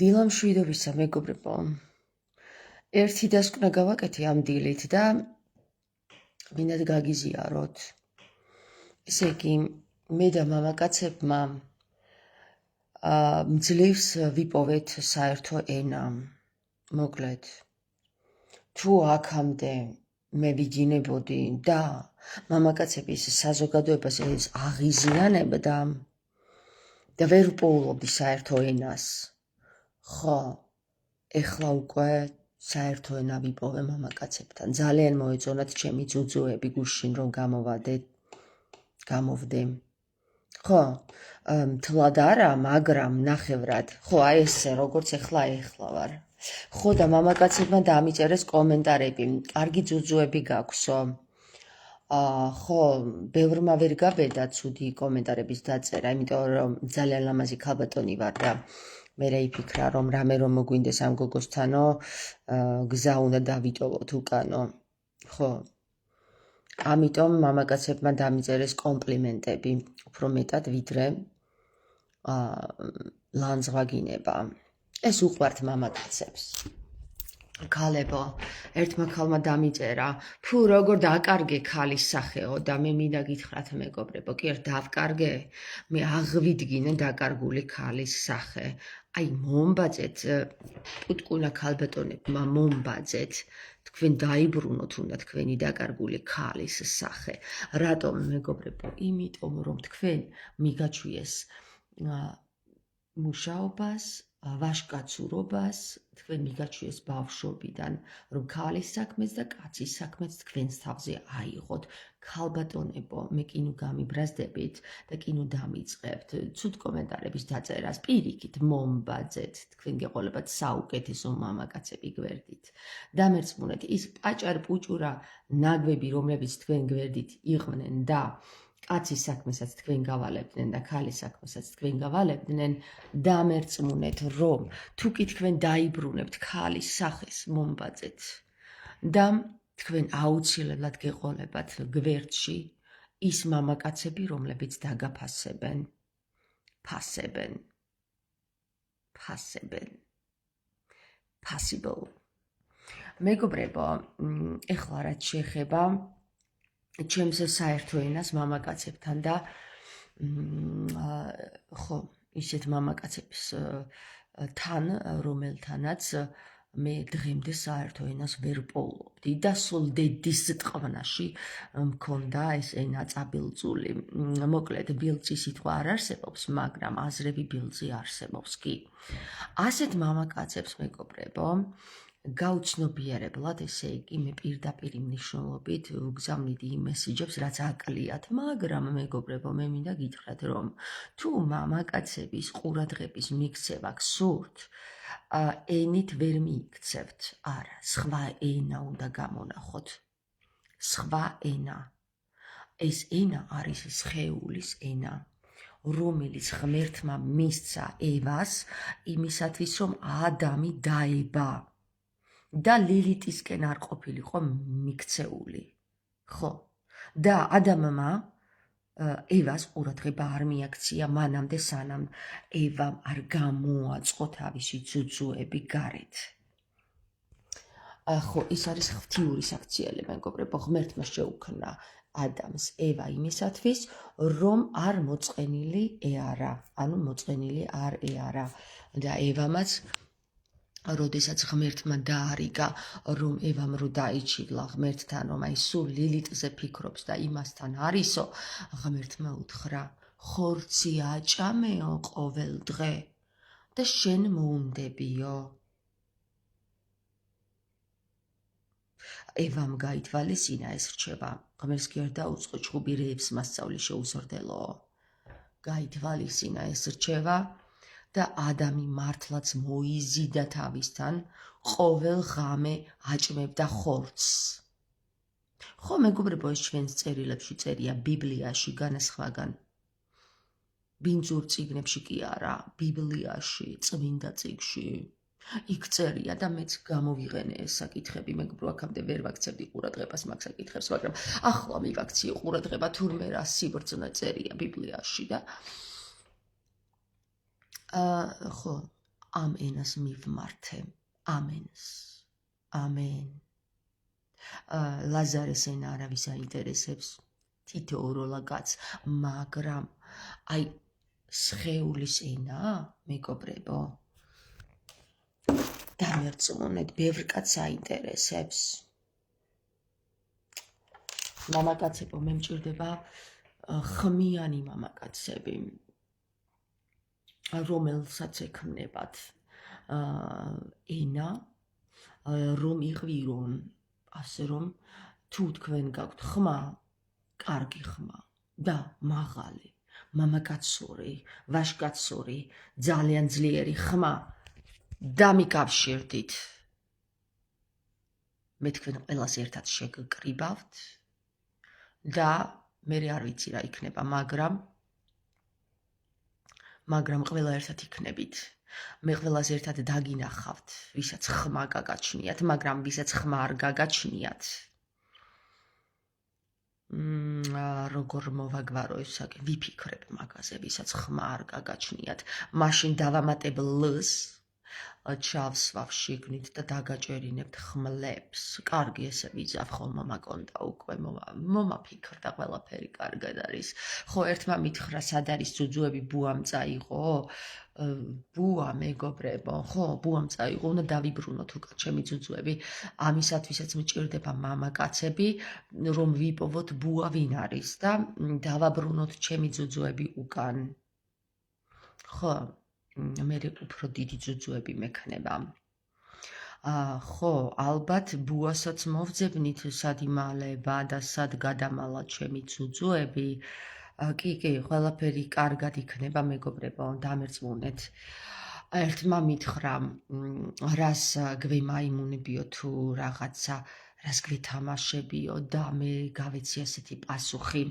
დილამშვიდობისა მეგობრებო. ერთი დასკვნა გავაკეთე ამ დილით და მინდა გაგიზიაროთ. ესე იგი, მე და მამაკაცებმა მძლივს ვიპოვეთ საერთო ენა. მოკლედ, თუ აქამდე მე ვიძინებოდი და მამაკაცების საზოგადოებას ეს აღიზიანებდა და ვერ ვპოულობდი საერთო ენას. ხო, ეხლა უკვე საერთო ენა ვიპოვე მამაკაცებთან. ძალიან მოეწონათ ჩემი ძუძუები გუშინ რომ გამოვდე. ხო, მთლად არა, მაგრამ ნახევრად. ხო, აი ესე როგორც ეხლა ვარ. ხო და მამაკაცებმა დამიწერეს კომენტარები. კარგი ძუძუები გაქვსო. ხო, ბევრმა ვერ გაბედა ცუდი კომენტარების დაწერა, იმიტომ რომ ძალიან ლამაზი ქალბატონი ვარ და მე იფიქრა რომ რამე რომ მოგვინდეს ამ გოგოსთანო, გზა უნდა დავიტოვოთ უკანო. ხო. ამიტომ მამაკაცებმა დამიწერეს კომპლიმენტები, უფრო მეტად ვიდრე ლანძღვაგინება. ეს უყვართ მამაკაცებს. ქალებო, ერთმა ქალმა დამიწერა, ფუ როგორ დაკარგე ქალის სახეო და მე მინდა გითხრათ მეგობრებო, კი არ დავკარგე, მე აღვიდგინე დაკარგული ქალის სახე. აი მომბაძეთ, პუტკუნა ქალბატონებმა მომბაძეთ, თქვენ დაიბრუნოთ უნდა თქვენი დაკარგული ქალის სახე. რატომ მეგობრებო? იმიტომ რომ თქვენ მიგაჩვიეს მუშაობას, ვაჟკაცურობას, თქვენ მიგაჩვიეს ბავშვობიდან, რომ ქალის საქმეს და კაცის საქმეს თქვენს თავზე აიღოთ. ქალბატონებო, მე კი ნუ გამიბრაზდებით და კი ნუ დამიწყებთ ცუდ კომენტარების დაწერას, პირიქით მომბაძეთ, თქვენ გეყოლებათ საუკეთესო მამაკაცები გვერდით. დამერწმუნეთ, ის პაჭარ-პუჭურა ნაგვები, რომლებიც თქვენ გვერდით იყვნენ და კაცის საქმესაც თქვენ გავალებდნენ და ქალის საქმესაც თქვენ გავალებდნენ, დამერწმუნეთ, რომ თუ კი თქვენ დაიბრუნებთ ქალის სახეს მომბაძეთ და თქვენ აუცილებლად გეყოლებათ გვერდში ის მამაკაცები, რომლებიც დაგაფასებენ, ფასებენ. Possible. მეგობრებო, ეხლა რაც შეეხება ჩემს საერთო ენას მამაკაცებთან და ხო, ისეთ მამაკაცებს თან, რომელთანაც მე დღემდე საერთო ენას ვერ პოულობდი და სულ დედის ტყვანაში მქონდა ეს ენა წაბილწული. მოკლედ, ბილწი სიტყვა არ არსებობს, მაგრამ აზრები ბილწი არსებობს კი. ასეთ მამაკაცებს მეგობრებო, გაუცნობიერებლად, ესე იგი, მე პირდაპირ მნიშვნელობით ვგზავნიდი იმ მესიჯებს, რაც აკლიათ, მაგრამ მეგობრებო, მე მინდა გითხრათ, რომ თუ მამაკაცების ყურადღების მიქცევა გსურთ, ენით ვერ მიიქცევთ, არა, სხვა ენა უნდა გამონახოთ. სხვა ენა. ეს ენა არის სხეულის ენა, რომელიც ღმერთმა მისცა ევას იმისათვის, რომ ადამი დაება. და ლილიტისკენ არ ყოფილიყო მიქცეული. ხო. და ადამმა ევას ყურადღება არ მიაქცია მანამდე, სანამ ევამ არ გამოაწყო თავისი ძუძუები გარეთ. ხო, ის არის ღვთიური საქციელი, მეგობრებო, ღმერთმა შეუქმნა ადამს ევა იმისათვის, რომ არ მოწყენილი ეარა, ანუ მოწყენილი არ ეარა და ევამაც როდესაც ღმერთმა დაარიგა, რომ ევამ რო დაიჩივლა ღმერთთან, რომ აი სულ ლილიტზე ფიქრობს და იმასთან არისო, ღმერთმა უთხრა, ხორცი აჭამეო ყოველ დღე და შენ მოუნდებიო. ევამ გაითვალისწინა ეს რჩება, ღმერთს კი არ დაუწყო ჩხუბი რეებს მასწავლი შეუსრდელო. გაითვალისწინა ეს რჩება და ადამი მართლაც მოიზიდა თავისთან, ყოველ ღამე აჭმევდა ხორცს. ხო, მეგობრებო, ეს ჩვენს წერილებში წერია, ბიბლიაში განასხვაგან. ბინძურ წიგნებში კი არა, ბიბლიაში, წმინდა წიგნში. იქ წერია და მეც გამოვიყენე ეს საკითხები, მეგობრო, აქამდე ვერ ვაქცევდი ყურადღებას მაგ საკითხებს, მაგრამ ახლა მივაქციე ყურადღება, თურმე რა სიბრძნე წერია ბიბლიაში და ხო, ამ ენას მივმართე, ამენს, ამენ. ლაზარეს ენა არავის აინტერესებს, თითოეულა კაცს, მაგრამ აი სხეულის ენა, მეგობრებო, დამერწმუნეთ, ბევრ კაცს აინტერესებს. მამაკაცებო, მე მჭირდება ხმიანი მამაკაცები, რომელსაც ექნებათ ენა, რომ იღვირონ, ასე რომ თუ თქვენ გაქვთ ხმა, კარგი ხმა და მაღალი, მამაკაცური, ვაჟკაცური, ძალიან ძლიერი ხმა, დამიკავშირდით. მე თქვენ ყველას ერთად შეგკრიბავთ და მე არ ვიცი რა იქნება, მაგრამ ყველა ერთად იქნებით. მე ყველას ერთად დაგინახავთ, ვისაც ხმა გაგაჩნიათ, მაგრამ ვისაც ხმა არ გაგაჩნიათ. როგორ მოვაგვარო ეს საკითხი, ვიფიქრებ მაგაზე, ვისაც ხმა არ გაგაჩნიათ, მაშინ დავამატებ ლს, ჩავს ვავშიგნით და დაგაჭერინებთ ხმლებს. კარგი, ესე ვიძახ ხოლმე მაკონდა უკვე მომაფიქრდა, ყველაფერი კარგად არის. ხო, ერთმა მითხრა, სად არის ძუძუები, ბუამ წაიღო? ბუა, მეგობრებო, ხო, ბუამ წაიღო, უნდა დავიბრუნოთ უკან ჩემი ძუძუები. ამისათვისაც მჭირდება მამაკაცები, რომ ვიპოვოთ ბუა ვინ არის და დავაბრუნოთ ჩემი ძუძუები უკან. ხო, მე უფრო დიდი ძუძუები მექნება. ხო, ალბათ ბუასაც მოვძებნით სად იმალება და სად გადამალა ჩემი ძუძუები. კი, ყველაფერი კარგად იქნება, მეგობრებო, დამერწმუნეთ. ერთმა მითხრა, რას გვემაიმუნებიო თუ რაღაცა, რას გვეთამაშებიო და მე გავეცი ასეთი პასუხი.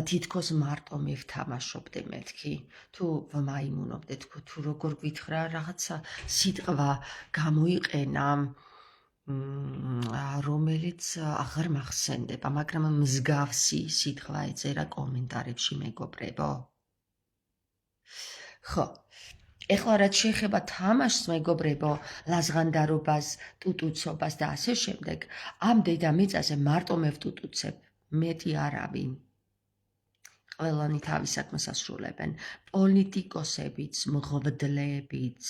თითქოს მარტო მე ვთამაშობდე მეთქი, თუ ვმაიმუნობდე, თუ როგორ გვითხრა რაღაცა სიტყვა გამოიყენა, რომელიც აღარ მახსენდება, მაგრამ მსგავსი სიტყვა ეწერა კომენტარებში, მეგობრებო. ხო, ეხლა რაც შეეხება თამაშს, მეგობრებო, ლაზღანდარობას, ტუტუცობას და ასე შემდეგ, ამ დედამიწაზე მარტო მე ვტუტუცებ, მეტი არავინ. ყველანი თავის საქმეს ასრულებენ, პოლიტიკოსებიც, მღვდლებიც,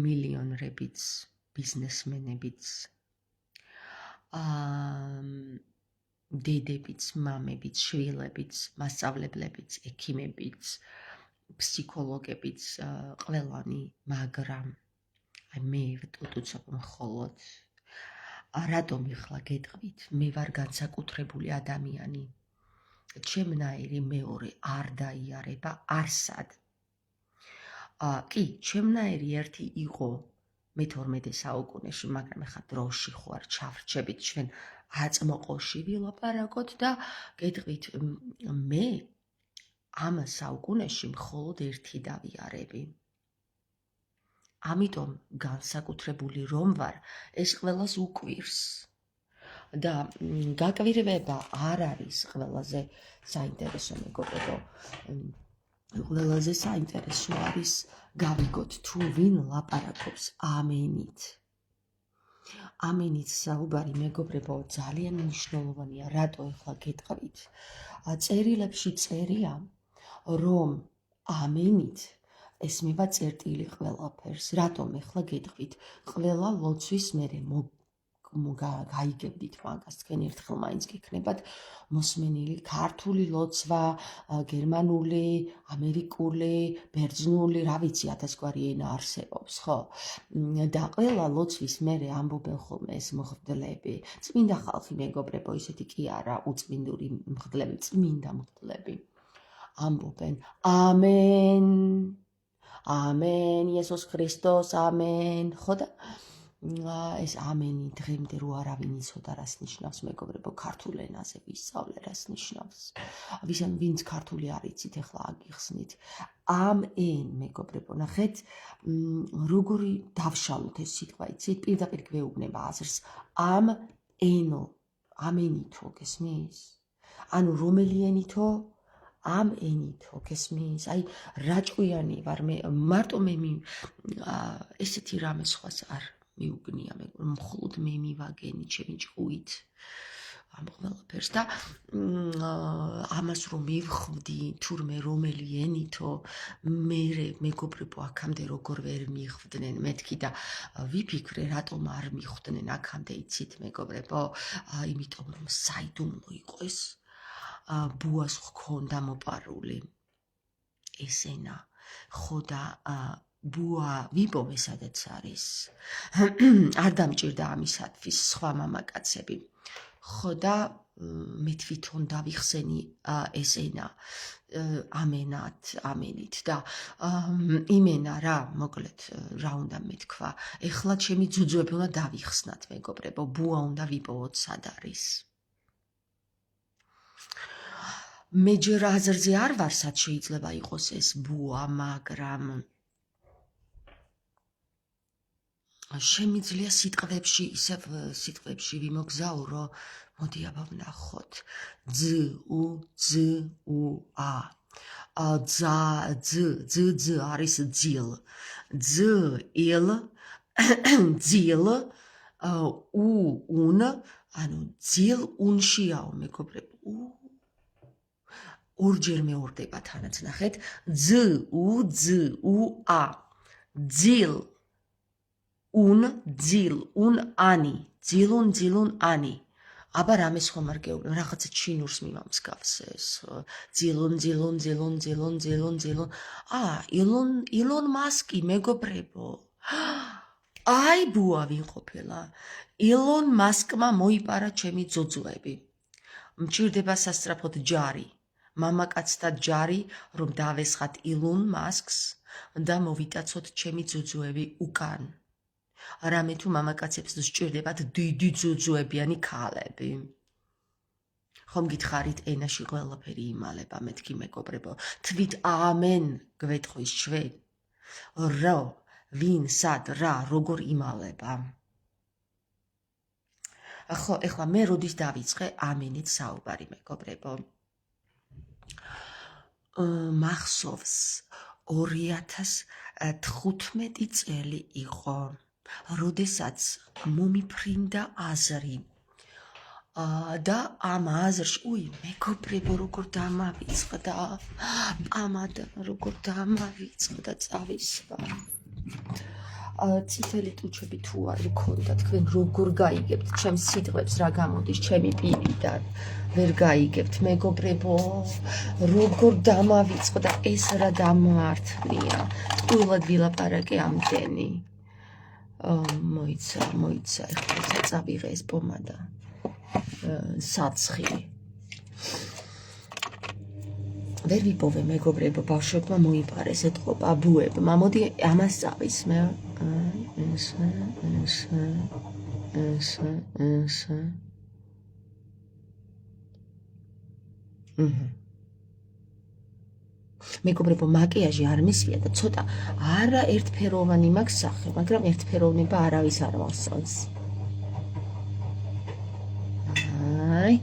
მილიონერებიც, ბიზნესმენებიც, დედებიც, მამებიც, შვილებიც, მასწავლებლებიც, ექიმებიც, ფსიქოლოგებიც, ყველანი, მაგრამ აი მე ვტუტუცობ მხოლოდ. რატომ ეხლა გეტყვით, მე ვარ განსაკუთრებული ადამიანი. ჩემნაირი მეორე არ დაიარება არსად. კი, ჩემნაირი ერთი იყო მე-12 საუკუნეში, მაგრამ ეხლა დროში ხوار ჩავრჩებით ჩვენ აწმოყოში ვილაპარაკოთ და გეტყვით, მე ამ საუკუნეში მხოლოდ ერთი დავიარები. ამიტომ განსაკუთრებული რომ ვარ, ეს ყველას უკვირს. და გაკვირვება არ არის ყველაზე საინტერესო, მეგობრებო. ყველაზე საინტერესო არის გავიგოთ თუ ვინ ლაპარაკობს ამენით. ამენით საუბარი, მეგობრებო, ძალიან მნიშვნელოვანია. რატო ეხლა გეტყვით? წერილებში წერია, რომ ამენით ესმება წერტილი ყველაფერს. რატომ ეხლა გეტყვით? ყველა ლოცვის მერე გაიგებდით მაგას, თქვენ ერთხელ მაინც გექნებათ მოსმენილი ქართული ლოცვა, გერმანული, ამერიკული, ბერძნული, რა ვიცი, 1000 გვარი ენა არსებობს, ხო? და ყველა ლოცვის მერე ამბობენ ხოლმე ეს მღვდლები, წმინდა ხალხი, მეგობრებო, ისეთი კი არა, უწმინდური მღვდლები, წმინდა მღვდლები. ამბობენ ამენ, ამენ, იესოს ქრისტოს, ამენ, ხო და ეს ამენი დღემდე რო არავინ იცოდა რას ნიშნავს, მეგობრებო, ქართულ ენაზე ვისწავლე რას ნიშნავს. ვინც ქართული არ იცით, ეხლა აგიხსნით. ამენ, მეგობრებო, ნახეთ, როგორი დავშალოთ ეს სიტყვა, იცით, პირდაპირ გვეუბნება აზრს. ამ ენო, ამენითო, გესმის? ანუ რომელი ენითო? ამ ენითო გესმის? აი რაჭკვიანი ვარ მე, მარტო მე ესეთი რამე სხვას არ მიუგნია მე, მხოლოდ მე მივაგენი ჩემი ჭკუით. ამ ყველაფერს და ამას რომ მივხვდი თურმე რომელი ენითო მე მეგობრებო აქამდე როგორ ვერ მიხვდნენ მეთქი და ვიფიქრე რატომ არ მიხვდნენ აქამდე იცით მეგობრებო იმიტომ რომ საიდუმლო იყო ეს ბუას ჰქონდა მოპარული ეს ენა ხო და ბუა ვიპოვე სადაც არის არ დამჭირდა ამისათვის სხვა მამაკაცები ხო და მე თვითონ დავიხსენი ეს ენა ამენით და იმენა რა მოკლედ რა უნდა მეთქვა ეხლა ჩემი ძუძუები უნდა დავიხსნათ მეგობრებო ბუა უნდა ვიპოვოთ სად არის მე ჯერ აზრზე არ ვარ სად შეიძლება იყოს ეს ბუა მაგრამ შემიძლია სიტყვებში ისევ სიტყვებში ვიმოგზაურო მოდი აბა ვნახოთ ძ უ ა ძ არის ძილ ძ ილ ძილ უ უნ ანუ ძილ უნშიაო მეგობრებო ორჯერ მეორდება თანაც ნახეთ ძ უ ა ძილ un ani ძილუნ ani აბა რამე სხვა მარგეულა რაღაცა ჩინურს მიმამსგავს ეს ძილუნ ილონ მასკი მეგობრებო აი ბუა ვინყოფილა ილონ მასკმა მოიპარა ჩემი ძოძოები მჭირდება სასწრაფოდ ჯარი მამაკაცთა ჯარი რომ დავესხათ ილონ მასკს და მოვიტაცოთ ჩემი ძოძოები უკან რამე თუ მამაკაცებს სჭირდებათ დიდი ძუძუებიანი ქალები. ხომ გითხარით ენაში ყველაფერი იმალება მეთქი მეგობრებო. თვით ამენ გვეტყვის ჩვენ. რო ვინ სად რა როგორ იმალება. ხო, ეხლა მე როდის დავიწყე ამენით საუბარი მეგობრებო. მახსოვს 2015 წელი იყო. როდესაც მომიფრინდა აზრი და ამ აზრში მეგობრებო როგორ დამავიწყდა პამადა როგორ დამავიწყდა წავისვა წითელი ტუჩები თუ არ მქონდა თქვენ როგორ გაიგებთ ჩემს სიტყვებს რა გამოდის ჩემი პირიდან ვერ გაიგებთ მეგობრებო როგორ დამავიწყდა ეს რა დამართლია ტყუილად ვილაპარაკე ამდენი მოიცა, ეხლა წავიღე ეს პომადა. საცხი. ვერ ვიპოვე მეგობრებო, ბავშვებმა მოიპარეს ეთყობა ბუებმა. მოდი ამას წავისმე. მეგობრებო, მაკიაჟი არ მისვია და ცოტა არა ერთფეროვანი მაქვს სახე, მაგრამ ერთფეროვნება არავის არ მოსწონს. აი,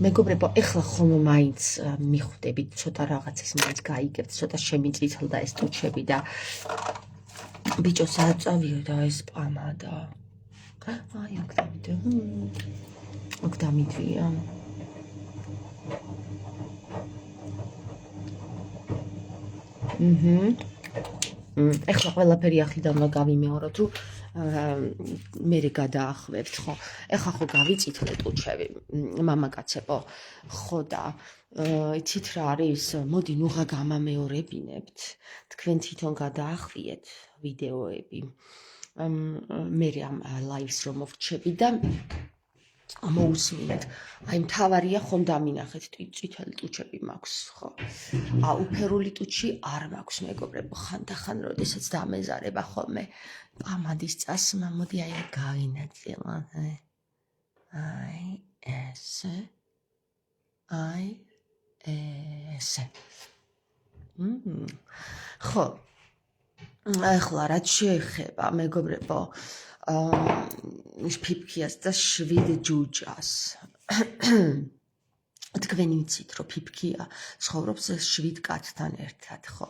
მეგობრებო, ეხლა ხომ მაინც მიხვდებით, ცოტა რაღაცას მაინც გაიგებთ, ცოტა შემიწითლდა ეს ტუჩები და ბიჭო საწავიო ეს პამადა. აი, აქ დამიდვია. ეხლა ყველაფერი ახლიდან უნდა გავიმეოროთ, რომ მერე გადაახვევთ, ხო? ეხლა ხო გავიწითლე ტუჩები, მამაკაცებო, ხო და იცით რა არის? მოდი ნუღა გამამეორებინებთ. თქვენ თვითონ გადაახვიეთ ვიდეოები. მერე ამ ლაივს რომ მოვრჩები და მოусმინეთ. აი მთავარია ხომ დამინახეთ წითელი ტუჩები მაქვს, ხო? უფერული ტუჩი არ მაქვს, მეგობრებო, ხანდახან როდესაც დამეზარება ხოლმე პამადის წასმა, მოდი აი გავინაწილოთ. აი ესე. აი ესე. ხო. ეხლა რაც შეეხება, მეგობრებო, ფიფქიას და 7 ჯუჯას. თქვენი ვიცით, რომ ფიფქია ცხოვრობს 7 კაცთან ერთად, ხო?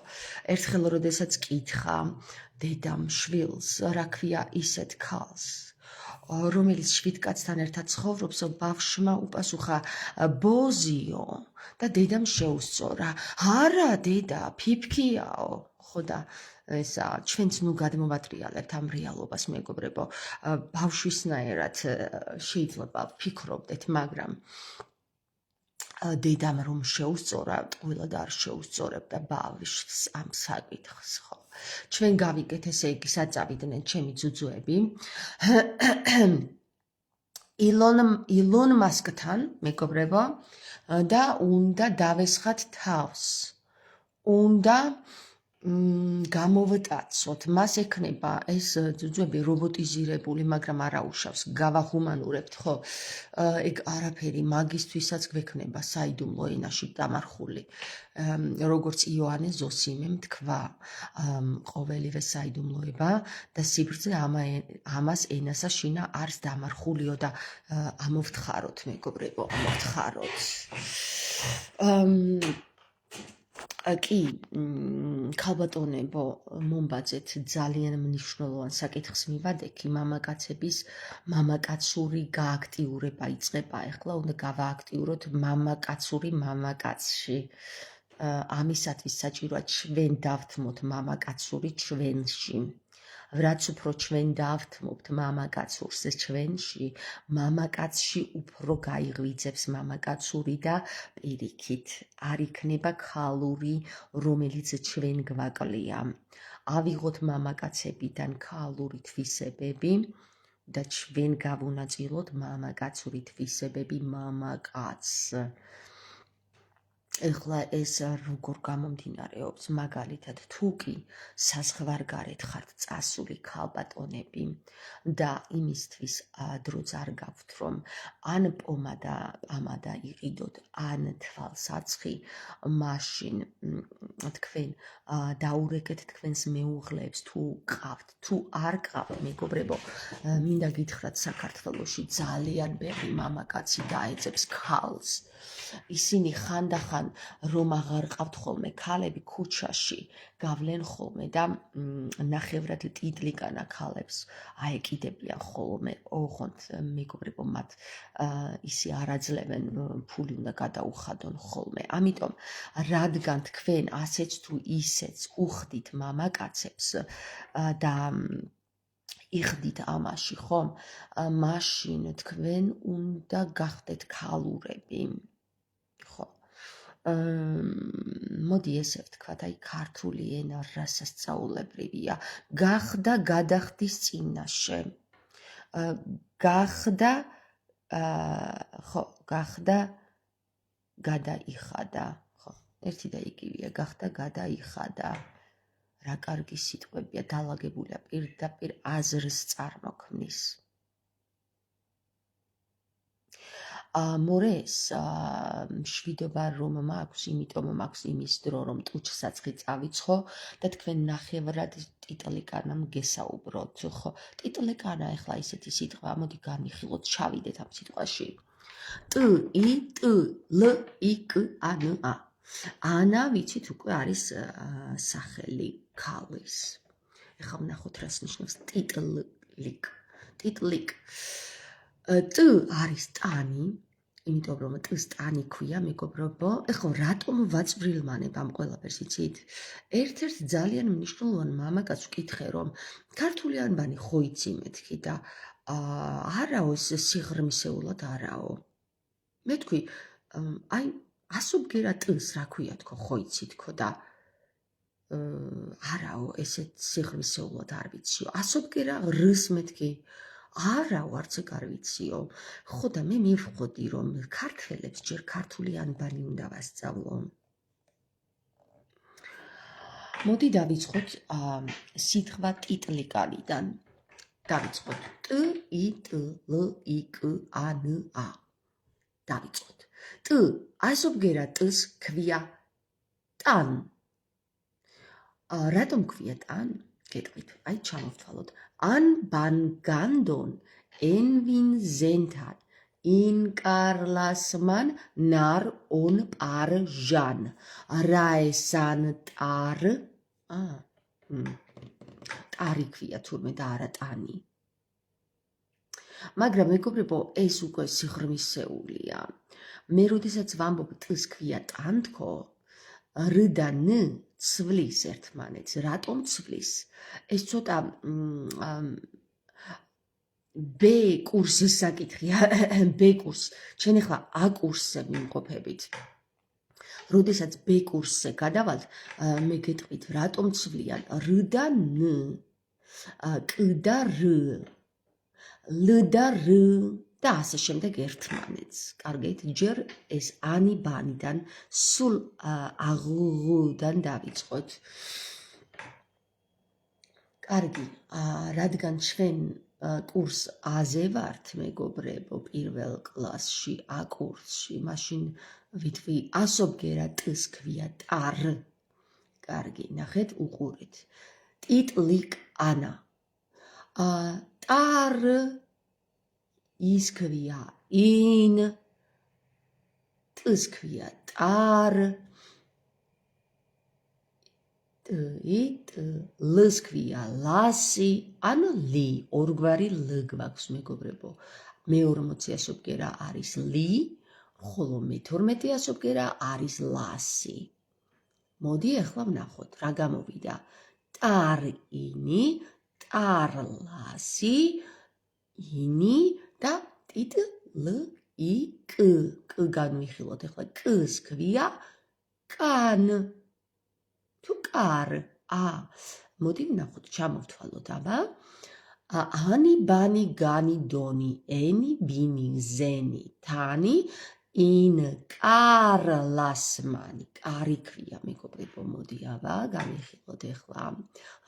ერთხელ როდესაც კითხა დედამ შვილს, რა ქვია ისეთ ქალს, რომელიც 7 კაცთან ერთად ცხოვრობს, ბავშვმა უპასუხა ბოზიო და დედამ შეუსწორა. არა, დედა, ფიფქიაო, ხო და ესა ჩვენც ნუ გადმოვატრიალებთ ამ რეალობას, მეგობრებო. ბავშვისნაირად შეიძლება ვფიქრობდეთ, მაგრამ დედამ რომ შეუსწორა, ტყუილად არ შეუსწორებდა ბავშვს ამ საკითხს, ხო. ჩვენ გავიგეთ, ესე იგი, საწავიდნენ ჩემი ძუძუები. ილონ მასკთან, მეგობრებო, და უნდა დავესხათ თავს. უნდა გამოვტაცოთ, მას ექნება ეს ძუძუები რობოტიზირებული, მაგრამ არა უშავს, გავახუმანურებთ, ხო? ეგ არაფერი მაგისთვისაც გვექნება საიდუმლო ენაში დამარხული. როგორც იოანე ზოსიმემ თქვა, ყოველივე საიდუმლოება და სიბრძნე ამას ენასა შინა არს დამარხულიო და ამოვთხაროთ, მეგობრებო, ამოვთხაროთ. კი, ქალბატონებო, მომბაძეთ ძალიან მნიშვნელოვან საკითხს მივადექი, მამაკაცური გააქტიურება იწყება, ეხლა უნდა გავააქტიუროთ მამაკაცური მამაკაცში. ამისათვის საჭიროა ჩვენ დავთმოთ მამაკაცური ჩვენში. რაც უფრო ჩვენ დავთმობთ მამაკაცურს ჩვენში, მამაკაცში უფრო გაიღვიძებს მამაკაცური და პირიქით არ იქნება ქალური, რომელიც ჩვენ გვაკლია. ავიღოთ მამაკაცებიდან ქალური თვისებები და ჩვენ გავუნაწილოთ მამაკაცური თვისებები მამაკაცს. ეხლა ეს როგორ გამომდინარეობს, მაგალითად, თუ კი საზღვარგარეთ ხართ წასული ქალბატონები და იმისთვის დროც არ გაქვთ, რომ ან პომადა იყიდოთ, ან თვალსაცხი, მაშინ თქვენ დაურეკეთ თქვენს მეუღლეებს, თუ ყავთ, თუ არ ყავთ, მეგობრებო, მინდა გითხრათ, საქართველოში ძალიან ბევრი მამაკაცი დაეძებს ქალს. ისინი ხანდახან რომ აღარ ყავთ ხოლმე ქალები ქუჩაში გავლენ ხოლმე და ნახევრად ტიტლიკანა ქალებს აეკიდებიან ხოლმე, ოღონდ მეგობრებო, მათ ისე არ აძლევენ, ფული უნდა გადაუხადონ ხოლმე. ამიტომ რადგან თქვენ ასეც თუ ისეც უხდით მამაკაცებს და იხდით ამაში, ხომ? მაშინ თქვენ უნდა გახდეთ ქალურები. მოდი ესე ვთქვათ, აი ქართული ენა რასასწაულებრივია. გახდა გადახდის წინაშე. გახდა გადაიხადა. ხო, ერთი და იგივეა, გახდა გადაიხადა. რა კარგი სიტყვებია, დალაგებულია პირდაპირ აზრს წარმოქმნის. მორეს მშვიდობა რომ მაქვს, იმიტომ მაქვს იმის დრო, რომ ტუჩსაცხი წავიცხო და თქვენ ნახევრად ტიტლიკანამ გესაუბროთ, ხო? ტიტლიკანა ეხლა ისეთი სიტყვა, მოდი განიხილოთ, ჩავიდეთ ამ სიტყვაში. ტიტლიკანა. ანა ვიცით უკვე არის სახელი ქალის. ეხლა ვნახოთ რას ნიშნავს ტიტლიკ. ტიტლიკ. ტ არის ტანი, იმიტომ რომ ტს ტანი ქვია, მეგობრებო. ეხლა რატომ ვაწვრილმანებ ამ ყველაფერს, იცით? ერთ-ერთ ძალიან მნიშვნელოვან მამაკაცს ვკითხე, რომ ქართული ანბანი ხო იცი მეთქი და არაო ეს სიღრმისეულად არაო. მე თქვი, აი ასობგერა ტს რა ქვია თქო, ხო იცი თქო და არაო ესეთ სიღრმისეულად არ ვიციო. ასობგერა რს მეთქი. არაო, არც ეგ არ ვიციო. ხო და მე მივხვდი, რომ ქართველებს ჯერ ქართული ანბანი უნდა ვასწავლო. მოდი დავიწყოთ სიტყვა ტიტლიკანიდან. დავიწყოთ ტიტლიკანა. დავიწყოთ. ტ ასობგერა ტს ქვია ტან. რატომ ქვია ტან? გეტყვით, აი ჩამოვთვალოთ. ან ბანგანდონ ენვინ ზენთან ინკარლასმან ნარ ონ პარჟან რაესან ტარ ტარი ქვია თურმე და არა ტანი. მაგრამ მეგობრებო, ეს უკვე სიღრმისეულია. მე როდესაც ვამბობ ტს ქვია ტანთქო, რ და ν ცვლის ერთმანეთს. რატომ ცვლის? ეს ცოტა B კურსის საკითხია. B კურს. ჩვენ ახლა A კურსზე ვიმყოფებით. როდესაც B კურსზე გადავალთ, მე გეტყვით, რატომ ცვლიან რ და ν, კ და რ, ლ და რ და ასე შემდეგ ერთმანეთს. კარგით, ჯერ ეს ანი ბანიდან სულ აღუდან დავიწყოთ. კარგი, რადგან ჩვენ კურს A-ზე ვართ, მეგობრებო, პირველ კლასში, A კურსში, მაშინ ვიტყვი ასობგერა ტს ქვია ტარ. კარგი, ნახეთ, უყურეთ. ტიტლიკ ანა. ტარ ის ქვია ინ, ტს ქვია ტარ, ლს ქვია ლასი, ან ლი, ორგვარი ლ გვაქვს, მეგობრებო. მე-40 ასობგერა არის ლი, ხოლო მე-12 ასობგერა არის ლასი. მოდი ახლა ვნახოთ, რა გამოვიდა. ტარინი, ტარლასი, ინი და ტიტლიკ. კ განვიხილოთ ახლა. კს ქვია კან. თუ კარ. მოდი ვნახოთ, ჩამოვთვალოთ აბა. ანი, ბანი, განი, დონი, ენი, ბინი, ზენი, თანი, ინ, კარლასმანი. კარი ქვია, მეგობრებო, მოდი აბა, განვიხილოთ ახლა.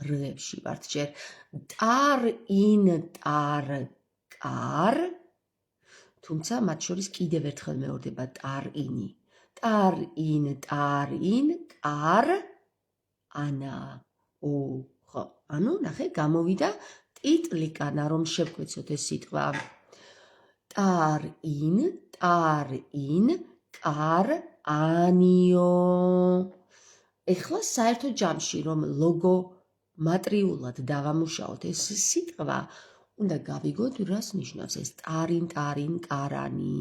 რებში ვართ ჯერ. ტარ, ინ, ტარ, კარ. თუმცა მათ შორის კიდევ ერთხელ მეორდება ტარ, ინი. ტარ, ინ, ტარ, ინ, კარ, ანა. ხო, ანუ ნახე, გამოვიდა ტიტლიკანა, რომ შევკვეცოთ ეს სიტყვა. ტარ, ინ, კარ, ანიო. ეხლა საერთო ჯამში, რომ ლოგო მატრიულად დავამუშაოთ ეს სიტყვა, უნდა გავიგოთ, რას ნიშნავს ეს ტარინ, კარანი.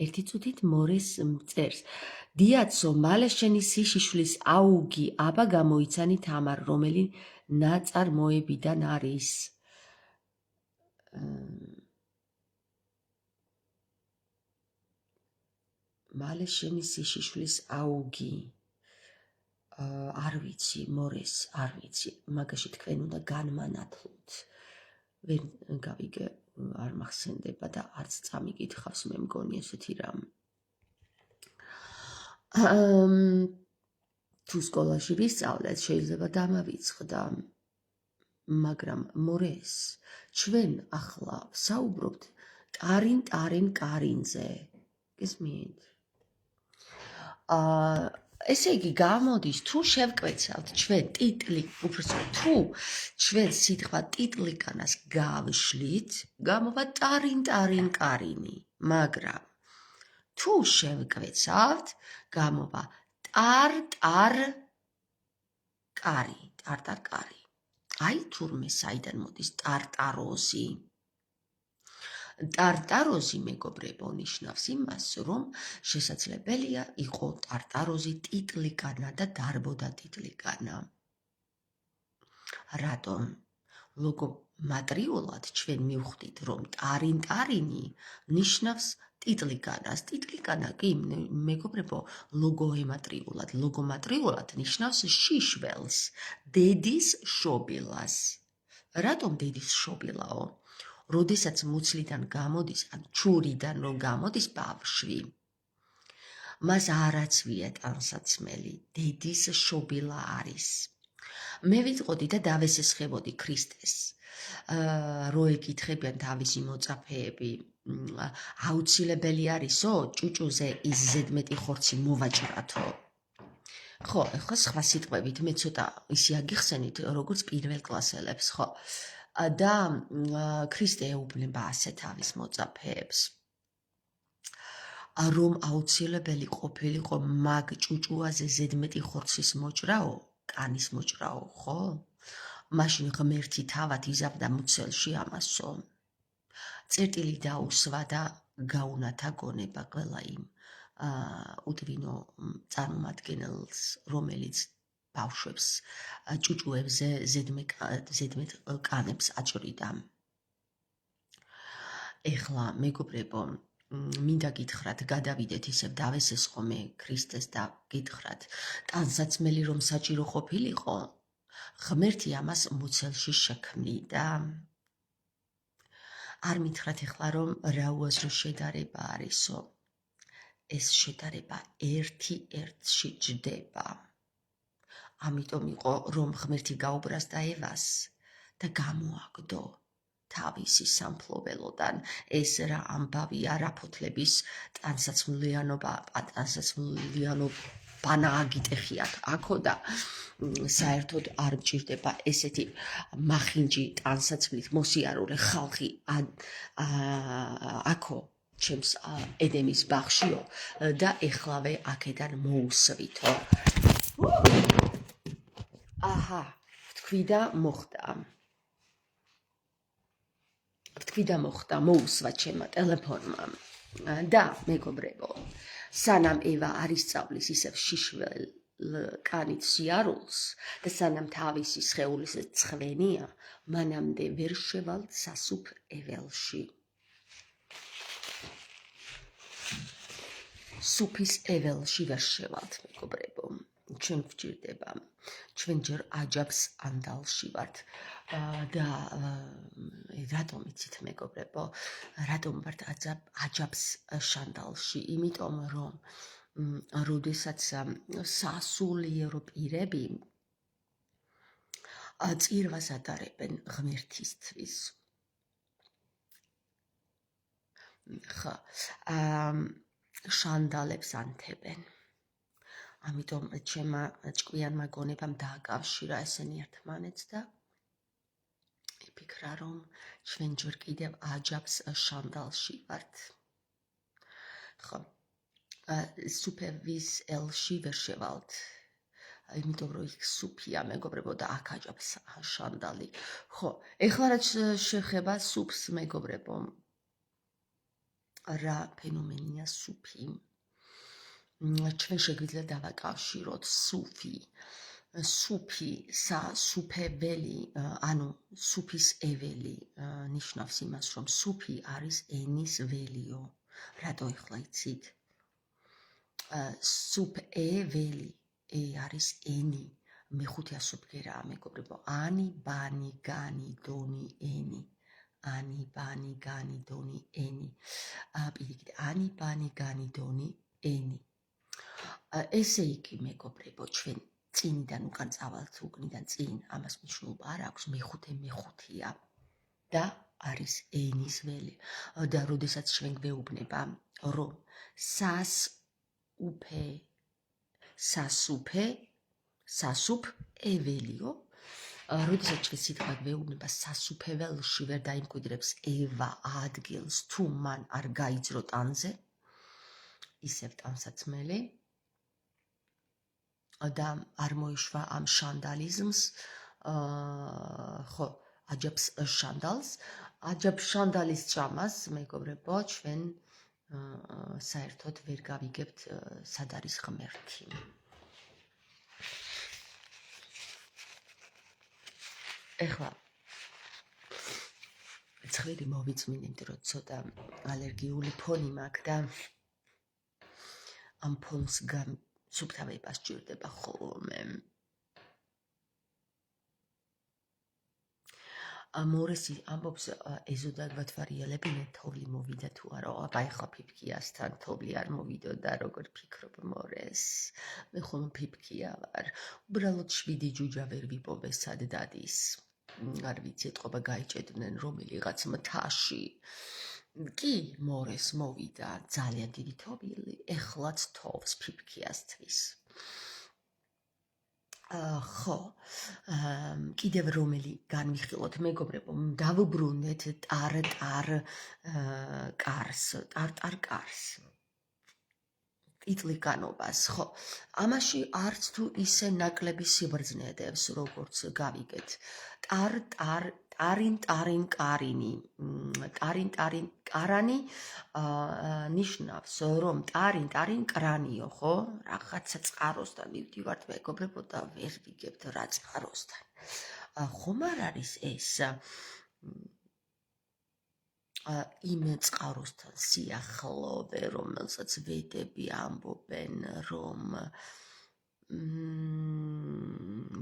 ერთი წუთით მორეს წერს. დიაცო, მალე შენი სიშიშვლის აუგი აბა გამოიცანი თამარ, რომელი ნაწარმოებიდან არის. მალე შენი სიშიშვლის აუგი. არ ვიცი, მორეს, არ ვიცი. მაგაში თქვენ უნდა განმანათლოთ. ვერ გავიგე, არ მახსენდება და არც წამიკითხავს, მე მგონი ესეთი რამ. თუ სკოლაში ვისწავლეთ, შეიძლება დამავიწყდა, მაგრამ მორეს, ჩვენ ახლა ვსაუბრობთ ტარინ, კარინზე. გესმით? ესე იგი გამოდის, თუ შევკვეცავთ ჩვენ უბრალოდ თუ ჩვენ სიტყვა ტიტლიკანას გავშლით, გამოვა ტარინ, კარინი, მაგრამ თუ შევკვეცავთ, გამოვა ტარ, კარი. აი თურმე საიდან მოდის ტარტაროზი. ტარტაროზი, მეგობრებო, ნიშნავს იმას, რომ შესაძლებელია იყო ტარტაროზი ტიტლიკანა და დარბოდა ტიტლიკანა. რატომ? ლოგო მატრიულად ჩვენ მივხვდით, რომ ტარინი ნიშნავს ტიტლიკანას. ტიტლიკანა კი, მეგობრებო, ლოგომატრიულად ნიშნავს შიშველს, დედის შობილას. რატომ დედის შობილაო? როდესაც მუცლიდან გამოდის, ან ჩურიდან რომ გამოდის ბავშვი, მას არ აცვია ტანსაცმელი, დედის შობილა არის. მე ვიტყოდი და დავესესხებოდი ქრისტეს. რო ეკითხებიან თავისი მოწაფეები, აუცილებელი არისო ჭუჭუზე ის ზედმეტი ხორცი მოვაჭრათო. ხო, ეხლა სხვა სიტყვებით მე ცოტა ისე აგიხსენით, როგორც პირველ კლასელებს, ხო. და ქრისტე ეუბნება ასე თავის მოწაფეებს, რომ აუცილებელი ყოფილიყო მაგ ჭუჭუაზე ზედმეტი ხორცის მოჭრაო, კანის მოჭრაო, ხო? მაშინ ღმერთი თავად იზავდა მუცელში ამასო. წერტილი დაუსვა და გაუნათა გონება ყველა იმ უდვინო წარმომადგენელს, რომელიც ბავშვებს ჭუჭუებზე ზედმეტ კანებს აჭრიდა. ეხლა მეგობრებო, მინდა გითხრათ, გადავიდეთ ისევ დავესესხო მე ქრისტეს და გითხრათ, ტანსაცმელი რომ საჭირო ყოფილიყო, ღმერთი ამას მუცელში შექმნიდა. არ მითხრათ ეხლა რომ რა უაზრო შედარება არისო, ეს შედარება ერთი ერთში ჯდება. ამიტომ იყო რომ ღმერთი გაუბრაზდა ევას და გამოაგდო თავისი სამფლობელოდან ეს რა ამბავია, რა ფოთლების ტანსაცმლიანობანა აგიტეხიათ აქო და საერთოდ არ მჭირდება ესეთი მახინჯი ტანსაცმლით მოსიარულე ხალხი აქო ჩემს ედემის ბაღშიო და ეხლავე აქედან მოусვითო. აჰა, ვთქვი და მოხდა, მოусვა ჩემმა ტელეფონმა და მეგობრებო, სანამ ევა არ ისწავლის ისევ შიშվել კანით სიარულს და სანამ თავისი სხეულის ცხვენია, მანამდე ვერ შევალთ სასუფ ეველში. სუფის ეველში ვერ შევალთ, მეგობრებო. ჩვენ გვჭირდება, ჩვენ ჯერ აჯაბს ანდალში ვართ და რატომ იცით მეგობრებო, რატომ ვართ აჯაბს შანდალში? იმიტომ რომ როდესაც სასულიერო პირები წირვას ატარებენ ღმერთისთვის. ხო, შანდალებს ანთებენ. ამიტომ ჩემმა ჭკვიანმა გონებამ დააკავშირა ესენი ერთმანეთს და იფიქრა რომ ჩვენ ჯერ კიდევ აჯაბს შანდალში ვართ. ხო, სუფევის ელში ვერ შევალთ, იმიტომ რომ იქ სუფია მეგობრებო და აქ აჯაბს შანდალი. ხო, ეხლა რაც შეხება სუფს მეგობრებო, რა ფენომენია სუფი? ჩვენ შეგვიძლია დავაკავშიროთ სუფი, სასუფეველი, ანუ სუფის ეველი ნიშნავს იმას, რომ სუფი არის ენის ველიო. რატო ეხლა იცით? სუფეველი არის ენი, მეხუთე ასობგერაა მეგობრებო, ანი, ბანი, განი, დონი, ენი. ანი, ბანი, განი, დონი, ენი. პირიქით, ანი, ბანი, განი, დონი, ენი. ესე იგი მეგობრებო, ჩვენ წინიდან უკან წავალთ, უკნიდან წინ, ამას მნიშვნელობა არ აქვს, მეხუთეა და არის ენის ველი. და როდესაც ჩვენ გვეუბნება, რომ სასუფ ეველიო, როდესაც ჩვენ სიტყვა გვეუბნება სასუფეველში ვერ დაიმკვიდრებს ევა ადგილს, თუ მან არ გაიძრო ტანზე, ისევ ტანსაცმელი და არ მოიშვა ამ შანდალიზმს, ხო, აჯაბს შანდალის ჭამას, მეგობრებო, ჩვენ საერთოდ ვერ გავიგებთ სად არის ღმერთი. ეხლა ცხვირი მოვიწმინებთ, რომ ცოტა ალერგიული ფონი მაქვს და ამ ფონს სუფთავება სჭირდება ხოლმე. მორესი ამბობს ეზოდაგბათ ვარიალებინეთ, თოვლი მოვიდა თუ არა, აბა ეხლა ფიფქიასთან თოვლი არ მოვიდოდა, როგორ ფიქრობ მორეს? მე ხოლმე ფიფქია ვარ, უბრალოდ 7 ჯუჯა ვერ ვიპოვე სად დადის. არ ვიცი, ეთყობა გაიჭედნენ რომელიღაც მთაში. კი, მორეს მოვიდა ძალიან დიდი თოვლი, ეხლაც თოვს ფიფქიასთვის. ხო, კიდევ რომელი განვიხილოთ, მეგობრებო, დავუბრუნდეთ ტარ კარს. ტიტლიკანობას, ხო. ამაში არც თუ ისე ნაკლები სიბრძნე დევს, როგორც გავიგეთ. ტარინ კარინი. ტარინ კარანი ნიშნავს, რომ ტარინ კრანიო, ხო? რაღაცა წყაროსთან მივდივართ, მეგობრებო, და ვერ ვიგებთ რა წყაროსთან. ხომ არ არის ეს იმ წყაროსთან სიახლოვე, რომელსაც ვედები ამბობენ, რომ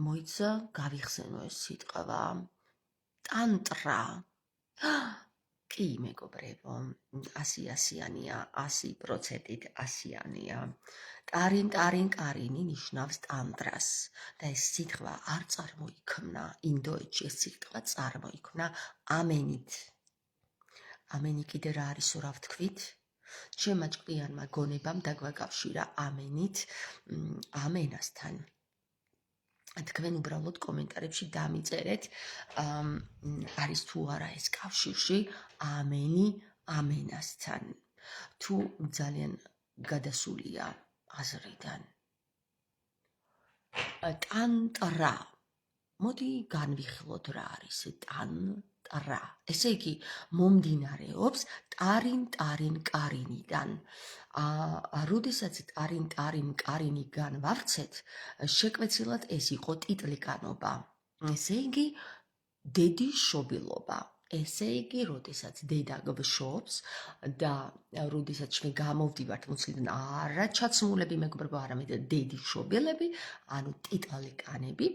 მოიცა გავიხსენო ეს სიტყვა ტანტრა. კი, მეგობრებო, 100-100-ია, 100%-ით 100-ია. ტარინ კარინი ნიშნავს ტანტრას და ეს სიტყვა არ წარმოიქმნა ინდოეთში, ეს სიტყვა წარმოიქმნა ამენით. ამენი კიდე რა არის, რა ვთქვით? ჩემმა ჭკვიანმა გონებამ დაგვაკავშირა ამენით, ამენასთან. თქვენ უბრალოდ კომენტარებში დამიწერეთ, არის თუ არა ეს კავშირში ამენი ამენასთან. თუ ძალიან გადასულია აზრიდან. ტანტრა. მოდი განვიხილოთ რა არის ტანტრა. ესე იგი, მომდინარეობს ტარინ კარინიდან. როდესაც ტარინ კარინი განვავრცეთ, შეკვეცილად ეს იყო ტიტლიკანობა. ესე იგი, დედის შობილობა. ესე იგი, როდესაც დედა გვშობს და როდესაც ჩვენ გამოვდივართ მუცლიდან არა ჩაცმულები, მეგობრებო, არამედ დედის შობილები, ანუ ტიტლიკანები,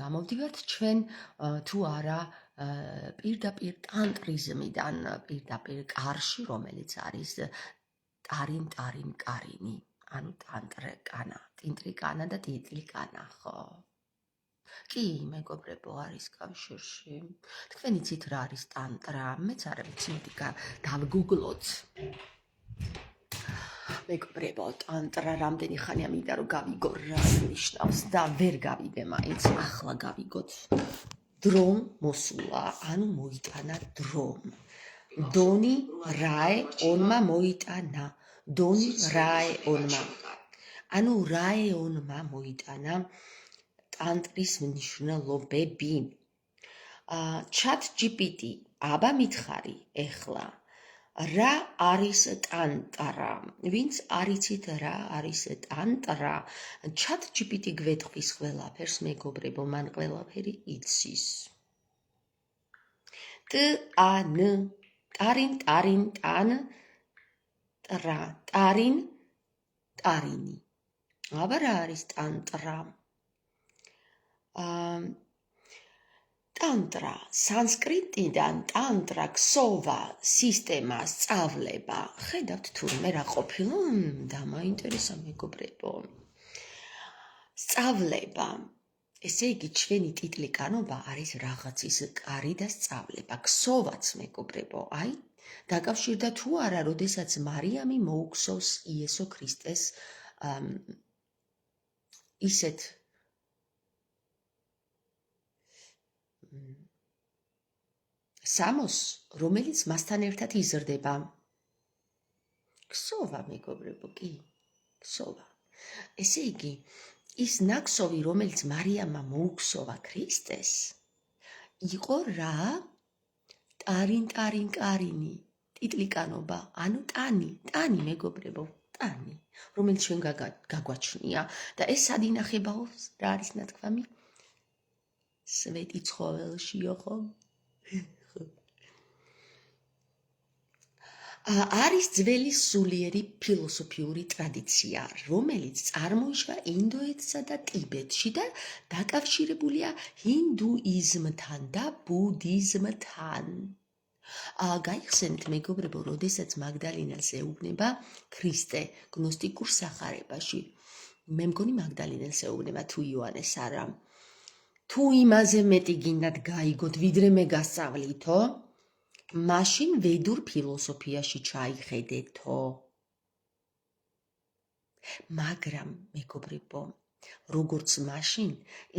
გამოვდივართ ჩვენ თუ არა პირდაპირ ტანტრიზმიდან, პირდაპირ კარში, რომელიც არის ტარინ კარინი, ანუ ტინტრიკანა და ტიტლიკანა, ხო? კი, მეგობრებო, არის კავშირში. თქვენ იცით რა არის ტანტრა? მეც არ ვიცი, მოდი დავგუგლოთ. მეგობრებო, ტანტრა რამდენი ხანია მინდა რომ გავიგო რა ნიშნავს და ვერ გავიგე მაინც, ახლა გავიგოთ. დრომ მოსულა, ანუ მოიტანა დრომ. დონი რაე ონმა მოიტანა. დონი რაე ონმა. ანუ რაე ონმა მოიტანა ტანტრის მნიშვნელობები. Chat GPT, აბა მითხარი ეხლა. რა არის ტანტრა? ვინც არ იცით რა არის ტანტრა? Chat GPT გვეთყვის ყველაფერს, მეგობრებო, მან ყველაფერი იცის. ტარინი. აბა რა არის ტანტრა? ტანტრა, სანსკრიტიდან ტანტრა, ქსოვა, სისტემა, სწავლება. ხედავთ თურმე რა ყოფილა? დამაინტერესა, მეგობრებო. სწავლება. ესე იგი, ჩვენი ტიტლიკანობა არის რაღაცის კარი და სწავლება. ქსოვაც, მეგობრებო, აი, დაკავშირდა თუ არა, როდესაც მარიამი მოუქსოვს იესო ქრისტეს ისეთ სამოს, რომელიც მასთან ერთად იზრდება. ქსოვა, მეგობრებო, კი, ქსოვა. ესე იგი, ის ნაქსოვი, რომელიც მარიამმა მოუქსოვა ქრისტეს, იყო რა? ტარინ კარინი, ტიტლიკანობა, ანუ ტანი, მეგობრებო, ტანი, რომელიც ჩვენ გაგვაჩნია და ეს სად ინახებაო? რა არის ნათქვამი? სვეტი ცხოველშიო, ხო? არის ძველი სულიერი ფილოსოფიური ტრადიცია, რომელიც წარმოიშვა ინდოეთსა და ტიბეტში და დაკავშირებულია ჰინდუიზმთან და ბუდიზმთან. გაიხსენეთ, მეგობრებო, როდესაც მაგდალინას ეუბნება ქრისტე გნოსტიკურ სახარებაში. მე მგონი მაგდალინას ეუბნება, თუ იოანეს არა. თუ იმაზე მეტი გინდათ გაიგოთ, ვიდრე მე გასწავლითო, მაშინ ვედურ ფილოსოფიაში ჩაიხედეთო. მაგრამ, მეგობრებო, როგორც მაშინ,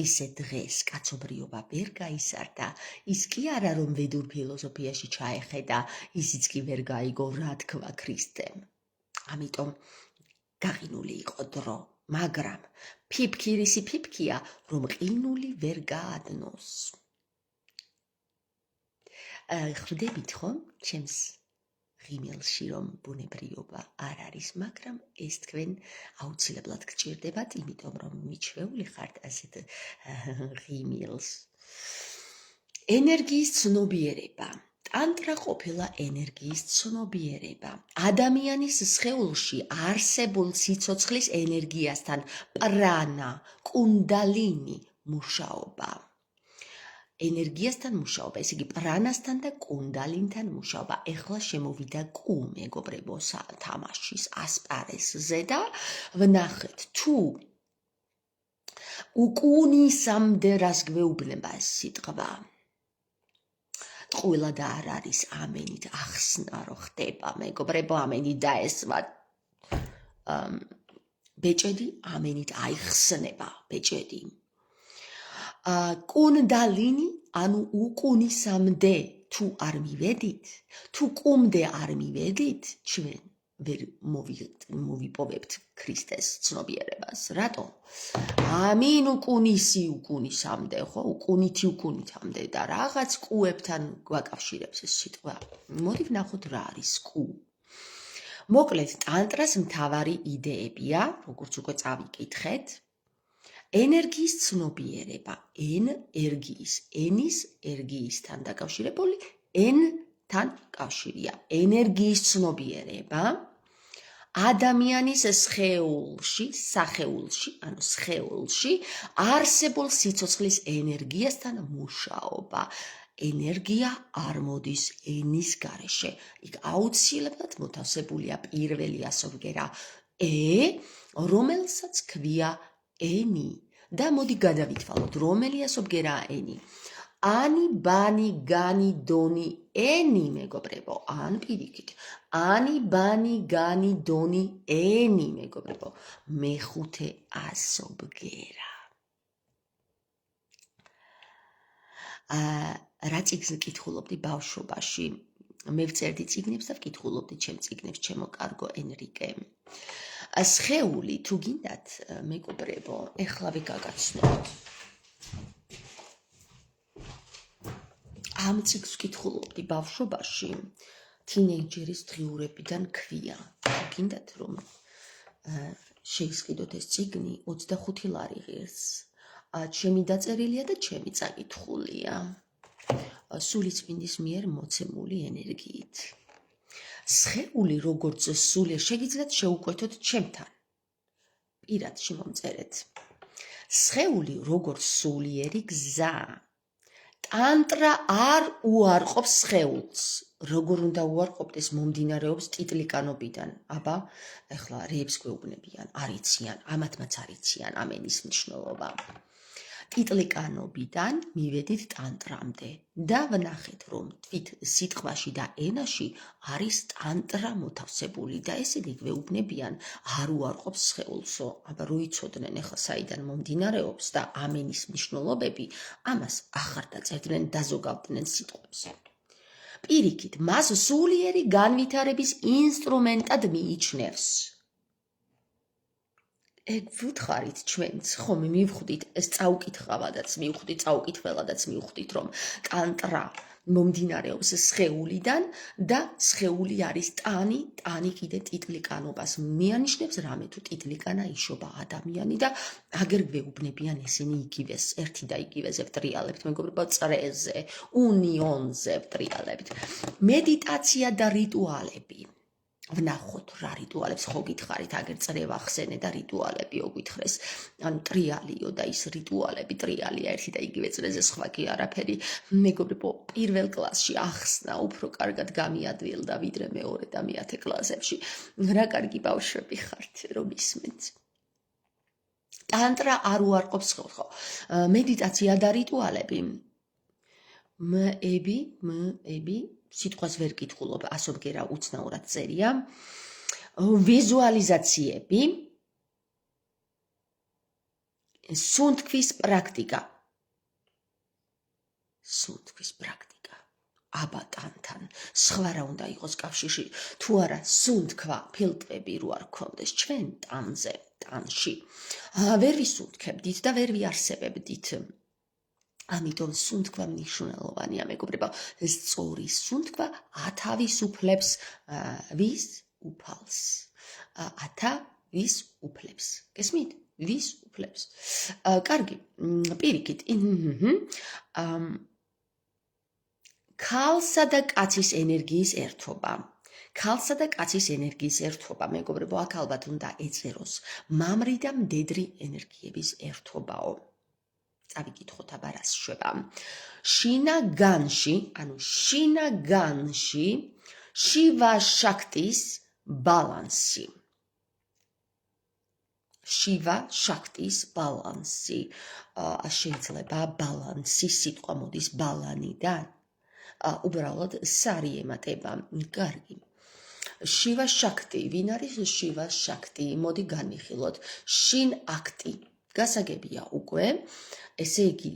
ისე დღეს კაცობრიობა ვერ გაიზარდა, ის კი არა რომ ვედურ ფილოსოფიაში ჩაეხედა, ისიც კი ვერ გაიგო რა თქვა ქრისტემ. ამიტომ გაყინული იყო დრო, მაგრამ ფიფქირისი ფიფქია, რომ ყინული ვერ გაადნოს. ხვდებით ხომ ჩემს ღიმილში რომ ბუნებრიობა არ არის, მაგრამ ეს თქვენ აუცილებლად გჭირდებათ, იმიტომ რომ მიჩვეული ხართ ასეთ ღიმილს. ენერგიის ცნობიერება. ტანტრა ყოფილა ენერგიის ცნობიერება. ადამიანის სხეულში არსებულ სიცოცხლის ენერგიასთან პრანა, კუნდალინი მუშაობა. ენერგიასთან მუშაობა, ესე იგი პრანასთან და კუნდალინთან მუშაობა. ეხლა შემოვიდა კუ, მეგობრებო, თამაშის ასპარეზზე და ვნახეთ თუ უკუნისამდე რას გვეუბნება ეს სიტყვა. ყველა და არ არის ამენით ახსნა რო ხდება, მეგობრებო, ამენით დაესვა. ბეჭედი ამენით აიხსნება, ბეჭედი. კუნდალინი, ანუ უკუნისამდე თუ არ მივედით, თუ კუმდე არ მივედით, ჩვენ ვერ მოვიპოვებთ ქრისტეს ცნობიერებას. რატო? ამინ უკუნისამდე, ხო? უკუნითამდე და რაღაც კუებთან გვაკავშირებს ეს სიტყვა. მოდი ვნახოთ რა არის კუ. მოკლედ, ტანტრას მთავარი იდეებია, როგორც უკვე წავიკითხეთ. ენერგიის ცნობიერება, ენის ერგიისთან დაკავშირებული, თან კავშირია. ენერგიის ცნობიერება ადამიანის სხეულში არსებულ სიცოცხლის ენერგიასთან მუშაობა. ენერგია არ მოდის ენის გარეშე. იქ აუცილებლად მოთავსებულია პირველი ასომგერა რომელსაც ქვია ენი. და მოდი გადავითვალოთ, რომელი ასომგერაა ენი. ანი, ბანი, განი, დონი, ენი, მეგობრებო, ან პირიქით. ანი, ბანი, განი, დონი, ენი, მეგობრებო. მეხუთე ასომგერა. რა წიგნს კითხულობდი ბავშვობაში? მე ვწერდი წიგნებს და ვკითხულობდი ჩემ წიგნებს, ჩემო კარგო ენრიკე. სხეული თუ გინდათ, მეგობრებო, ეხლავე გაგაცნობთ. ამ წიგნს ვკითხულობდი ბავშვობაში, თინეიჯერის დღიურებიდან ქვია. გინდათ რომ შეისყიდოთ ეს წიგნი, 25 ლარი ღირს. ჩემი დაწერილია და ჩემი წაკითხულია. სულიწმინდის მიერ მოცემული ენერგიით. სხეული როგორც სულიერ, შეგიძლიათ შეუკვეთოთ ჩემთან. პირად შემომწერეთ. სხეული როგორც სულიერი გზა. ტანტრა არ უარყოფს სხეულს. როგორ უნდა უარყოფდეს, მომდინარეობს ტიტლიკანობიდან. აბა, ეხლა რეებს გვეუბნებიან, არიციან, ამათმაც არიციან ამენის მნიშვნელობა. ტიტლიკანობიდან მივედით ტანტრამდე და ვნახეთ, რომ თვით სიტყვაში და ენაში არის ტანტრა მოთავსებული და ესენი გვეუბნებიან, არ უარყოფს სხეულსო. აბა რო იცოდნენ ეხლა საიდან მომდინარეობს და ამენის მნიშვნელობები, ამას ახარ დაწერდნენ, დაზოგავდნენ სიტყვებს. პირიქით, მას სულიერი განვითარების ინსტრუმენტად მიიჩნევს. ეგ ვუთხარით ჩვენც, ხომ მივხვდით, ეს წაუკითხავადაც მივხვდით, წაუკითხველადაც მივხვდით, რომ ტანტრა მომდინარეობს სხეულიდან და სხეული არის ტანი, ტანი კიდე ტიტლიკანობას მიანიშნებს, რამე თუ ტიტლიკანა იშობა ადამიანი და აგერ გვეუბნებიან ესენი იგივეს, ერთი და იგივეზე ვტრიალებთ, მეგობრებო, წრეზე, უნიონზე ვტრიალებთ. მედიტაცია და რიტუალები. ვნახოთ რა რიტუალებს ხო გითხარით, აგერ წრევა ხსენე და რიტუალებიო გითხრეს. ანუ ტრიალიო და ის რიტუალები, ტრიალია ერთი და იგივე წრეზე, სხვა კი არაფერი. მეგობრებო, პირველ კლასში ახსნა უფრო კარგად გამიადვილდა ვიდრე მეორე და მეათე კლასებში. რა კარგი ბავშვები ხართ, რომ ისმენთ. ტანტრა არ უარყოფს სხეულს, ხო? მედიტაცია და რიტუალები. მები სიტყვას ვერ კითხულობ, ასომგერა უცნაურად წერია. ვიზუალიზაციები. სუნთქვის პრაქტიკა. სუნთქვის პრაქტიკა. აბატანთან. სხვა რა უნდა იყოს კავშირში. თუ არა, სუნთქვა, ფილტვები რო არ გქონდეს ჩვენ ტანზე, ტანში. ვერ ვისუნთქებდით და ვერ ვიარსებებდით. ამიტომ სუნთქვა მნიშვნელოვანია, მეგობრებო. სწორი სუნთქვა ათავისუფლებს ვის უფალს. ვის უფლებს. გესმით? ვის უფლებს. კარგი, პირიქით. ქალსა და კაცის ენერგიის ერთობა. ქალსა და კაცის ენერგიის ერთობა, მეგობრებო, აქ ალბათ უნდა ეწეროს. მამრი და მდედრი ენერგიების ერთობაო. წავიკითხოთ აბა რას შვება. შინაგანში, შივა შაქტის ბალანსი. შივა შაქტის ბალანსი. შეიძლება ბალანსი სიტყვა მოდის ბალანიდან. უბრალოდ სარი ემატება. კარგი. შივა შაქტი. ვინ არის შივა შაქტი? მოდი განვიხილოთ. შინ აქტი. გასაგებია უკვე. ესე იგი,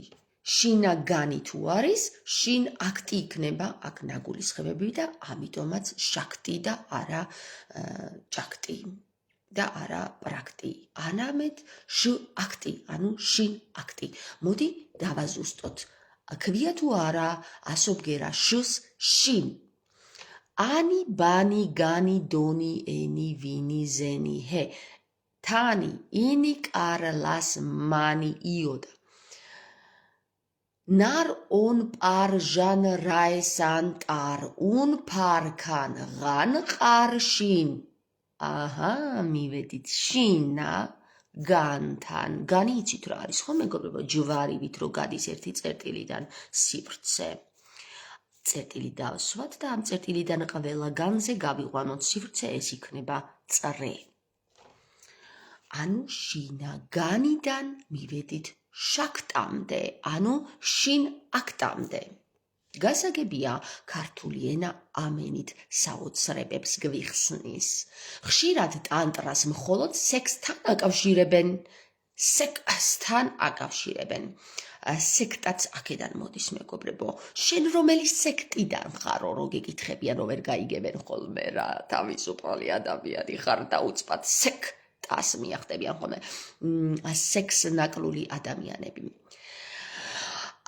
შინაგანი თუ არის, შინ აქტი იქნება აქ ნაგულისხმები და ამიტომაც შაქტი და არა ჭაქტი და არა პრაქტი. ანამედ შ აქტი, შინ აქტი. მოდი დავაზუსტოთ. ქვია თუ არა ასობგერა შს შინ. ანი, ბანი, განი, დონი, ენი, ვინი, ზენი, ჰე. თანი, ინი, კარლას, მანი, იოდა. ნარ, ონ, პარ, ჟან, რაესან, ტარ, ուն, პარქან, ღან, ყარშინ. მივედით შინა, განთან. განი იცით რა არის, ხო მეგობრებო? ჯვარივით რო გადის ერთი წერტილიდან სივრცე. წერტილი დავსვათ და ამ წერტილიდან ყველა განზე გავიყვანოთ სივრცე, ეს იქნება წრე. შინაგანიდან მივედით შაქტამდე, შინ აქტამდე. გასაგებია, ქართული ენა ამენით საოცრებებს გვიხსნის. ხშირად ტანტრას მხოლოდ სექსთან აკავშირებენ. სექტაც აქედან მოდის, მეგობრებო. შენ რომელი სექტიდან ხარო, რო გეკითხებიან, რო ვერ გაიგებენ ხოლმე რა, თავისუფალი ადამიანი ხარ და უცბად სექტას მიახტებიან ხოლმე. სექს ნაკლული ადამიანები.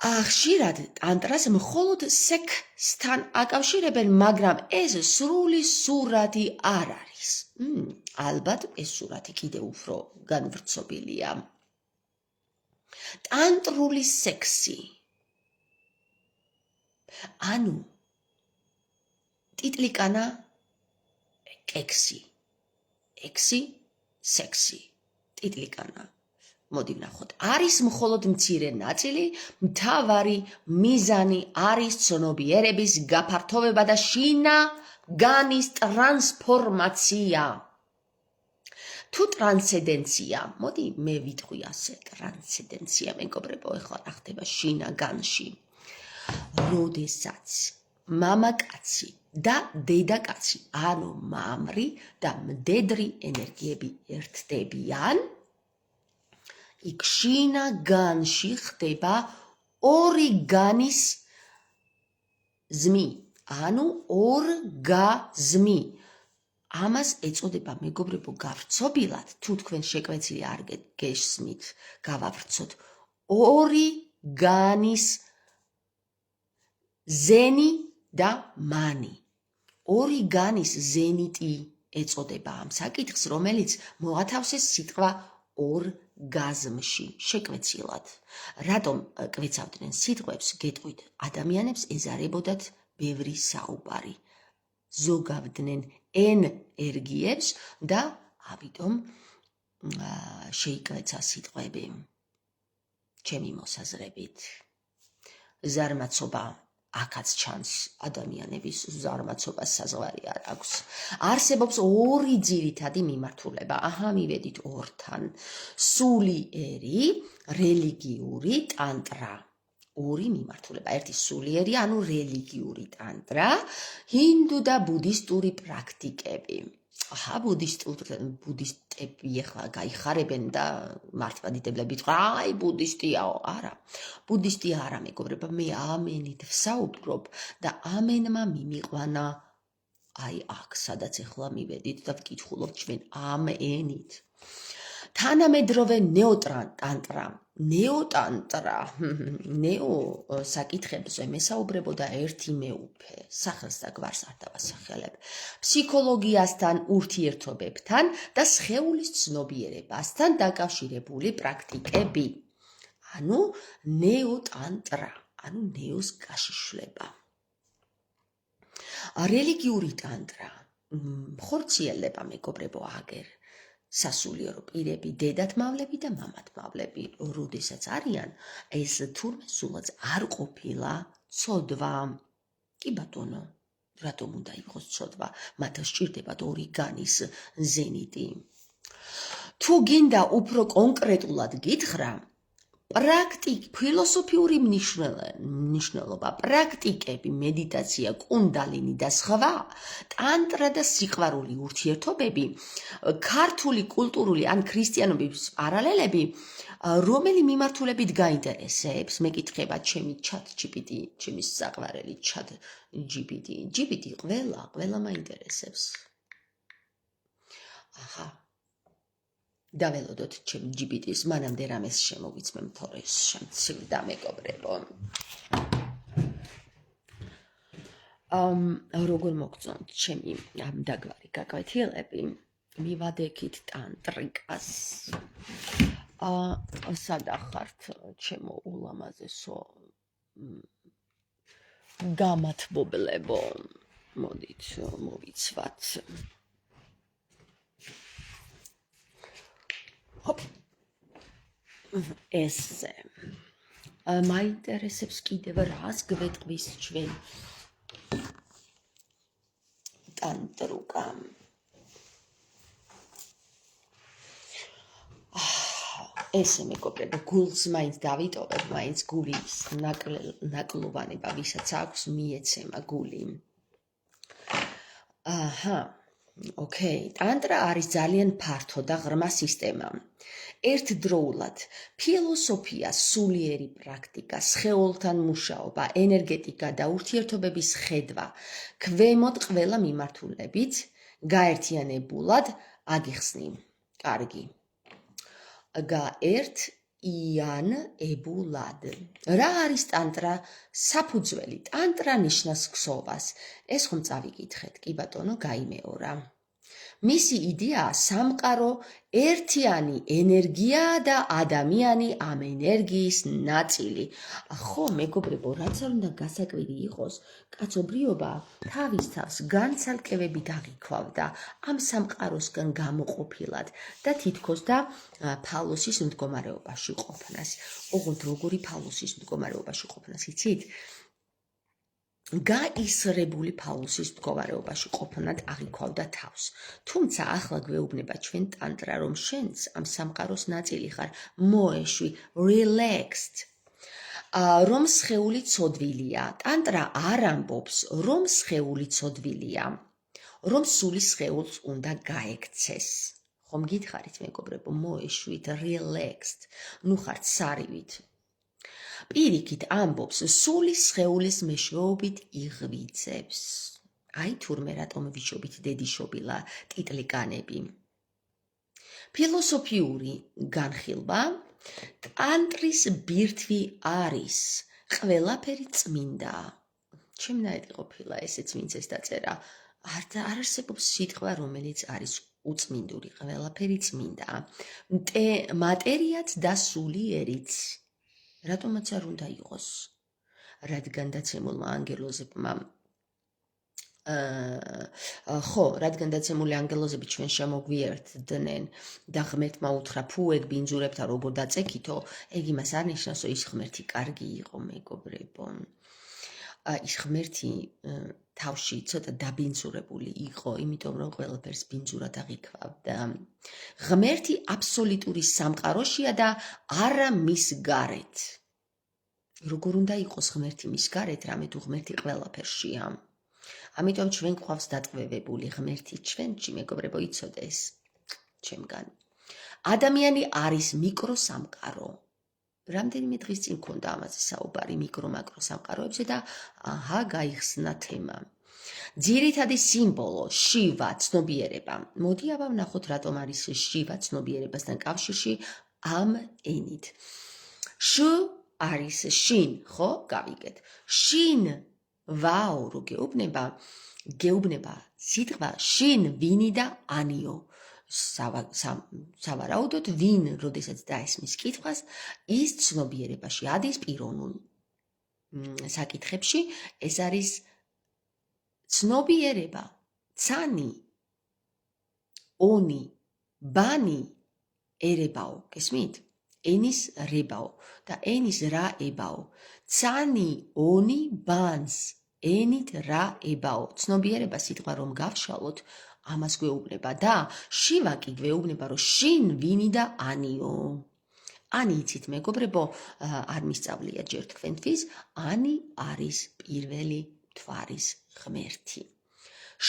ხშირად ტანტრას მხოლოდ სექსთან აკავშირებენ, მაგრამ ეს სრული სურათი არ არის. ალბათ ეს სურათი კიდევ უფრო განვრცობილია. ტანტრული სექსი. ტიტლიკანა ექსი. ექსი, სექსი. ტიტლიკანა. მოდი ვნახოთ. არის მხოლოდ მცირე ნაწილი, მთავარი მიზანი არის ცნობიერების გაფართოვება და შინაგანის ტრანსფორმაცია. თუ ტრანსცენდენცია, მოდი მე ვიტყვი ასე, ტრანსცენდენცია, მეგობრებო, ეხლა რა ხდება შინაგანში. როდესაც მამაკაცი და დედაკაცი, მამრი და მდედრი ენერგიები ერთდებიან, იქ შინაგანში ხდება ორგანის ზმი, ორგაზმი. ამას ეწოდება, მეგობრებო, გავრცობილად, თუ თქვენ შეკვეცილი არ გესმით, გავავრცოთ. ორგანის ზენი და მანი. ორგანის ზენიტი ეწოდება ამ საკითხს, რომელიც მოათავსეს სიტყვა ორგაზმში, შეკვეცილად. რატომ კვეცავდნენ სიტყვებს, გეტყვით, ადამიანებს ეზარებოდათ ბევრი საუბარი. ზოგავდნენ ენერგიებს და ამიტომ შეიკვეცა სიტყვები. ჩემი მოსაზრებით. ზარმაცობა აქაც ჩანს, ადამიანების ზარმაცობას საზღვარი არ აქვს. არსებობს ორი ძირითადი მიმართულება. მივედით ორთან. სულიერი, რელიგიური ტანტრა. ორი მიმართულება. ერთი სულიერი, რელიგიური ტანტრა, ჰინდუ და ბუდისტური პრაქტიკები. აჰა, ბუდისტები ახლა გაიხარებენ და მართლმადიდებლები თქვა, აი ბუდისტიაო, არა. ბუდისტი არა, მეგობრებო, მე ამენით ვსაუბრობ და ამენმა მიმიყვანა აი აქ, სადაც ახლა მივედით და ვკითხულობთ ჩვენ ამ ენით. თანამედროვე ნეოტანტრა, ნეო საკითხებზე მესაუბრებოდა ერთი მეუფე, სახელს და გვარს არ დავასახელებ, ფსიქოლოგიასთან, ურთიერთობებთან და სხეულის ცნობიერებასთან დაკავშირებული პრაქტიკები. ანუ ნეოტანტრა, ანუ ნეოს გაშიშვლება. რელიგიური ტანტრა ხორციელდება, მეგობრებო, აგერ სასულიერო პირები, დედათმავლები და მამათმავლები, როდესაც არიან, ეს თურმე სულაც არ ყოფილა ცოდვა. კი ბატონო, რატომ უნდა იყოს ცოდვა? მათ სჭირდებათ ორიგანის ზენიტი. თუ გინდა უფრო კონკრეტულად გითხრა, ფილოსოფიური მნიშვნელობა, პრაქტიკები, მედიტაცია, კუნდალინი და სხვა, ტანტრა და სიყვარული ურთიერთობები, ქართული კულტურული ან ქრისტიანობის პარალელები, რომელი მიმართულებით გაინტერესებს, მეკითხება ჩემი ChatGPT, ჩემი საყვარელი ChatGPT, ყველა მაინტერესებს. აჰა. დაველოდოთ ჩემ GPT-ს, მანამდე რამეს შემოვიცმემ, თორე შემცირდა, მეგობრებო. როგორ მოგწონთ ჩემი ამ დაგვარი გაკვეთილები? მივადექით ტანტრიკას. სადახართ ჩემო ულამაზესო გამათბობლებო, მოდით მოვიცვათ. ესე მაინტერესებს კიდევ რას გვეტყვის ჩვენ ტანტრუკა. ესე მეგობრებო, გულს მაინც დავიტოვებ, მაინც გულის ნაკლოვანება, ვისაც აქვს მიეცემა გული. აჰა. ოკეი, ტანტრა არის ძალიან ფართო და ღრმა სისტემა. ერთდროულად ფილოსოფია, სულიერი პრაქტიკა, სხეულთან მუშაობა, ენერგეტიკა და ურთიერთობების ხედვა, ქვემოთ ყველა მიმართულებით გაერთიანებულად აგიხსნი. კარგი. გაერთიანებულად. რა არის ტანტრა? საფუძველი. ტანტრა ნიშნავს ქსოვას. ეს ხომ წავიკითხეთ, კი ბატონო, გაიმეორა. მისი იდეაა სამყარო ერთიანი ენერგია და ადამიანი ამ ენერგიის ნაწილი. ხო, მეგობრებო, რაც არ უნდა გასაკვირი იყოს, კაცობრიობა თავის თავს განცალკევებით აღიქვავდა ამ სამყაროსგან გამოყოფილად და თითქოს და ფალოსის მდგომარეობაში ყოფნას. ოღონდ როგორი ფალოსის მდგომარეობაში ყოფნას, იცით? გაისრებული ფალოსის მდგომარეობაში ყოფნად აღიქვავდა თავს. თუმცა ახლა გვეუბნება ჩვენ ტანტრა, რომ შენც ამ სამყაროს ნაწილი ხარ, მოეშვი, relaxed. რომ სხეული ცოდვილია. ტანტრა არ ამბობს, რომ სხეული ცოდვილია, რომ სული სხეულს უნდა გაექცეს. ხომ გითხარით, მეგობრებო, მოეშვით, relaxed. ნუ ხართ სარივით. პირიქით ამბობს, სული სხეულის მეშვეობით იღვიძებს. აი თურმე რატომ ვიშობით დედიშობილა ტიტლიკანები. ფილოსოფიური განხილვა, ტანტრის ბირთვი არის, ყველაფერი წმინდა. ჩემნაირი ყოფილა ესეც ვინც ეს დაწერა. არ არსებობს სიტყვა, რომელიც არის უწმინდური, ყველაფერი წმინდა. მატერიაც და სულიერიც. რატომაც არ უნდა იყოს? რადგან დაცემულმა ანგელოზებმა რადგან დაცემული ანგელოზები ჩვენ შემოგვიერთდნენ და ღმერთმა უთხრა, ფუ ეგ ბინძურებთან როგორ დაწექითო, ეგ იმას არ ნიშნავს, რომ ის ღმერთი კარგი იყო, მეგობრებო. ის ღმერთი თავში ცოტა დაბინძურებული იყო, იმიტომ რომ ყველაფერს ბინძურად აღიქვავდა. ღმერთი აბსოლუტური სამყაროშია და არა მის გარეთ. როგორ უნდა იყოს ღმერთი მის გარეთ, რამე თუ ღმერთი ყველაფერშია? ამიტომ ჩვენ გვყავს დატყვევებული ღმერთი ჩვენში, მეგობრებო, იცოდე ეს ჩემგან. ადამიანი არის მიკროსამყარო. რამდენიმე დღის წინ მქონდა ამაზე საუბარი მიკრო-მაკრო სამყაროებზე და გაიხსნა თემა. ძირითადი სიმბოლო შივა ცნობიერება. მოდი აბა ვნახოთ რატომ არის შივა ცნობიერებასთან კავშირში ამ ენით. შ არის შინ, ხო? გავიგეთ. შინ ვაო, რო გეუბნება სიტყვა შინ ვინი და ანიო. სავარაუდოდ ვინ, როდესაც დაესმის კითხვას, ის ცნობიერებაში ადის პიროვნულ საკითხებში, ეს არის ცნობიერება, ცანი, ონი, ბანი, ერებაო, გესმით? ენის რებაო და ენის რა ებაო. ცანი, ონი, ბანს, ენით რა ებაო. ცნობიერება სიტყვა რომ გავშალოთ, ამას გვეუბნება და შივა კი გვეუბნება, რომ შინ ვინი და ანიო. ანი იცით, მეგობრებო, არ მისწავლია ჯერ თქვენთვის, ანი არის პირველი მთვარის ღმერთი.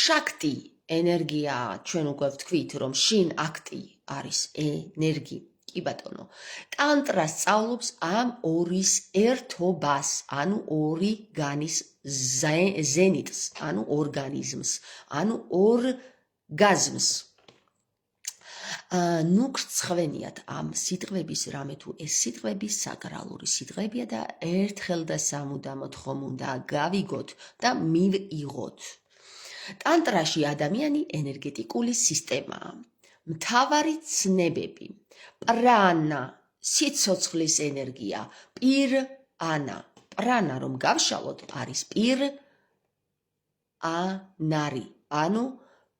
შაქტი ენერგია, ჩვენ უკვე ვთქვით, რომ შინ აქტი არის ენერგი. კი ბატონო. ტანტრა სწავლობს ამ ორის ერთობას, ანუ ორი განის ზენიტს, ანუ ორგანიზმს, ანუ ორგაზმს. ნუ გრცხვენიათ ამ სიტყვების რამე თუ ეს სიტყვები საკრალური სიტყვებია და ერთხელ და სამუდამოდ ხომ უნდა გავიგოთ და მივიღოთ. ტანტრაში ადამიანი ენერგეტიკული სისტემაა. მთავარი ცნებები, პრანა, სიცოცხლის ენერგია, პირანა. პრანა რომ გავშალოთ არის პირ-ანარი, ანუ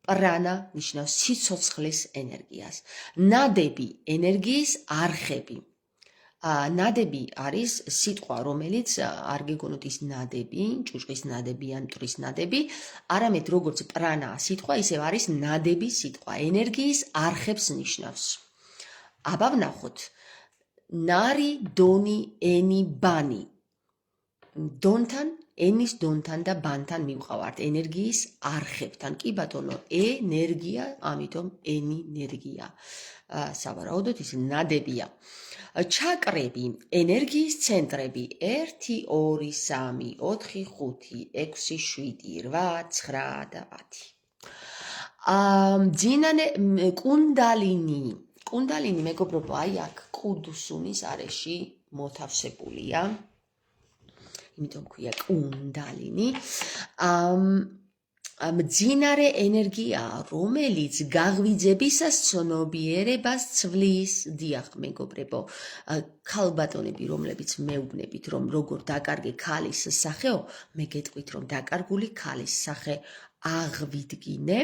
პრანა ნიშნავს სიცოცხლის ენერგიას. ნადები ენერგიის არხები. ნადები არის სიტყვა, რომელიც არ გეგონოთ ის ნადები, ჭუჭყის ნადები ან მტვრის ნადები, არამედ როგორც პრანა სიტყვა, ისევ არის ნადები სიტყვა, ენერგიის არხებს ნიშნავს. აბა ვნახოთ. ნარი, დონი, ენი, ბანი. დონთან, ენის დონთან და ბანთან მივყავართ ენერგიის არხებთან. კი ბატონო, ენერგია, ამიტომ ენერგია. სავარაუდოდ ის ნადებია. ჩაკრები, ენერგიის ცენტრები 1, 2, 3, 4, 5, 6, 7, 8, 9 და 10. ძინანე კუნდალინი. კუნდალინი, მეგობრებო, აი აქ კუდუსუნის არეში მოთავსებულია. იმიტომ ქვია კუნდალინი. მძინარე ენერგია, რომელიც გაღვიძებისას ცნობიერებას ცვლის. დიახ, მეგობრებო, ქალბატონები, რომლებიც მეუბნებით, რომ როგორ დაკარგე ქალის სახეო, მე გეტყვით, რომ დაკარგული ქალის სახე აღვიდგინე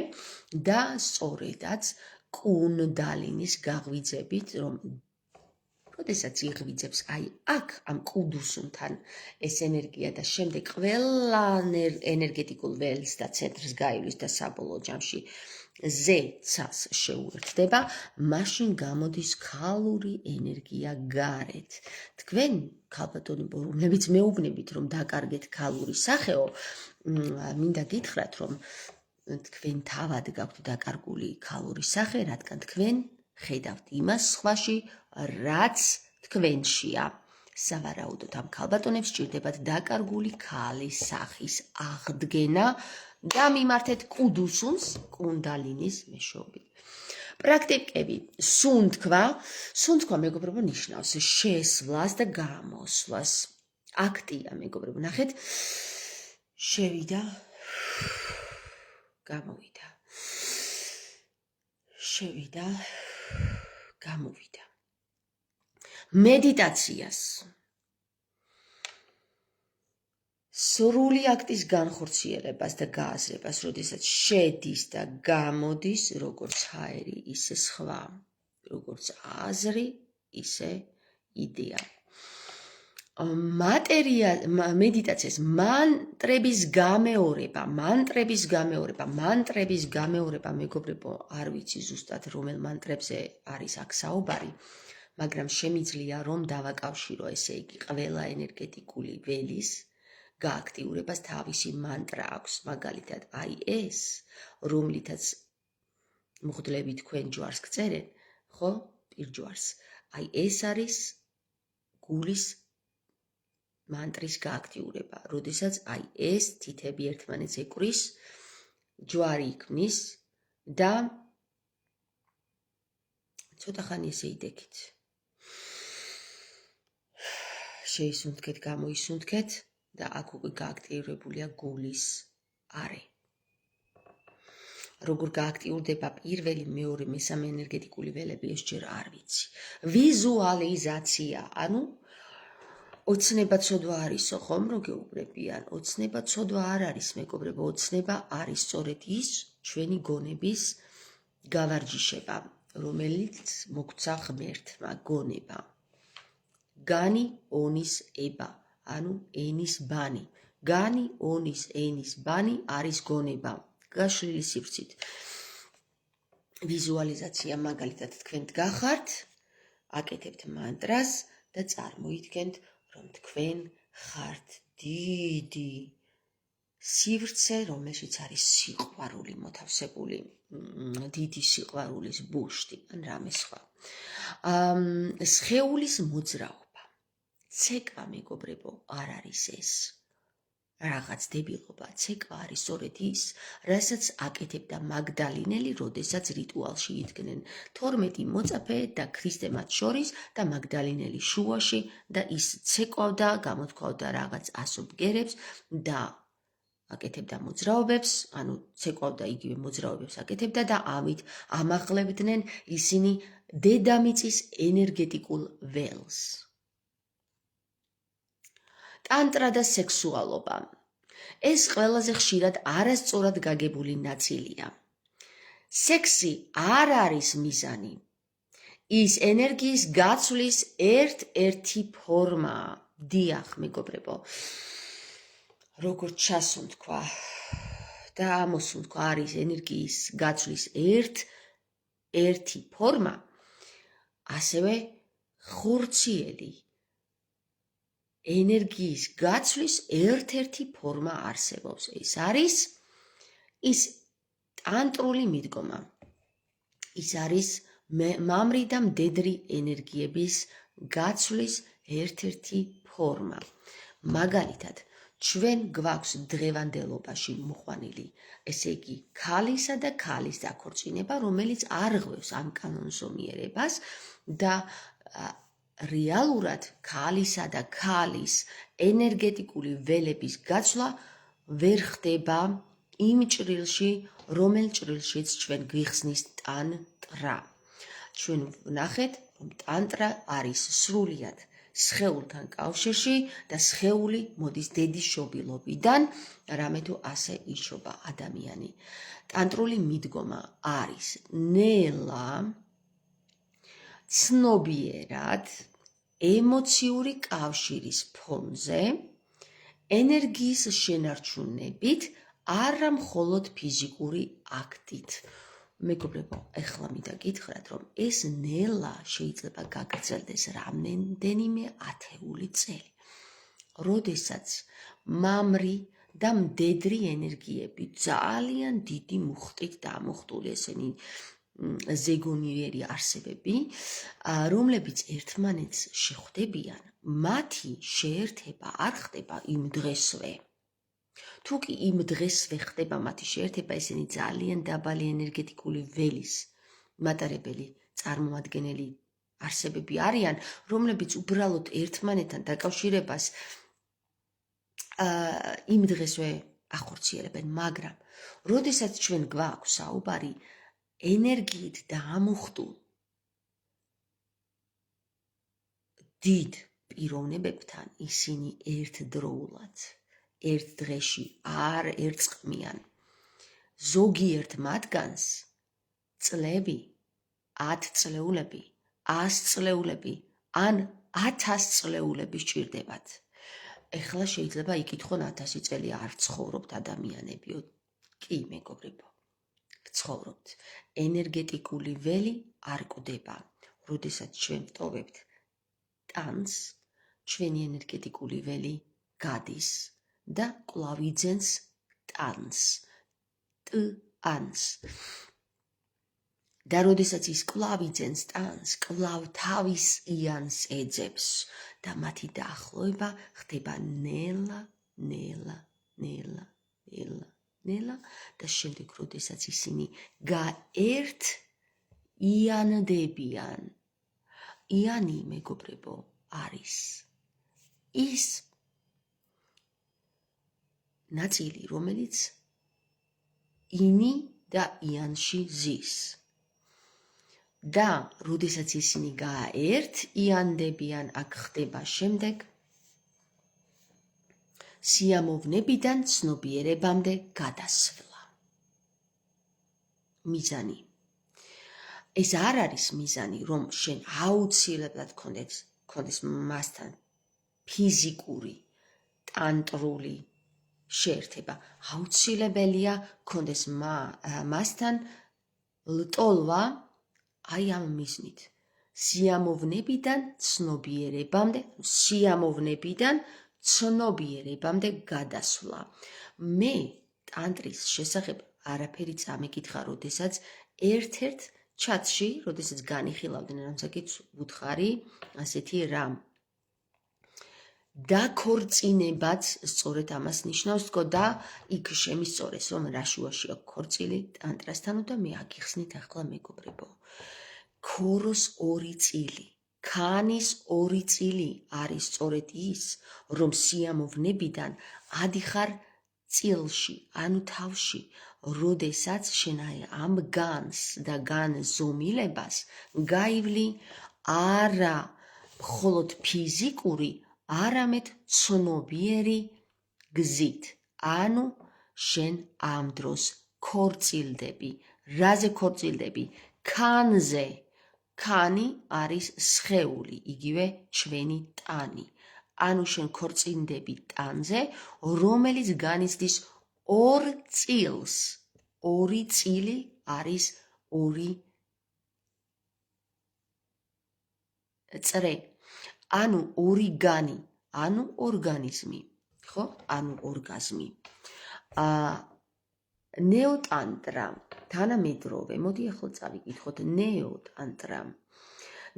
და სწორედაც კუნდალინის გაღვიძებით, რომ როდესაც იღვიძებს აი აქ ამ კუდუსუნთან ეს ენერგია და შემდეგ ყველა ენერგეტიკულ ველს და ცენტრს გაივლის და საბოლოო ჯამში ზეცას შეუერთდება, მაშინ გამოდის ქალური ენერგია გარეთ. თქვენ ქალბატონებო, რომლებიც მეუბნებით, რომ დაკარგეთ ქალური სახეო, მინდა გითხრათ, რომ თქვენ თავად გაქვთ დაკარგული ქალური სახე, რადგან თქვენ ხედავთ იმას სხვაში, რაც თქვენშია. სავარაუდოდ ამ ქალბატონებს სჭირდებათ დაკარგული ქალის სახის აღდგენა და მიმართეთ კუდუსუნს კუნდალინის მეშვეობით. პრაქტიკები, სუნთქვა, მეგობრებო, ნიშნავს შესვლას და გამოსვლას. აქტია, მეგობრებო, ნახეთ, შევიდა, გამოვიდა. შევიდა, გამოვიდა. მედიტაციას. სრული აქტის განხორციელებას და გააზრებას, როდესაც შედის და გამოდის, როგორც ჰაერი, ისე სხვა, როგორც აზრი, ისე იდეა. მედიტაციას მანტრების გამეორება, მეგობრებო, არ ვიცი ზუსტად რომელ მანტრებზე არის აქ საუბარი, მაგრამ შემიძლია რომ დავაკავშირო, ესე იგი, ყველა ენერგეტიკული ველის გააქტიურებას თავისი მანტრა აქვს, მაგალითად, აი ეს, რომლითაც მღვდლები თქვენ ჯვარს გწერენ, ხო? პირჯვარს. აი ეს არის გულის მანტრის გააქტიურება, როდესაც აი ეს თითები ერთმანეთს ეკვრის, ჯვარი იქმნის და ცოტა ხანი ესე იდექით. შეისუნთქეთ, გამოისუნთქეთ და აქ უკვე გააქტიურებულია გულის არე. როგორ გააქტიურდება პირველი, მეორე, მესამე ენერგეტიკული ველები, ეს ჯერ არ ვიცი. ვიზუალიზაცია, ანუ ოცნება ცოდვა არისო, ხომ რო გეუბნებიან, ოცნება ცოდვა არ არის, მეგობრებო, ოცნება არის სწორედ ის ჩვენი გონების გავარჯიშება, რომელიც მოგცა ღმერთმა გონება. განი ონის ება, ანუ ენის ბანი. განი ონის ენის ბანი არის გონება. გაშლილი სივრცით. ვიზუალიზაცია, მაგალითად, თქვენ დგახართ, აკეთებთ მანტრას და წარმოიდგენთ, რომ თქვენ ხართ დიდი სივრცე, რომელშიც არის სიყვარული მოთავსებული, დიდი სიყვარულის ბუშტი, ან რამე სხვა. სხეულის მოძრაობა. ცეკვა, მეგობრებო, არ არის ეს. რაღაც დებილობა, ცეკვა არის სწორედ ის, რასაც აკეთებდა მაგდალინელი, როდესაც რიტუალში იდგნენ 12 მოწაფე და ქრისტე მათ შორის და მაგდალინელი შუაში და ის ცეკვავდა, გამოთქვავდა რაღაც ასო ბგერებს და აკეთებდა მოძრაობებს, ანუ ცეკვავდა იგივე მოძრაობებს აკეთებდა და ამით ამაღლებდნენ ისინი დედამიწის ენერგეტიკულ ველს. ტანტრა და სექსუალობა. ეს ყველაზე ხშირად არასწორად გაგებული ნაწილია. სექსი არ არის მიზანი. ის ენერგიის გაცვლის ერთ-ერთი ფორმაა. დიახ, მეგობრებო. როგორც ჩასუნთქვა და ამოსუნთქვა არის ენერგიის გაცვლის ერთ-ერთი ფორმა, ასევე ხორციელი ენერგიის გაცვლის ერთ-ერთი ფორმა არსებობს. ეს არის ის ტანტრული მიდგომა. ის არის მამრი და მდედრი ენერგიების გაცვლის ერთ-ერთი ფორმა. მაგალითად, ჩვენ გვაქვს დღევანდელობაში მოყვანილი, ესე იგი, ქალისა და ქალის დაქორწინება, რომელიც არღვევს ამ კანონზომიერებას და რეალურად ქალისა და ქალის ენერგეტიკული ველების გაცვლა ვერ ხდება იმ ჭრილში, რომელ ჭრილშიც ჩვენ გვიხსნის ტანტრა. ჩვენ ვნახეთ, რომ ტანტრა არის სრულიად სხეულთან კავშირში და სხეული მოდის დედის შობილობიდან, რამე თუ ასე იშობა ადამიანი. ტანტრული მიდგომა არის ნელა ცნობიერად ემოციური კავშირის ფონზე ენერგიის შენარჩუნებით, არა მხოლოდ ფიზიკური აქტით. მეგობრებო, ეხლა მინდა გითხრათ, რომ ეს ნელა შეიძლება გაგრძელდეს რამდენიმე ათეული წელი. როდესაც მამრი და მდედრი ენერგიები ძალიან დიდი მუხტით დამუხტული ესენი ზეგონიერი არსებები, რომლებიც ერთმანეთს შეხვდებიან, მათი შეერთება არ ხდება იმ დღესვე. თუ კი იმ დღესვე ხდება მათი შეერთება, ესენი ძალიან დაბალი ენერგეტიკული ველის მატარებელი წარმოადგენელი არსებები არიან, რომლებიც უბრალოდ ერთმანეთთან დაკავშირებას იმ დღესვე ახორციელებენ, მაგრამ როდესაც ჩვენ გვაქვს საუბარი ენერგიით დამუხტულ დიდ პიროვნებებთან, ისინი ერთდროულად ერთ დღეში არ ერწყმიან ზოგიერთ მათგანს წლები, 10 წლეულები, 100 წლეულები ან 1000 წლეულები სჭირდებათ. ეხლა შეიძლება იკითხონ 1000 წელი არ ცხოვრობთ ადამიანებიო. კი, მეგობრებო, ცხოვრობთ. ენერგეტიკული ველი არ კვდება. როდესაც ჩვენ ვტოვებთ ტანს, ჩვენი ენერგეტიკული ველი გადის და კვლავ იძენს ტანს, ტანს. და როდესაც ის კვლავ იძენს ტანს, კვლავ თავის იანს ეძებს და მათი დაახლოება ხდება ნელა, ნელა, ნელა, ნელა, ნელა და შემდეგ როდესაც ისინი გაერთ იანდებიან. იანი, მეგობრებო, არის ის ნაწილი, რომელიც ინი და იანში ზის. და როდესაც ისინი გაერთ იანდებიან, აქ ხდება შემდეგ სიამოვნებიდან ცნობიერებამდე გადასვლა. მიზანი. ეს არ არის მიზანი, რომ შენ აუცილებლად გქონდეს მასთან ფიზიკური, ტანტრული შეერთება. აუცილებელია გქონდეს მასთან ლტოლვა აი ამ მიზნით. სიამოვნებიდან ცნობიერებამდე გადასვლა. მე ტანტრის შესახებ არაფერი წამიკითხა, როდესაც ერთ-ერთ ჩატში, როდესაც განიხილავდნენ ამ საკითხს, ვუთხარი ასეთი რამ. დაქორწინებაც სწორედ ამას ნიშნავს თქო და იქ შემისწორეს, რომ რა შუაში აქვს ქორწილი ტანტრასთანო და მე აგიხსნით ახლა მეგობრებო. ქოროს 2 წილი, ქანის 2 წილი არის სწორედ ის, რომ სიამოვნებიდან ადიხარ წილში, ანუ თავში, როდესაც შენ ამ განს და განზომილებას გაივლი არა მხოლოდ ფიზიკური, არამედ ცნობიერი გზით. ანუ შენ ამ დროს ქორწილდები. რაზე ქორწილდები? ქანზე. ქანი არის სხეული, იგივე ჩვენი ტანი. ანუ შენ ქორწინდები ტანზე, რომელიც განიცდის 2 წილს. 2 წილი არის 2 წრე. ანუ 2 განი, ანუ ორგანიზმი, ხო? ანუ ორგაზმი. ნეოტანტრა, თანამედროვე, მოდი ახლა წავიკითხოთ ნეოტანტრა.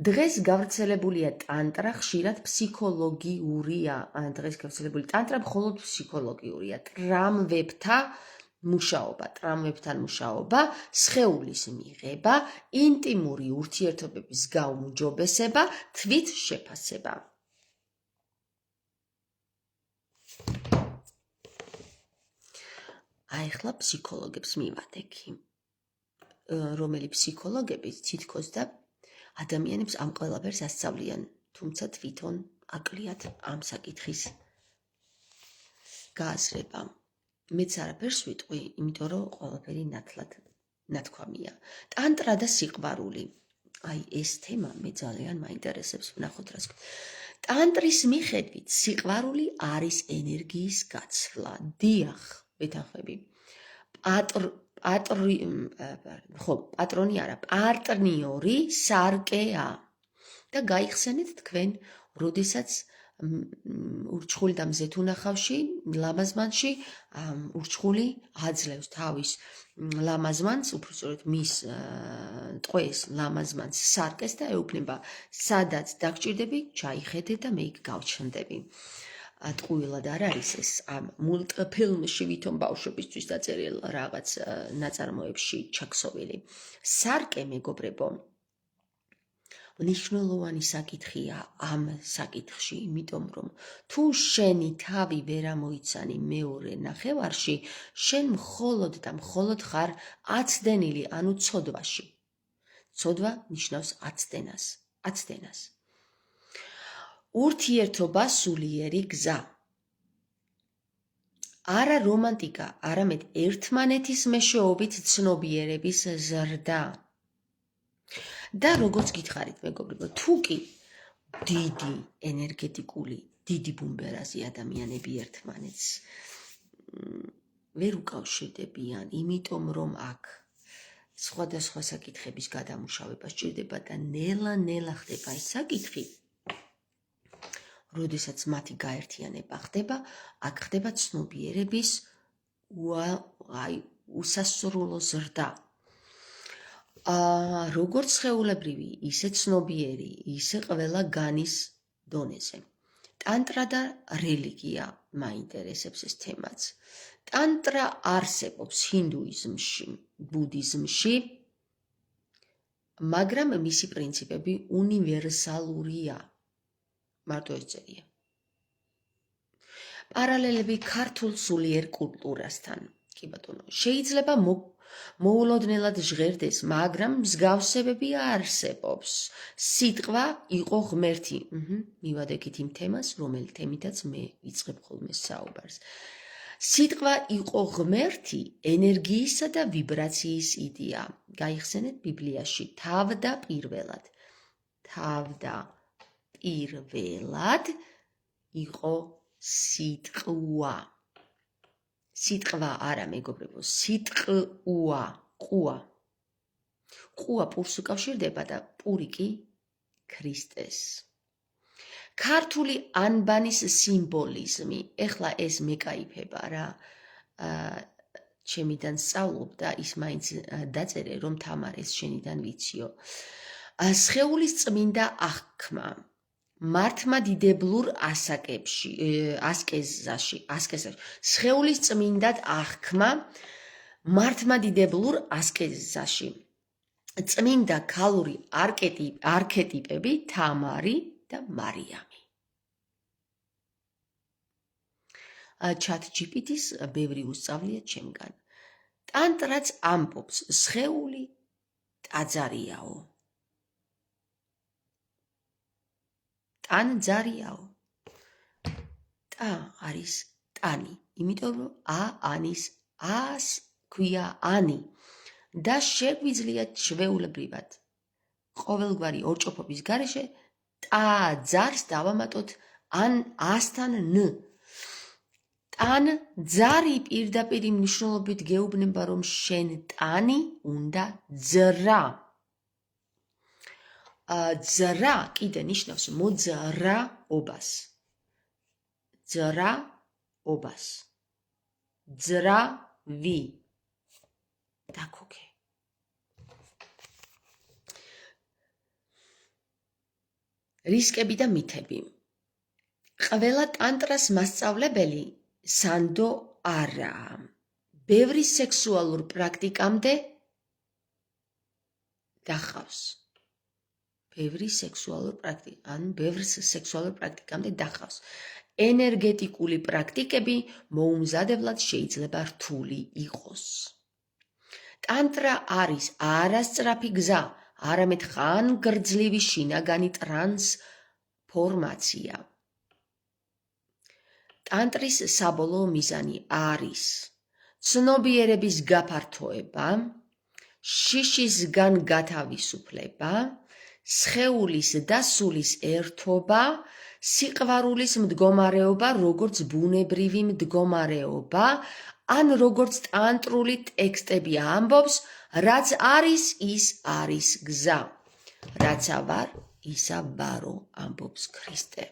დღეს გავრცელებულია ტანტრა, ხშირად ფსიქოლოგიურია. დღეს გავრცელებული ტანტრა მხოლოდ ფსიქოლოგიურია. ტრამვებთან მუშაობა, სხეულის მიღება, ინტიმური ურთიერთობების გაუმჯობესება, თვით შეფასება. აი ახლა ფსიქოლოგებს მივადექ, რომელი ფსიქოლოგები თითქოს და ადამიანებს ამ ყველაფერს ასწავლიან, თუმცა თვითონ აკლიათ ამ საკითხის გააზრება. მეც არაფერს ვიტყვი, იმიტომ რომ ყველაფერი ნათლად ნათქვამია. ტანტრა და სიყვარული. აი ეს თემა მე ძალიან მაინტერესებს, ვნახოთ რას. ტანტრის მიხედვით სიყვარული არის ენერგიის გაცვლა. დიახ, მეთანხმები. პარტნიორი სარკეა. და გაიხსენეთ თქვენ, როდესაც ურჩხული და მზეთ უნახავში, ლამაზმანში, ურჩხული აძლევს თავის ლამაზმანს, უფრო სწორედ მის ტყვეს ლამაზმანს სარკეს და ეუბნება, სადაც დაგჭირდები, ჩაიხედე და მე იქ გავჩნდები. ტყუილად არ არის ეს ამ მულტფილმში ვითომ ბავშვებისთვის დაწერილ რაღაც ნაწარმოებში ჩაქსოვილი. სარკე, მეგობრებო, მნიშვნელოვანი საკითხია ამ საკითხში, იმიტომ რომ თუ შენი თავი ვერ ამოიცანი მეორე ნახევარში, შენ მხოლოდ და მხოლოდ ხარ აცდენილი, ანუ ცოდვაში. ცოდვა ნიშნავს აცდენას. ურთიერთობა სულიერი გზა. არა რომანტიკა, არამედ ერთმანეთის მეშვეობით ცნობიერების ზრდა. და როგორც გითხარით, მეგობრებო, თუ კი დიდი ენერგეტიკული, დიდი ბუმბერაზი ადამიანები ერთმანეთს ვერ უკავშირდებიან, იმიტომ რომ აქ სხვადასხვა საკითხების გადამუშავება სჭირდება და ნელა-ნელა ხდება ეს საკითხი, როდესაც მათი გაერთიანება ხდება, აქ ხდება ცნობიერების უსასრულო ზრდა. როგორც სხეულებრივი, ისე ცნობიერი, ისე ყველა განის დონეზე. ტანტრა და რელიგია მაინტერესებს ეს თემაც. ტანტრა არსებობს ჰინდუიზმში, ბუდიზმში, მაგრამ მისი პრინციპები უნივერსალურია. მარტო ეს წერია. პარალელები ქართულ სულიერ კულტურასთან. კი ბატონო, შეიძლება მოულოდნელად ჟღერდეს, მაგრამ მსგავსებები არსებობს. სიტყვა იყო ღმერთი. მივადექით იმ თემას, რომელი თემითაც მე ვიწყებ ხოლმე საუბარს. სიტყვა იყო ღმერთი, ენერგიისა და ვიბრაციის იდეა. გაიხსენეთ ბიბლიაში თავდაპირველად იყო სიტყვა. სიტყვა არა, მეგობრებო, სიტყვა, ყუა. ყუა პურს უკავშირდება და პური კი ქრისტეს. ქართული ანბანის სიმბოლიზმი, ეხლა ეს მეკაიფება რა, ჩემიდან სწავლობ და ის მაინც დაწერე, რომ თამარ ეს შენიდან ვიციო. სხეულის წმინდა აღქმა. მართლმადიდებლურ ასკეზაში. სხეულის წმინდად აღქმა მართლმადიდებლურ ასკეზაში. წმინდა ქალური არქეტიპები თამარი და მარიამი. ChatGPT-ს ბევრი უსწავლია ჩემგან. ტანტრაც ამბობს, სხეული ტაძარიაო. ტანძარიაო. ტა არის ტანი, იმიტომ რომ ანის ას ქვია ანი და შეგვიძლია ჩვეულებრივად ყოველგვარი ორჭოფობის გარეშე ტაძარს დავამატოთ ასთან ν. ტანძარი პირდაპირ მნიშვნელობით გეუბნება, რომ შენ ტანი უნდა ძრა. ძრა კიდე ნიშნავს მოძრაობას. ძრაობას. ძრავი. დაქოქე. რისკები და მითები. ყველა ტანტრას მასწავლებელი სანდო არაა. ბევრი სექსუალურ პრაქტიკამდე დახავს. ბევრს სექსუალურ პრაქტიკამდე დახავს. ენერგეტიკული პრაქტიკები მოუმზადებლად შეიძლება რთული იყოს. ტანტრა არის არასწრაფი გზა, არამედ ხანგრძლივი შინაგანი ტრანსფორმაცია. ტანტრის საბოლოო მიზანი არის ცნობიერების გაფართოება, შიშისგან გათავისუფლება, სხეულის და სულის ერთობა, სიყვარულის მდგომარეობა, როგორც ბუნებრივი მდგომარეობა, ან როგორც ტანტრული ტექსტები ამბობს, რაც არის, ის არის გზა. რაცა ვარ, ისა ვარო, ამბობს ქრისტე.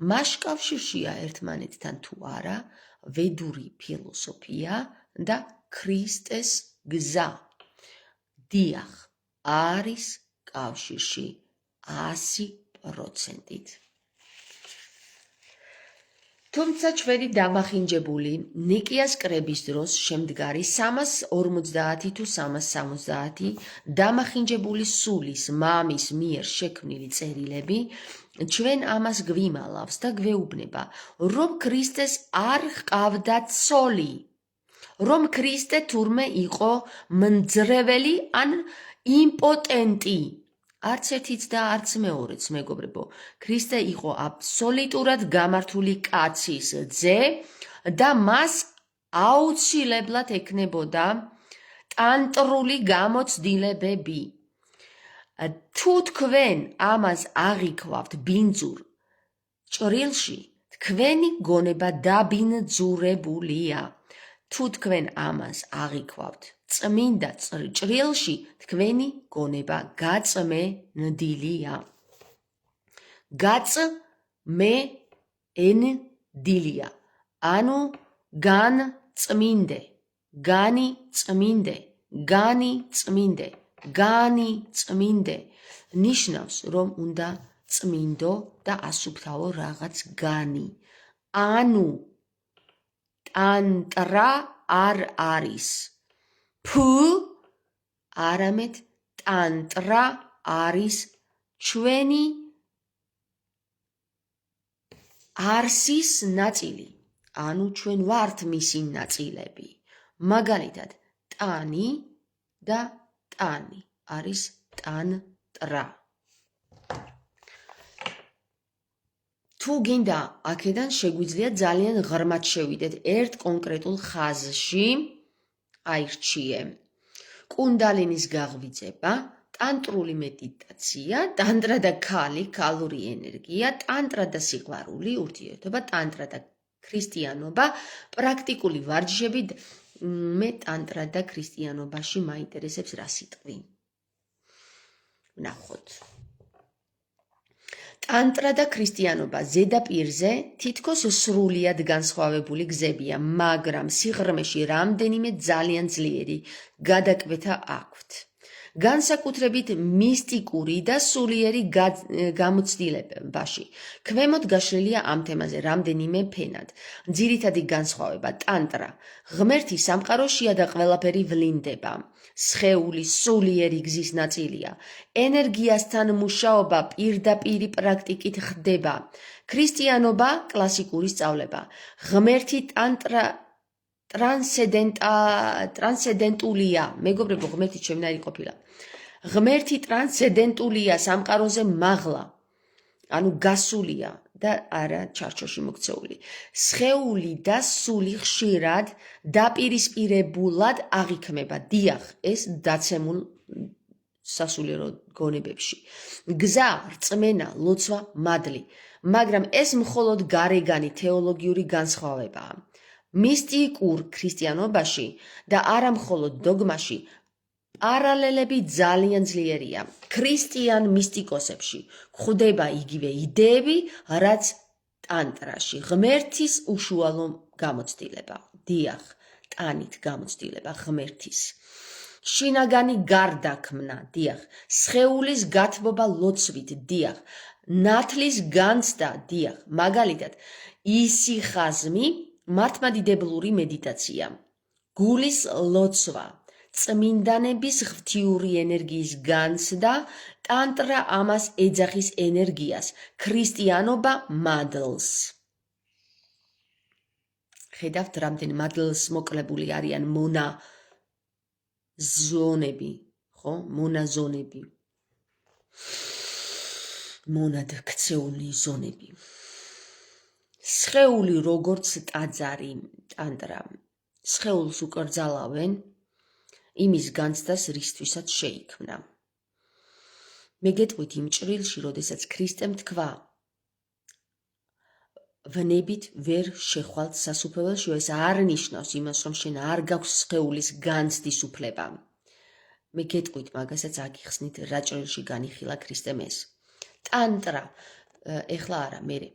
მას კავშირშია ერთმანეთთან თუ არა ვედური ფილოსოფია და ქრისტეს გზა. დიახ, არის კავშირში 100%. თუმცა ჩვენი დამახინჯებული ნიკიას კრების დროს შემდგარი 350 თუ 370 დამახინჯებული სულის მამის მიერ შექმნილი წერილები ჩვენ ამას გვიმალავს და გვეუბნება, რომ ქრისტეს არ ჰყავდა ცოლი, რომ ქრისტე თურმე იყო მძრეველი ან იმპოტენტი. არც ერთიც და არც მეორეც, მეგობრებო. ქრისტე იყო აბსოლუტურად გამართული კაცის ძე და მას აუცილებლად ექნებოდა ტანტრული გამოცდილებები. თუ თქვენ ამას აღიქვავთ ბინძურ ჭრილში, თქვენი გონება დაბინძურებულია. თუ თქვენ ამას აღიქვავთ წმინდა ჭრილში, თქვენი გონება გაწმენდილია. გაწ მე ენ დილია ანუ გან წმინდე განი წმინდე განი წმინდე განი წმინდე ნიშნავს რომ უნდა წმინდო და ასუფთავო რაღაც განი ანუ ტანტრა არ არის ფუ არამედ ტანტრა არის ჩვენი არსის ნაწილი ანუ ჩვენ ვართ მისი ნაწილები მაგალითად ტანი და ტანი არის ტანტრა თუ გინდა აქედან შეგვიძლია ძალიან ღრმად შევიდეთ ერთ კონკრეტულ ხაზში აირჩიე კუნდალინის გაღვიძება ტანტრული მედიტაცია ტანტრა და ქალური ენერგია ტანტრა და სიყვარული ურთიერთობა ტანტრა და ქრისტიანობა პრაქტიკული ვარჯიშები მე ტანტრა და ქრისტიანობაში მაინტერესებს რა სიტყვი ვნახოთ ტანტრა და ქრისტიანობა ზედაპირზე თითქოს სრულიად განსხვავებული გზებია, მაგრამ სიღრმეში რამდენიმე ძალიან ძლიერი გადაკვეთა აქვთ. განსაკუთრებით მისტიკური და სულიერი გამოცდილებაში. ქვემოთ გაშლილია ამ თემაზე რამდენიმე ფენად. ძირითადი განსხვავება ტანტრა. ღმერთი სამყაროშია და ყველაფერი ვლინდება. სხეული სულიერი გზის ნაწილია. ენერგიასთან მუშაობა პირდაპირი პრაქტიკით ხდება. ქრისტიანობა კლასიკური სწავლება. ღმერთი ტრანსცენდენტულია. მეგობრებო, ღმერთი ჩემნაირი ყოფილა. ღმერთი ტრანსცენდენტულია, სამყაროზე მაღლა. ანუ გასულია და არა ჩარჩოში მოქცეული. სხეული და სული ხშირად დაპირისპირებულად აღიქმება. დიახ, ეს დაცემულ სასულიერო გონებებში. გზა, რწმენა, ლოცვა, მადლი. მაგრამ ეს მხოლოდ გარეგანი თეოლოგიური განსხვავებაა. მისტიკურ ქრისტიანობაში და არა მხოლოდ დოგმაში პარალელები ძალიან ძლიერია. ქრისტიან მისტიკოსებში გვხვდება იგივე იდეები, რაც ტანტრაში. ღმერთის უშუალო გამოცდილება. დიახ, ტანით გამოცდილება ღმერთის. შინაგანი გარდაქმნა, დიახ. სხეულის გათბობა ლოცვით, დიახ. ნათლის განცდა, დიახ. მაგალითად, ისიხაზმი, მართლმადიდებლური მედიტაცია. გულის ლოცვა. წმინდანების ღვთიური ენერგიის განცდა, ტანტრა ამას ეძახის ენერგიას, ქრისტიანობა მადლს. ხედავთ, რამდენი მადლს მოკლებული არიან მონაზონები, ხო? მონაზონები. მონად ქცეული ზონები. სხეული როგორც ტაძარი, ტანტრა. სხეულს უკრძალავენ იმის განცდას, რისთვისაც შეიქმნა. მე გეტყვით იმ ჭრილში, როდესაც ქრისტემ თქვა, ვნებით ვერ შეხვალთ სასუფეველში, ეს არ ნიშნავს იმას, რომ შენ არ გაქვს სხეულის განცდის უფლება. მე გეტყვით მაგასაც აგიხსნით, რა ჭრილში განიხილა ქრისტემ ეს. ტანტრა, ეხლა არა, მერე.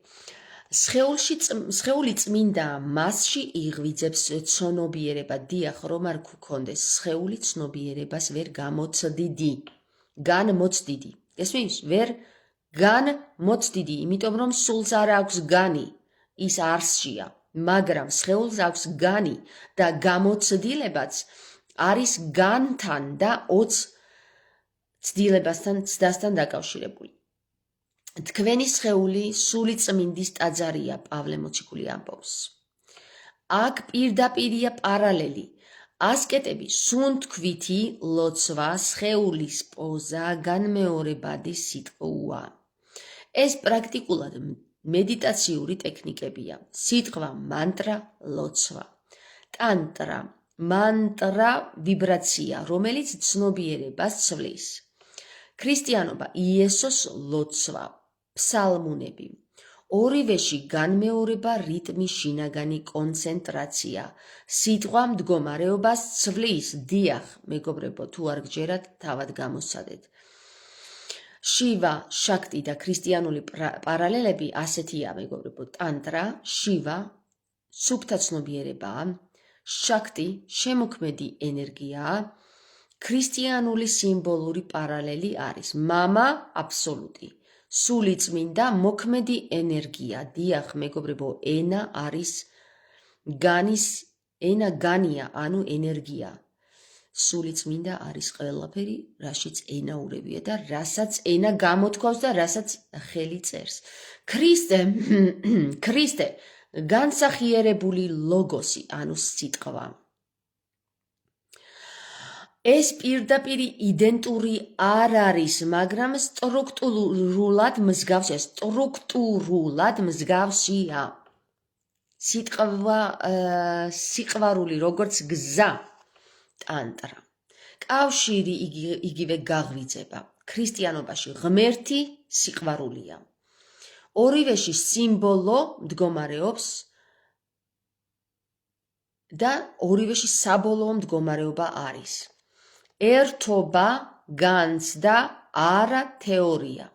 სხეული წმინდა მასში იღვიძებს ცნობიერება. დიახ, რომ არ გქონდეს სხეული ცნობიერებას ვერ გამოცდიდი. განმოცდიდი. ესმის? ვერ განმოცდიდი, იმიტომ რომ სულს არ აქვს განი. ის არსშია, მაგრამ სხეულს აქვს განი და გამოცდილებაც არის განთან და ცდასთან დაკავშირებული. თქვენი სხეული სული წმინდის ტაძარია, პავლე მოციქული ამბობს. აქ პირდაპირია პარალელი. ასკეტები სუნთქვითი ლოცვა, სხეულის პოზა, განმეორებადი სიტყვა. ეს პრაქტიკულად მედიტაციური ტექნიკებია. სიტყვა, მანტრა, ლოცვა. ტანტრა, მანტრა, ვიბრაცია, რომელიც ცნობიერებას ცვლის. ქრისტიანობა, იესოს ლოცვა. ფსალმუნები. ორივეში განმეორება, რიტმი, შინაგანი კონცენტრაცია. სიტყვა მდგომარეობას ცვლის. დიახ, მეგობრებო, თუ არ გჯერათ, თავად გამოსცადეთ. შივა, შაქტი და ქრისტიანული პარალელები ასეთია, მეგობრებო. ტანტრა, შივა, სუფთა ცნობიერებაა, შაქტი, შემოქმედი ენერგიაა, ქრისტიანული სიმბოლური პარალელი არის. მამა, აბსოლუტი. სულიწმინდა, მოქმედი ენერგია. დიახ, მეგობრებო, ენა არის განის, ენა განია, ანუ ენერგია. სულიწმინდა არის ყველაფერი, რაშიც ენაურებია და რასაც ენა გამოთქვავს და რასაც ხელი წერს. ქრისტე, განსახიერებული ლოგოსი, ანუ სიტყვა. ეს პირდაპირ იდენტური არ არის, მაგრამ სტრუქტურულად მსგავსია. სიტყვა სიყვარული როგორც გზა, ტანტრა. კავშირი იგივე გაღვიძება. ქრისტიანობაში ღმერთი სიყვარულია. ორივეში სიმბოლო მდგომარეობს და ორივეში საბოლოო მდგომარეობა არის. ერთობა განცდა, არა თეორია.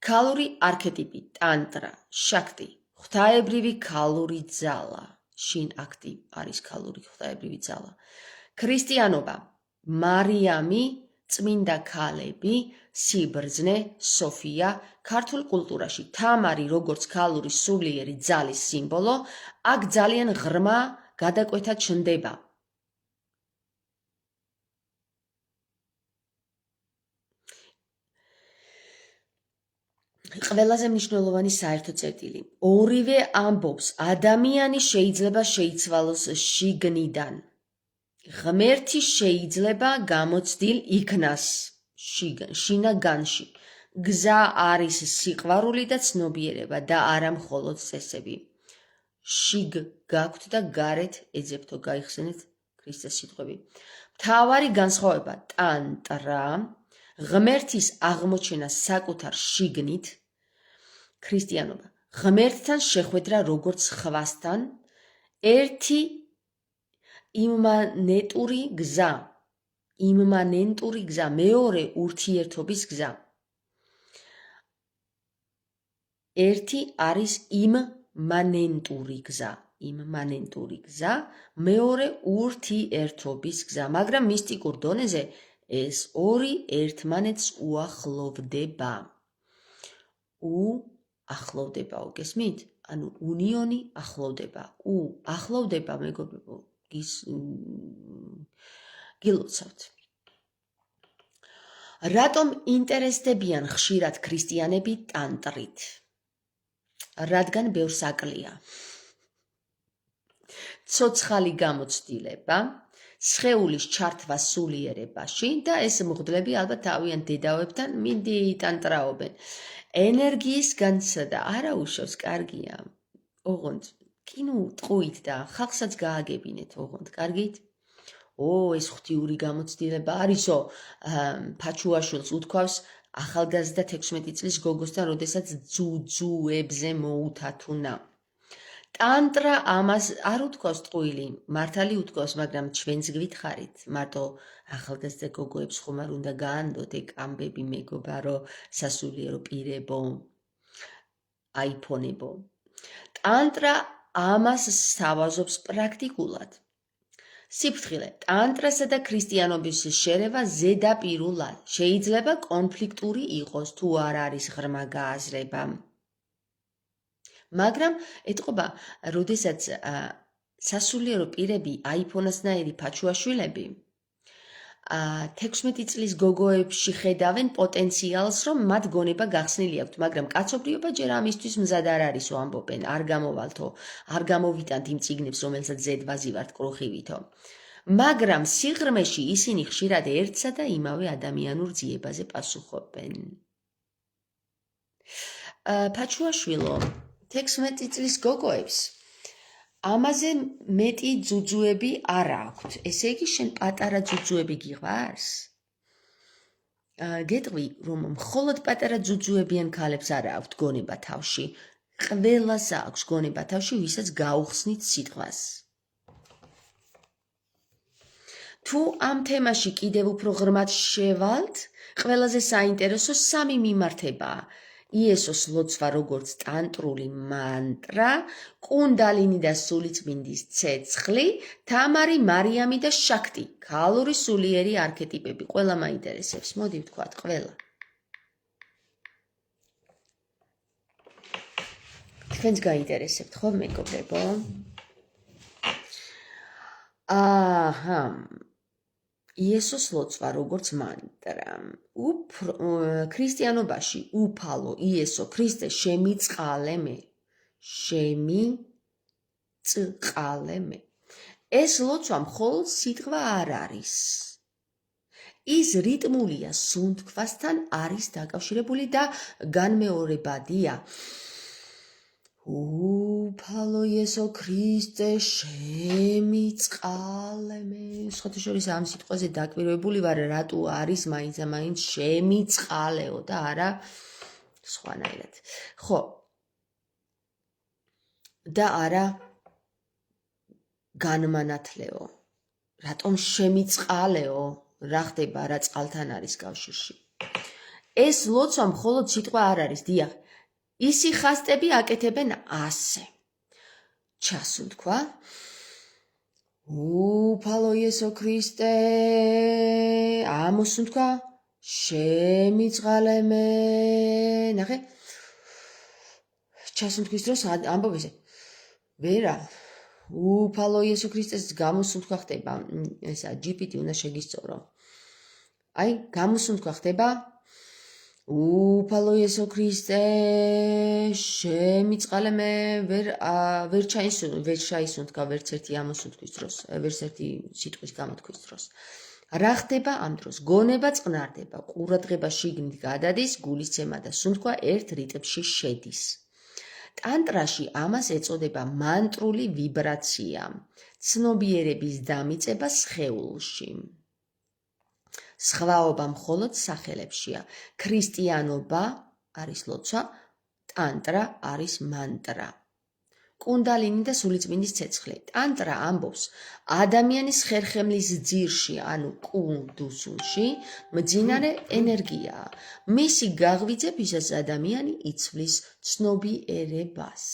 ქალური არქეტიპი, ტანტრა, შაქტი, ღვთაებრივი ქალური ძალა. შინ აქტი არის ქალური ღვთაებრივი ძალა. ქრისტიანობა, მარიამი, წმინდა ქალები, სიბრძნე, სოფია, ქართულ კულტურაში თამარი როგორც ქალური სულიერი ძალის სიმბოლო, აქ ძალიან ღრმა გადაკვეთა ჩნდება. ყველაზე მნიშვნელოვანი საერთო წერტილი. ორივე ამბობს, ადამიანი შეიძლება შეიცვალოს შიგნიდან. ღმერთი შეიძლება გამოცდილ იქნას შინაგანში. გზა არის სიყვარული და ცნობიერება და არა მხოლოდ წესები. შიგ გაქვთ და გარეთ ეძებთო, გაიხსენეთ ქრისტეს სიტყვები. მთავარი განსხვავება ტანტრა, ღმერთის აღმოჩენა საკუთარ შიგნით, ქრისტიანობა, ღმერთთან შეხვედრა როგორც ხვასთან, ერთი იმმანენტური გზა, მეორე ურთიერთობის გზა. ერთი არის იმმანენტური გზა, მეორე ურთიერთობის გზა, მაგრამ მისტიკურ დონეზე ეს ორი ერთმანეთს უახლოვდება. ახლოვდებაო, გესმით? ანუ უნიონი ახლოვდება. ახლოვდება, მეგობრებო, გილოცავთ. რატომ ინტერესდებიან ხშირად ქრისტიანები ტანტრით? რადგან ბევრს აკლია. ცოცხალი გამოცდილება, სხეულის ჩართვა სულიერებაში და ეს მღვდლები ალბათ თავიანთ დედავებთან მინდი ტანტრაობენ. ენერგიის განცდა არა უშავს, კარგია. ოღონდ კინო ტყუით და ხალხსაც გააგებინეთ, ოღონდ კარგით? ეს ღვთიური გამოცდილება არისო, ფაჩუაშვილს უთქვავს ახალგაზრდა 16 წლის გოგოსთან, როდესაც ძუძუებზე მოუთათუნა. ტანტრა ამას არ უთქვავს ტყუილი, მართალი უთქვავს, მაგრამ ჩვენც გვითხრით, მარტო ახალგაზრდა გოგოებს ხომ არ უნდა გაანდოთ ეგ ამბები მეგობარო, სასულიერო პირებო, აიფონებო. ტანტრა ამას სთავაზობს პრაქტიკულად. სიფრთხილე, ტანტრასა და ქრისტიანობის შერევა ზედაპირულად შეიძლება კონფლიქტური იყოს, თუ არ არის ღრმა გააზრება. მაგრამ ეთყობა, როდესაც სასულიერო პირები აიფონასნაირი ფაჩუაშვილები 16 წლის გოგოებში ხედავენ პოტენციალს, რომ მათ გონება გახსნილი აქვთ, მაგრამ კაცობრიობა ჯერ ამისთვის მზად არ არისო, ამბობენ, არ გამოვალთო, არ გამოვიტანთ იმ წიგნებს, რომელსაც ზედვაზი ვართ კრუხივითო. მაგრამ სიღრმეში ისინი ხშირად ერთსა და იმავე ადამიანურ ძიებაზე პასუხობენ. ფაჩუაშვილო, 16 წლის გოგოებს ამაზე მეტი ძუძუები არ აქვთ. ესე იგი, შენ პატარა ძუძუები გიყვარს? გეტყვი, რომ მხოლოდ პატარა ძუძუებიან ქალებს არ აქვთ გონება თავში. ყველას აქვს გონება თავში, ვისაც გაუხსნით სიტყვას. თუ ამ თემაში კიდევ უფრო ღრმად შევალთ, ყველაზე საინტერესო სამი მიმართებაა. იესოს ლოცვა როგორც ტანტრული მანტრა, კუნდალინი და სულიწმინდის ცეცხლი, თამარი, მარიამი და შაქტი, ქალური სულიერი არქეტიპები. ყველა მაინტერესებს, მოდი ვთქვათ, ყველა. თქვენს გაინტერესებთ ხო, მეგობრებო? აჰა. იესოს ლოცვა როგორც მანტრა. ქრისტიანობაში უფალო იესო ქრისტე შემიწყალე მე. ეს ლოცვა მხოლოდ სიტყვა არ არის. ის რიტმულია სუნთქვასთან არის დაკავშირებული და განმეორებადია. უფალო იესო ქრისტე შემიწყალე მე. სხვათა შორის ამ სიტყვაზე დაკვირვებული ვარ, რატო არის მაინც შემიწყალეო და არა სხვანაირად. ხო. და არა განმანათლეო. რატომ შემიწყალეო? რა ხდება, რა წყალთან არის კავშირში? ეს ლოცვა მხოლოდ სიტყვა არ არის, დიახ. ისი ხასტები აკეთებენ ასე. ჩასუნთქვა. უფალო იესო ქრისტე, ამოსუნთქვა, შემიწყალე მე. ნახე. ჩასუნთქვის დროს ამბობ ესე. ვერა. უფალო იესო ქრისტეს გამოსუნთქვა ხდება. ესა GPT უნდა შეგისწორო. აი, გამოსუნთქვა ხდება. უფალო იესო ქრისტე შემიწყალე მე. ვერ ჩაისუნთქა ვერც ერთი ამოსუნთქვის დროს, ვერც ერთი სიტყვის გამოთქვის დროს. რა ხდება ამ დროს? გონება წყნარდება, ყურადღება შიგნით გადადის, გულისცემა და სუნთქვა ერთ რიტმში შედის. ტანტრაში ამას ეწოდება მანტრული ვიბრაცია, ცნობიერების დამიწება სხეულში. სხვაობა მხოლოდ სახელებშია. ქრისტიანობა არის ლოცვა, ტანტრა არის მანტრა. კუნდალინი და სულიწმინდის ცეცხლი. ტანტრა ამბობს ადამიანის ხერხემლის ძირში, ანუ კუნდუსუნში, მძინარე ენერგიაა. მისი გაღვიძებისას ადამიანი იცვლის ცნობიერებას.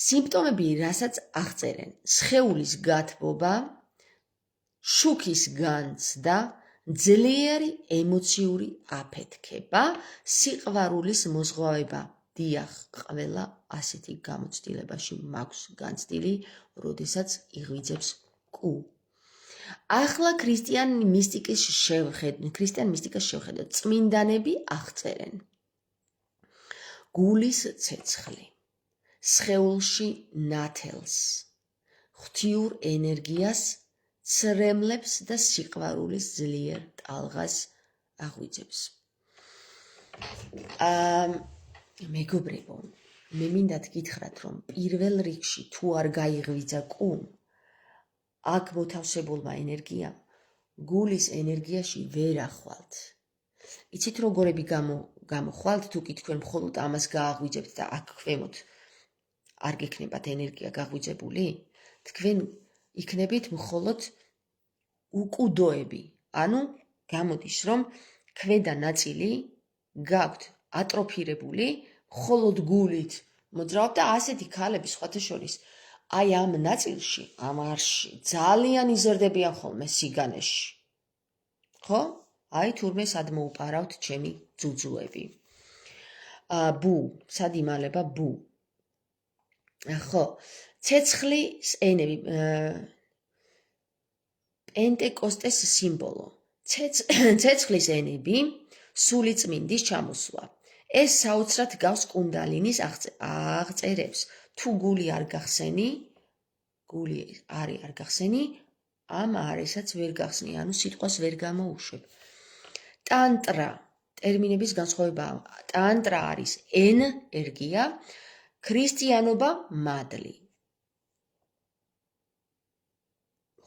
სიმპტომები, რასაც აღწერენ: სხეულის გათბობა, შუქის განცდა, ძლიერი ემოციური აფეთქება, სიყვარულის მოზღვავება. დიახ, ყველა ასეთი გამოცდილებაში მაქვს განცდილი, როდესაც იღვიძებს კუ. ახლა ქრისტიან მისტიკის შევხედოთ, წმინდანები აღწერენ. გულის ცეცხლი, სხეულში ნათელს, ღვთიურ ენერგიას, ცრემლებს და სიყვარულის ძლიერ ტალღას აღვიძებს. მეგობრებო, მე მინდათ გითხრათ, რომ პირველ რიგში თუ არ გაიღვიძა კუ, აქ მოთავსებულმა ენერგიამ გულის ენერგიაში ვერ ახვალთ. იცით როგორები გამოხვალთ, თუ კი თქვენ მხოლოდ ამას გააღვიძებთ და აქ ქვემოთ არ გექნებათ ენერგია გაღვიძებული, თქვენ იქნებით მხოლოდ უკუდოები. ანუ გამოდის, რომ ქვედა ნაწილი გაქვთ ატროფირებული, მხოლოდ გულით მოძრაობ და ასეთი ქალები სხვათა შორის აი ამ ნაწილში, ამ არში ძალიან იზრდებიან ხოლმე სიგანეში. ხო? აი თურმე სად მოუპარავთ ჩემი ძუძუები. ბუ, სად იმალება ბუ. ხო, ცეცხლის ენები, პენტეკოსტეს სიმბოლო. ცეცხლის ენები, სულიწმინდის ჩამოსვლა. ეს საოცრად გავს კუნდალინის აღწერებს. თუ გული არ გახსენი, ამ არესაც ვერ გახსნი, ანუ სიტყვას ვერ გამოუშვებ. ტანტრა, ტერმინების განსხვავებაა. ტანტრა არის ენერგია, ქრისტიანობა მადლი.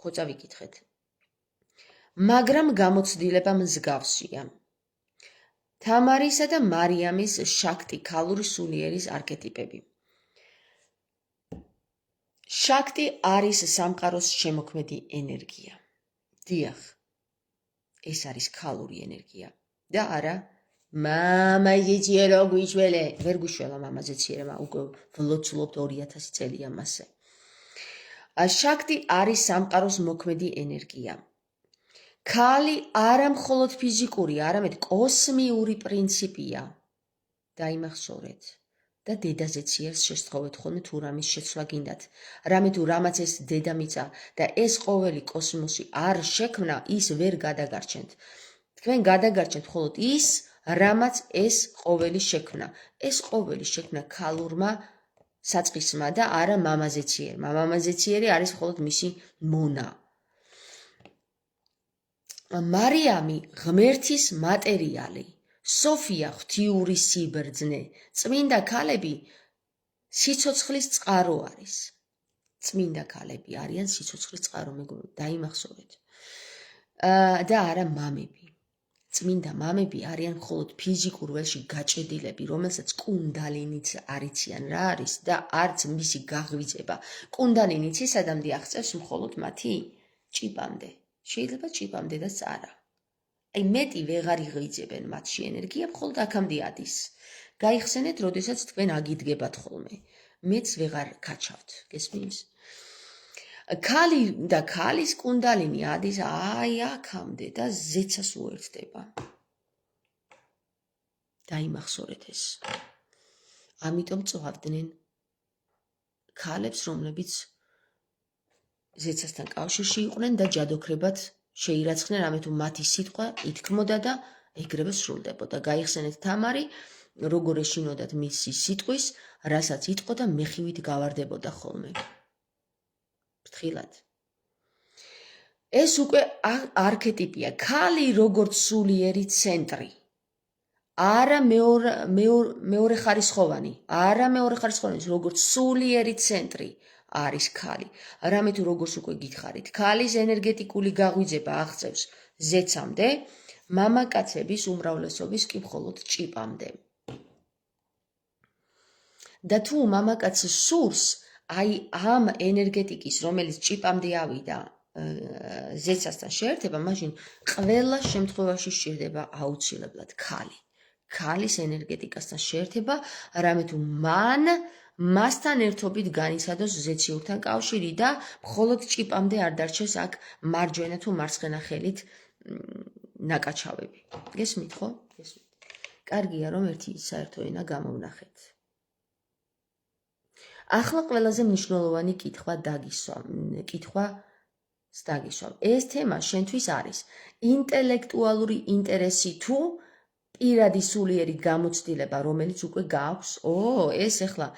ხო წავიკითხეთ. მაგრამ გამოცდილება მსგავსია. თამარისა და მარიამის შაქტი ქალური სულიერის არქეტიპები. შაქტი არის სამყაროს შემოქმედი ენერგია. დიახ, ეს არის ქალური ენერგია და არა მამაზე ციერო გვიშველე, ვერ გვიშველა მამაზე ციერება, უკვე ვლოცულობთ 2000 წელია მასე. შაქტი არის სამყაროს მოქმედი ენერგია. ქალი არა მხოლოდ ფიზიკური, არამედ კოსმიური პრინციპია. დაიმახსოვრეთ და დედაზეც იერს შესთხოვეთ ხოლმე თუ რამის შეცვლა გინდათ. რამე თუ რამაც ეს დედამიწა და ეს ყოველი კოსმოსი არ შექმნა, ის ვერ გადაგარჩენთ. თქვენ გადაგარჩენთ მხოლოდ ის, რამაც ეს ყოველი შექმნა. ეს ყოველი შექმნა ქალურმა საწყისმა და არა მამაზე ციერმა. მამაზე ციერი არის მხოლოდ მისი მონა. მარიამი ღმერთის მატერიალი, სოფია ღვთიური სიბრძნე, წმინდა ქალები სიცოცხლის წყარო არის. წმინდა ქალები არიან სიცოცხლის წყარო, მეგობრებო, დაიმახსოვრეთ. და არა მამები. წმინდა მამები არიან მხოლოდ ფიზიკურ ველში გაჭედილები, რომელსაც კუნდალინიც არიციან რა არის და არც მისი გაღვიძება. კუნდალინიც ის ადამდი აღწევს მხოლოდ მათი ჭიპამდე. შეიძლება ჭიპამდედაც არა. აი მეტი ვეღარ იღვიძებენ მათში ენერგია, მხოლოდ აქამდე ადის. გაიხსენეთ, როდესაც თქვენ აგიდგებათ ხოლმე. მეც ვეღარ გაჩავთ, გესმის? ქალი და ქალის კუნდალინი ადის აი აქამდე და ზეცას უერთდება. დაიმახსოვრეთ ეს. ამიტომ წვავდნენ ქალებს, რომლებიც ზეცასთან კავშირში იყვნენ და ჯადოქრებად შეირაცხნენ, რამე თუ მათი სიტყვა ითქმოდა და ეგრევე სრულდებოდა. გაიხსენეთ თამარი, როგორ ეშინოდათ მისი სიტყვის, რასაც იტყო და მეხივით გავარდებოდა ხოლმე. ფრთხილად. ეს უკვე არქეტიპია, ქალი როგორც სულიერი ცენტრი. არა მეორე ხარისხოვანი, როგორც სულიერი ცენტრი არის ქალი. რამე თუ როგორც უკვე გითხარით, ქალის ენერგეტიკული გაღვიძება აღწევს ზეცამდე, მამაკაცების უმრავლესობის კი მხოლოდ ჭიპამდე. და თუ მამაკაცს სურს, აი ამ ენერგეტიკის, რომელიც ჭიპამდე ავიდა ზეცასთან შეერთება, მაშინ ყველა შემთხვევაში სჭირდება აუცილებლად ქალი. ქალის ენერგეტიკასთან შეერთება, რამე თუ მასთან ერთობით განიცადოს ზეციურთან კავშირი და მხოლოდ ჭიპამდე არ დარჩეს აქ მარჯვენა თუ მარცხენა ხელით ნაკაჩავები. გესმით ხო? გესმით. კარგია რომ ერთი საერთო ენა გამოვნახეთ. ახლა ყველაზე მნიშვნელოვანი კითხვა დაგისვამ. ეს თემა შენთვის არის ინტელექტუალური ინტერესი თუ პირადი სულიერი გამოცდილება, რომელიც უკვე გააქვს? ეს ახლა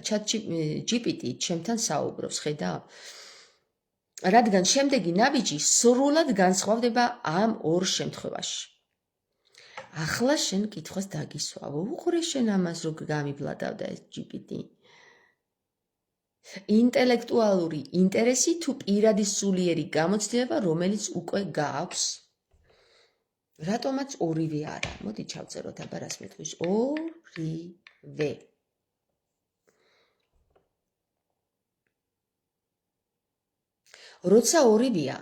ChatGPT ჩემთან საუბრობს, ხედავ? რადგან შემდეგი ნაბიჯი სრულად განსხვავდება ამ ორ შემთხვევაში. ახლა შენ კითხვას დაგისვავ. უყურე შენ ამას რო გამიბლადავდა ეს GPT. ინტელექტუალური ინტერესი თუ პირადი სულიერი გამოცდილება, რომელიც უკვე გააქვს? რატომაც ორივე არა? მოდი ჩავწეროთ აბა რას მეტყვის. ორივე. როცა ორივეა,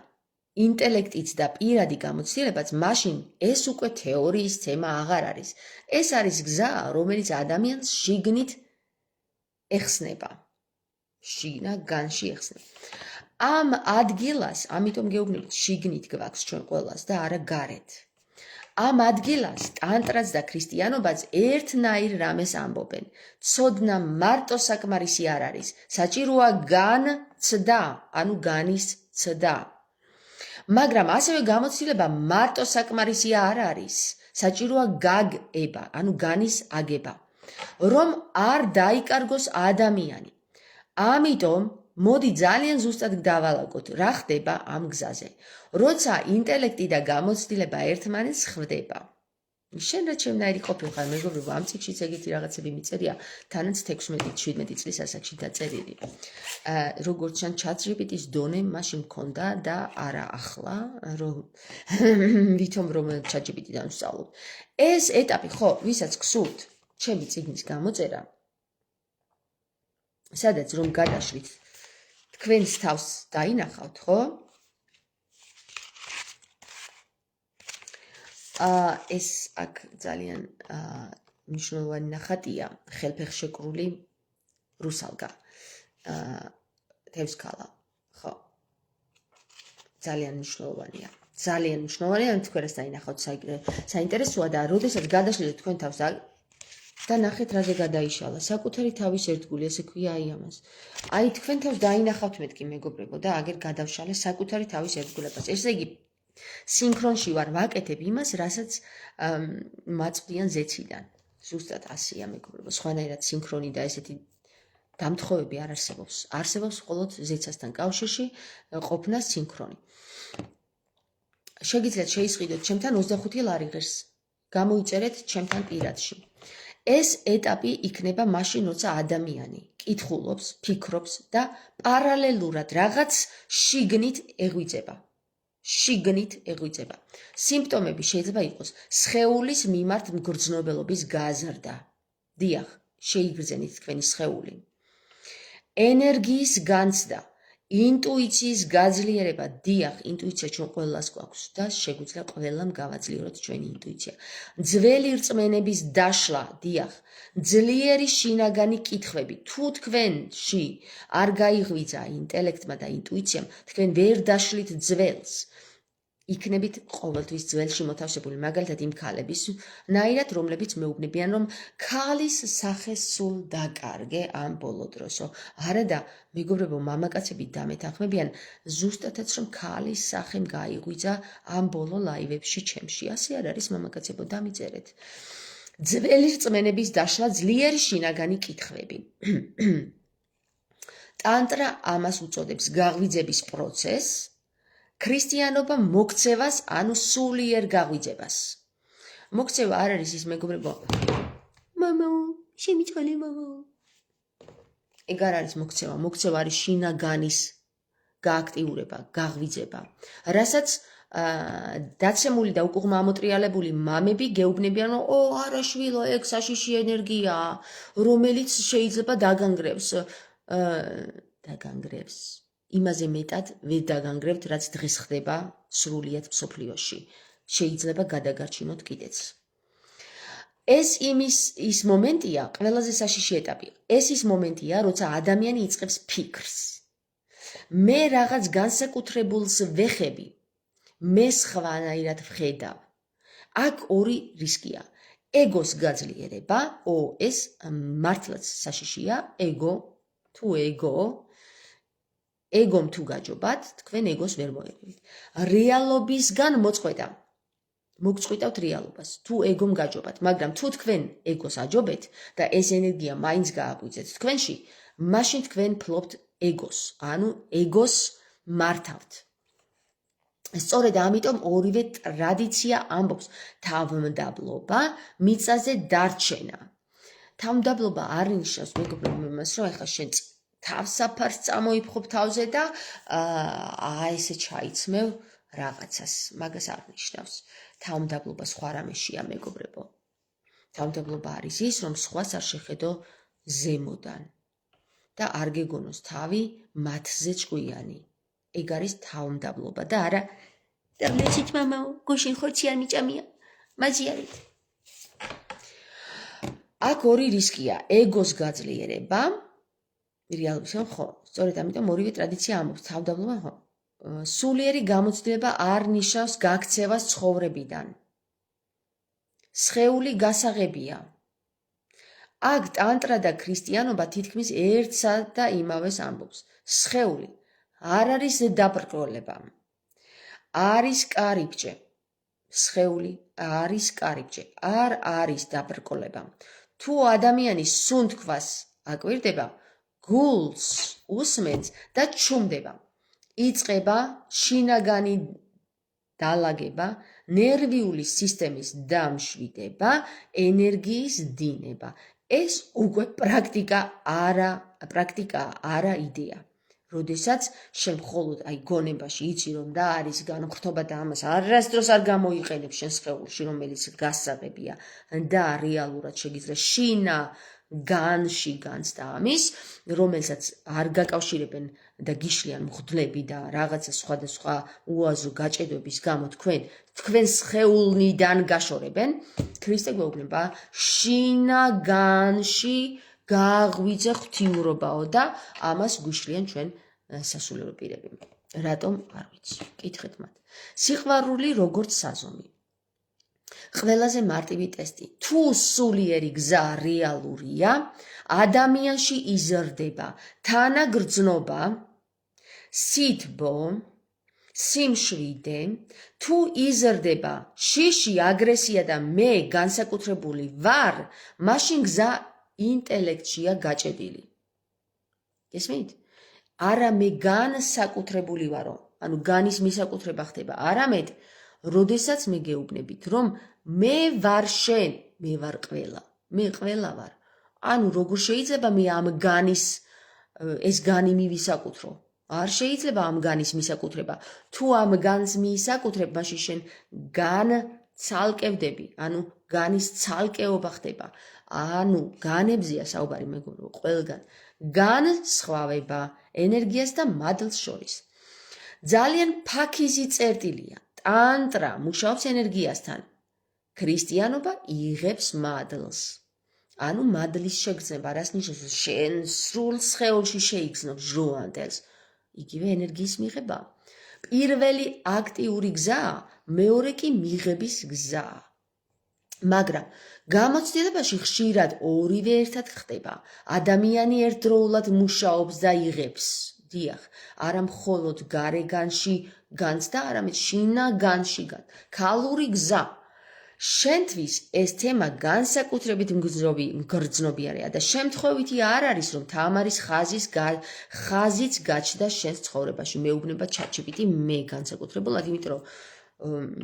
ინტელექტიც და პირადი გამოცდილებაც, მაშინ ეს უკვე თეორიის თემა აღარ არის. ეს არის გზა, რომელიც ადამიანს შიგნით ეხსნება. შიგნა განში ეხსნება. ამ ადგილას, ამიტომ გეუბნებით, შიგნით გვაქვს ჩვენ ყველას და არა გარეთ. ამ ადგილას ტანტრაც და ქრისტიანობაც ერთნაირ რამეს ამბობენ. ცოდნა მარტო საკმარისი არ არის. საჭიროა განცდა, ანუ განის ცდა. მაგრამ ასევე გამოცდილება მარტო საკმარისი არ არის. საჭიროა გაგება, ანუ განის აგება, რომ არ დაიკარგოს ადამიანი. ამიტომ მოდი ძალიან ზუსტად დავალაგოთ, რა ხდება ამ გზაზე, როცა ინტელექტი და გამოცდილება ერთმანეთს ხვდება. შენ რა ჩემნაირი ყოფილიყარ, მეგობრებო, ამ წიგნშიც ეგეთი რაღაცები მიწერია, თანაც 16-17 წლის ასაკში დაწერილი. როგორც ჩან ChatGPT-ის დონე მაშინ მქონდა და არა ახლა, ვითომ რომ ChatGPT-დან ვსწავლობ. ეს ეტაპი ხო, ვისაც გსურთ ჩემი წიგნის გამოწერა, სადაც რომ გადაშლით თქვენს თავს დაინახავთ, ხო? ეს აქ ძალიან მნიშვნელოვანი ნახატია, ხელფეხშეკრული რუსალკა. თევზქალა, ხო. ძალიან მნიშვნელოვანია. ძალიან მნიშვნელოვანია, ან თქვენ ეს დაინახავთ საინტერესოა და როდესაც გადაშლით თქვენ თავს და ნახეთ რაზე გადაიშალა. საკუთარი თავის ერთგული, ესე ქვია აი ამას. აი თქვენ თავს დაინახავთ მეთქი მეგობრებო და აგერ გადავშალე საკუთარი თავის ერთგულებას. ესე იგი სინქრონში ვარ, ვაკეთებ იმას, რასაც მაწვდიან ზეციდან. ზუსტად ასეა მეგობრებო, სხვანაირად სინქრონი და ესეთი დამთხოვები არ არსებობს. არსებობს მხოლოდ ზეცასთან კავშირში ყოფნა სინქრონი. შეგიძლიათ შეისყიდოთ ჩემთან 25 ლარი ღირს. გამოიწერეთ ჩემთან პირადში. ეს ეტაპი იქნება მაშინ, როცა ადამიანი კითხულობს, ფიქრობს და პარალელურად რაღაც შიგნით ეღვიძება. სიმპტომები შეიძლება იყოს სხეულის მიმართ მგრძნობელობის გაზრდა. დიახ, შეიგრძენით თქვენი სხეული. ენერგიის განცდა, ინტუიციის გაძლიერება, დიახ, ინტუიცია ჩვენ ყველას გვაქვს და შეგვიძლია ყველამ გავაძლიეროთ ჩვენი ინტუიცია. ძველი რწმენების დაშლა, დიახ, ძლიერი შინაგანი კითხვები. თუ თქვენში არ გაიღვიძა ინტელექტმა და ინტუიციამ, თქვენ ვერ დაშლით ძველს. იქნებით ყოველთვის ძველში მოთავსებული, მაგალითად იმ ქალების ნაირად, რომლებიც მეუბნებიან, რომ ქალის სახე სულ დაკარგე ამ ბოლო დროსო. არადა, მეგობრებო, მამაკაცები დამეთანხმებიან ზუსტადაც, რომ ქალის სახემ გაიღვიძა ამ ბოლო ლაივებში ჩემში. ასე არ არის, მამაკაცებო, დამიწერეთ. ძველი რწმენების დაშლა, ძლიერი შინაგანი კითხვები. ტანტრა ამას უწოდებს გაღვიძების პროცესს. ქრისტიანობა მოქცევას, ანუ სულიერ გაღვიძებას. მოქცევა არ არის ის მეგობრებო. მამაო, შემიწყალე მამაო. ეგ არ არის მოქცევა. მოქცევა არის შინაგანის გააქტიურება, გაღვიძება. რასაც დაცემული და უკუღმა ამოტრიალებული მამები გეუბნებიან, რომ არა შვილო, ეგ საშიში ენერგიაა, რომელიც შეიძლება დაგანგრევს. იმაზე მეტად ვერ დაგანგრევთ, რაც დღეს ხდება სრულიად მსოფლიოში. შეიძლება გადაგარჩინოთ კიდეც. ეს ის მომენტია, ყველაზე საშიში ეტაპი. ეს ის მომენტია, როცა ადამიანი იწყებს ფიქრს. მე რაღაც განსაკუთრებულს ვეხები. მე სხვანაირად ვხედავ. აქ ორი რისკია. ეგოს გაძლიერება, ეს მართლაც საშიშია, ეგომ თუ გაჯობათ, თქვენ ეგოს ვერ მოერგებთ. რეალობისგან მოწყვეტა. მოგწყვიტავთ რეალობას, თუ ეგომ გაჯობათ, მაგრამ თუ თქვენ ეგოს აჯობეთ და ეს ენერგია მაინც გააღვიძეთ თქვენში, მაშინ თქვენ ფლობთ ეგოს, ანუ ეგოს მართავთ. სწორედ ამიტომ ორივე ტრადიცია ამბობს თავმდაბლობა, მიწაზე დარჩენა. თავმდაბლობა არ ნიშნავს მეგობრებო იმას, რომ ეხლა შენ თავსაფარს წამოიფხობ თავზე და ესე ჩაიცმევ რაღაცას. მაგას არ ნიშნავს. თავმდაბლობა სხვა რამეშია მეგობრებო. თავმდაბლობა არის ის, რომ სხვას არ შეხედო ზემოდან და არ გეგონოს თავი მათზე ჭკვიანი. ეგ არის თავმდაბლობა და არა დაბლეცით მამაო, გუშინ ხორცი არ მიჭამია, მაზიარით. აქ ორი რისკია, ეგოს გაძლიერება, რეალობისგან ხო, სწორედ ამიტომ ორივე ტრადიცია ამბობს, თავმდაბლობა ხო. სულიერი გამოცდილება არ ნიშნავს გაქცევას ცხოვრებიდან. სხეული გასაღებია. აქ ტანტრა და ქრისტიანობა თითქმის ერთსა და იმავეს ამბობს. სხეული არ არის დაბრკოლება. არის კარიბჭე. სხეული არის კარიბჭე. არ არის დაბრკოლება. თუ ადამიანი სუნთქვას აკვირდება, გულს უსმენს და ჩუმდება. იწყება შინაგანი დალაგება, ნერვიული სისტემის დამშვიდება, ენერგიის დინება. ეს უკვე პრაქტიკა არა იდეა. როდესაც შენ მხოლოდ გონებაში იცი რომ და არის განხრთობა და ამას არასდროს არ გამოიყენებ შენ სხეულში, რომელიც გასაღებია და რეალურად შეგიძლია შინა განში განცდა ამის, რომელსაც არ გაკავშირებენ და გიშლიან მღვდლები და რაღაცა სხვადასხვა უაზრო გაჭედვების გამო თქვენ სხეულნიდან გაშორებენ, ქრისტე გვეუბნება, შინაგანში გააღვიძე ღვთიურობაო და ამას გვიშლიან ჩვენ სასულიერო პირები. რატომ არ ვიცი. კითხეთ მათ. სიყვარული როგორც საზომი. ყველაზე მარტივი ტესტი. თუ სულიერი გზა რეალურია, ადამიანში იზრდება თანაგრძნობა, სითბო, სიმშვიდე, თუ იზრდება შიში, აგრესია და მე განსაკუთრებული ვარ, მაშინ გზა ინტელექტშია გაჭედილი. გესმით? არა მე განსაკუთრებული ვარო, ანუ განის მისაკუთრება ხდება, არამედ როდესაც მე გეუბნებით, რომ მე ვარ შენ, მე ვარ ყველა, მე ყველა ვარ. ანუ როგორ შეიძლება მე ამ განის ეს განი მივისაკუთრო? არ შეიძლება ამ განის მისაკუთრება. თუ ამ განს მიისაკუთრებ, მაშინ შენ გან ცალკევდები, ანუ განის ცალკეობა ხდება. ანუ განებზია საუბარი მეგობრო, ყველგან. განსხვავება ენერგიას და მადლს შორის. ძალიან ფაქიზი წერტილია. ტანტრა მუშაობს ენერგიასთან. ქრისტიანობა იღებს მადლს. ანუ მადლის შეგრძნება, რას ნიშნავს? შენ სრულ სხეულში შეიგრძნობ ჟრუანდელს. იგივე ენერგიის მიღება. პირველი აქტიური გზაა, მეორე კი მიღების გზაა. მაგრამ გამოცდილებაში ხშირად ორივე ერთად ხდება. ადამიანი ერთდროულად მუშაობს და იღებს. დიახ, არა მხოლოდ გარეგანში განცდა, არამედ შინაგანში განცდა. ქალური გზა. შენთვის ეს თემა განსაკუთრებით მგრძნობიარეა და შემთხვევითი არ არის, რომ თამარის ხაზიც გაჩნდა შენს ცხოვრებაში. მეუბნება ChatGPT მე განსაკუთრებულად, იმიტომ რომ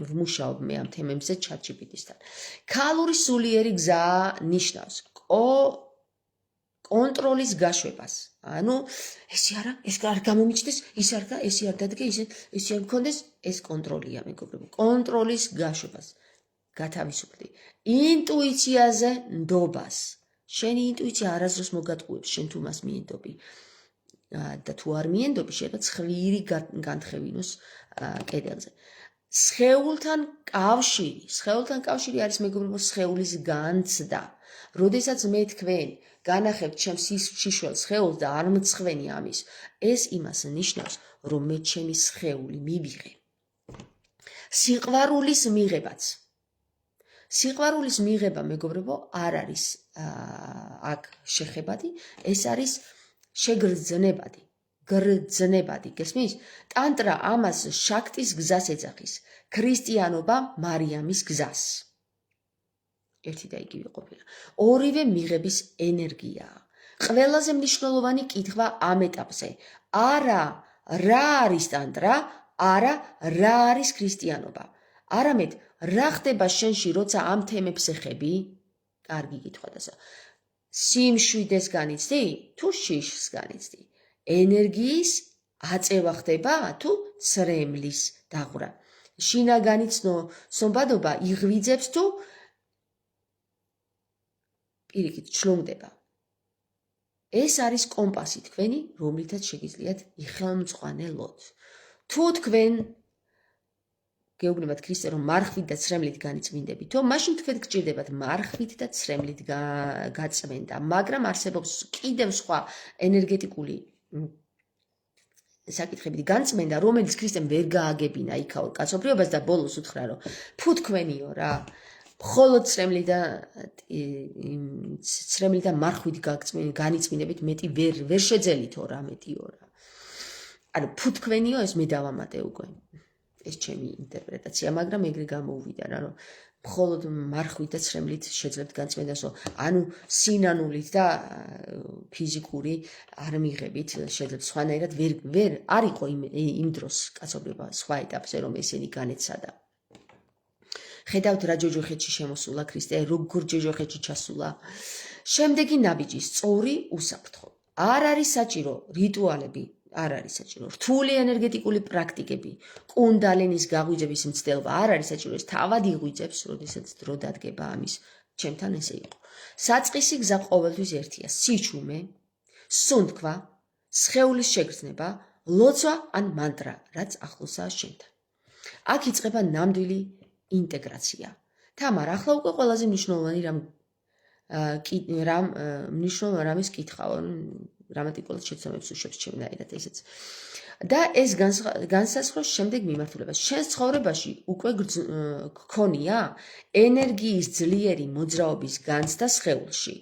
ვმუშაობ მე ამ თემებზე ChatGPT-სთან. ქალური სულიერი გზა ნიშნავს კონტროლის გაშვებას. ანუ ესე არა, ეს არ გამომიჩნდეს, ის არ და ესე არ დადგე, ესე არ მქონდეს, ეს კონტროლია მეგობრებო. კონტროლის გაშვებას. გათავისუფლდი. ინტუიციაზე ნდობას. შენი ინტუიცია არასდროს მოგატყუებს, შენ თუ მას მიენდობი. და თუ არ მიენდობი, შეიძლება ცხვირი განთხევინოს კედელზე. სხეულთან კავშირი არის მეგობრებო სხეულის განცდა. როდესაც მე თქვენ განახებთ ჩემს შიშველ სხეულს და არ მცხვენი ამის, ეს იმას ნიშნავს, რომ მე ჩემი სხეული მივიღე. სიყვარულის მიღებაც. სიყვარულის მიღება მეგობრებო არ არის აქ შეხებადი, ეს არის შეგრძნებადი. გრძნებადი, გესმის? ტანტრა ამას შაქტის გზას ეძახის, ქრისტიანობა მარიამის გზას. ერთი და იგივე ყოფილა. ორივე მიღების ენერგიაა. ყველაზე მნიშვნელოვანი კითხვა ამ ეტაპზე. არა რა არის ტანტრა, არა რა არის ქრისტიანობა. არამედ რა ხდება შენში, როცა ამ თემებს ეხები? კარგი კითხვა და სიმშვიდეს განიცდი, თუ შიშს განიცდი? ენერგიის აწევა ხდება, თუ ცრემლის დაღვრა? შინაგანი ცნობადობა იღვიძებს, თუ პირიქით ჩლომდება? ეს არის კომპასი თქვენი, რომლითაც შეგიძლიათ იხელმძღვანელოთ. თუ თქვენ გეუბნებათ ქრისტე, რომ მარხვით და ცრემლით განიწმინდებითო, მაშინ თქვენ გჭირდებათ მარხვით და ცრემლით გაწმენდა, მაგრამ არსებობს კიდევ სხვა ენერგეტიკული საკითხებით განწმენდა, რომელიც ქრისტემ ვერ გააგებინა იქაურ კაცობრიობას და ბოლოს უთხრა, რომ ფუ თქვენიო რა, მხოლოდ ცრემლით და მარხვით განიწმინდებით მეტი ვერ შეძელითო რა მეტიო რა. ანუ ფუ თქვენიო, ეს მე დავამატე უკვე. ეს ჩემი ინტერპრეტაცია, მაგრამ ეგრე გამოუვიდა რა, რომ მხოლოდ მარხვით და ცრემლით შეძლებთ განწმენდასო, ანუ სინანულით და ფიზიკური არ მიღებით შეძლებთ სხვანაირად ვერ არ იყო იმ დროს კაცობრიობა სხვა ეტაპზე, რომ ესენი განეცადა. ხედავთ რა ჯოჯოხეთში შემოსულა ქრისტე, როგორ ჯოჯოხეთში ჩასულა. შემდეგი ნაბიჯი, სწორი უსაფრთხო. არ არის საჭირო რიტუალები, არ არის საჭირო რთული ენერგეტიკული პრაქტიკები, კუნდალინის გაღვიძების მცდელობა არ არის საჭირო, ეს თავად იღვიძებს, როდესაც დრო დადგება ამის. ჩემთან ესე იყო. საწყისი გზა ყოველთვის ერთია: სიჩუმე, სუნთქვა, სხეულის შეგრძნება, ლოცვა ან მანტრა, რაც ახლოსაა შენთან. აქ იწყება ნამდვილი ინტეგრაცია. თამარ, ახლა უკვე ყველაზე მნიშვნელოვანი რამის კითხავ, გრამატიკულად შეცდომებს უშვებს ჩემნაირად ესეც. და ეს განსაზღვროს შემდეგ მიმართულებას. შენს ცხოვრებაში უკვე გქონია ენერგიის ძლიერი მოძრაობის განცდა სხეულში,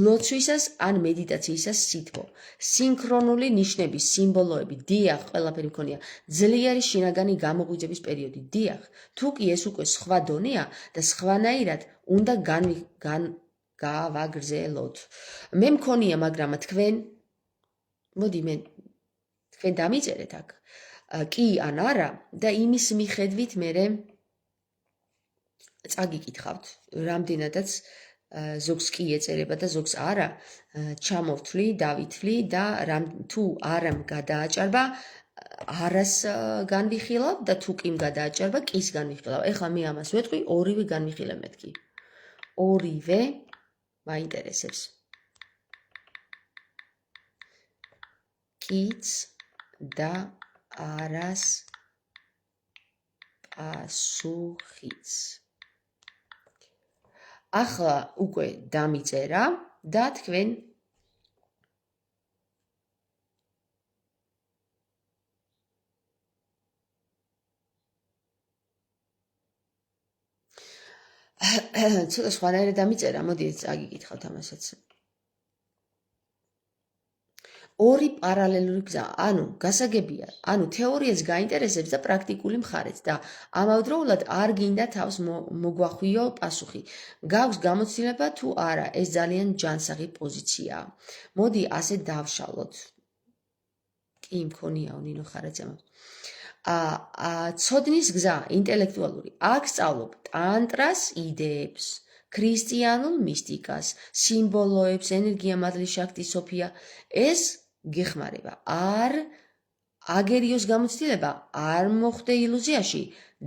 ლოცვისას ან მედიტაციისას სითბო, სინქრონული ნიშნების, სიმბოლოები, დიახ, ყველაფერი მქონია, ძლიერი შინაგანი გამოღვიძების პერიოდი, დიახ, თუ კი ეს უკვე სხვა დონეა და სხვანაირად უნდა გავაგრძელოთ. მე მქონია, მაგრამ თქვენ თქვენ დამიწერეთ აქ კი ან არა და იმის მიხედვით მე წაგიკითხავთ, რამდენადაც ზოგს კი ეწერება და ზოგს არა, ჩამოვთვლი, დავითვლი და თუ არამ გადააჭარბა, არას განვიხილავ და თუ კი გადააჭარბა, კის განვიხილავ. ეხლა მე ამას ვეთქვი, ორივე განვიხილე მეთქი. ორივე მაინტერესებს. კიც და არას პასუხიც. ახლა უკვე დამიწერა და თქვენ ცოტა სხვანაირად დამიწერა, მოდი წაგიკითხავთ ამასაც. ორი პარალელური გზა, გასაგებია, თეორიას გაინტერესებს და პრაქტიკული მხარეც და ამავდროულად არ გინდა თავს მოგვახვიო პასუხი. გაქვს გამოცდილება თუ არა, ეს ძალიან ჯანსაღი პოზიციაა. მოდი ასე დავშალოთ. კი, მქონიაო ნინო ხარაძემ. ცოდნის გზა, ინტელექტუალური. აქ სწავლობ ტანტრას, იდეებს, ქრისტიანულ მისტიკას, სიმბოლოებს, ენერგია, მადლი, შაქტი, სოფია. ეს გეხმარება. არ აგერიოს გამოცდილება, არ მოხვდე ილუზიაში,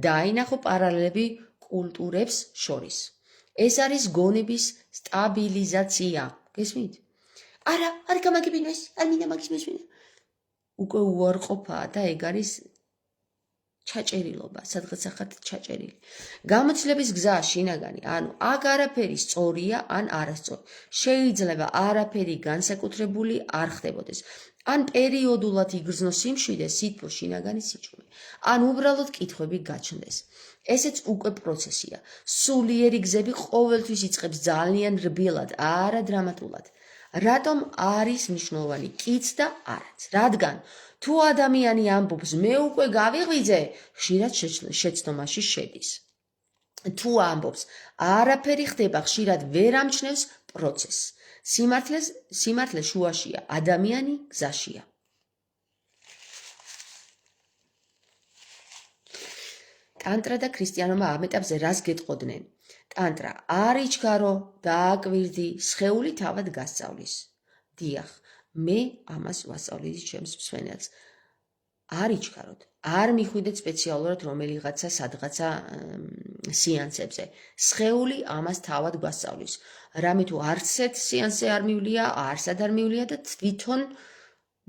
დაინახო პარალელები კულტურებს შორის. ეს არის გონების სტაბილიზაცია. გესმით? არა, არ გამაგებინოს, არ მინდა მაგის მოსვენა. უკვე უარყოფაა და ეგ არის ჩაჭერილობა, სადღაც ახად ჩაჭერილი. გამოცდილების გზა შინაგანი, აქ არაფერი სწორია ან არასწორი. შეიძლება არაფერი განსაკუთრებული არ ხდებოდეს. ან პერიოდულად იგრძნოს სიმშვიდე, სითბო, შინაგანი სიჩუმე. ან უბრალოდ კითხვები გაჩნდეს. ესეც უკვე პროცესია. სულიერი გზები ყოველთვის იწყებს ძალიან რბილად, არა დრამატულად. რატომ არის მნიშვნელოვანი კიც და არაც? რადგან თუ ადამიანი ამბობს, მე უკვე გავიღვიძე, ხშირად შეცდომაში შედის. თუ ამბობს, არაფერი ხდება, ხშირად ვერ ამჩნევს პროცესს. სიმართლე შუაშია, ადამიანი გზაშია. ტანტრა და ქრისტიანობა ამ ეტაპზე რას გეტყოდნენ? ტანტრა არ იჩქარო, დააკვირდი, სხეული თავად გასწავლის. დიახ, მე ამას ვასწავლედი ჩემს მსმენელს. არ იჩქაროთ, არ მიხვიდეთ სპეციალურად რომელიღაცა სადღაცა სეანსებზე. სხეული ამას თავად გვასწავლის. რამე თუ არც ერთ სეანსზე არ მივლია, არსად არ მივლია და თვითონ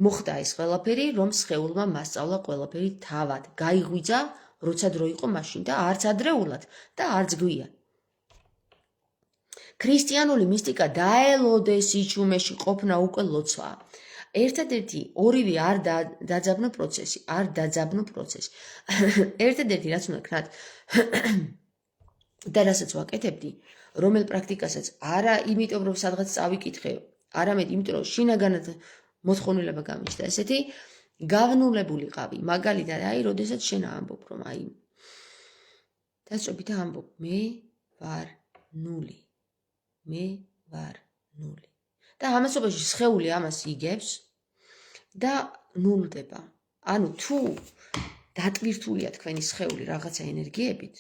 მოხდა ეს ყველაფერი, რომ სხეულმა მასწავლა ყველაფერი თავად. გაიღვიძა, როცა დრო იყო მაშინ და არც ადრეულად და არც გვიან. ქრისტიანული მისტიკა დაელოდეს სიჩუმეში ყოფნა უკვე ლოცვაა. ერთადერთი ორივე არ დაძაბნო პროცესი. ერთადერთი რაც უნდა ქნათ და რასაც ვაკეთებდი, რომელ პრაქტიკასაც არა იმიტომ რომ სადღაც წავიკითხე, არამედ იმიტომ რომ შინაგანად მოთხოვნილება გამიჩნდა ესეთი, გავნულებულიყავი. მაგალითად, როდესაც შენ ამბობ, რომ დასწრებით ამბობ, მე ვარ ნული. და ამასობაში სხეული ამას იგებს და ნულდება. თუ დატვირთულია თქვენი სხეული რაღაცა ენერგიებით,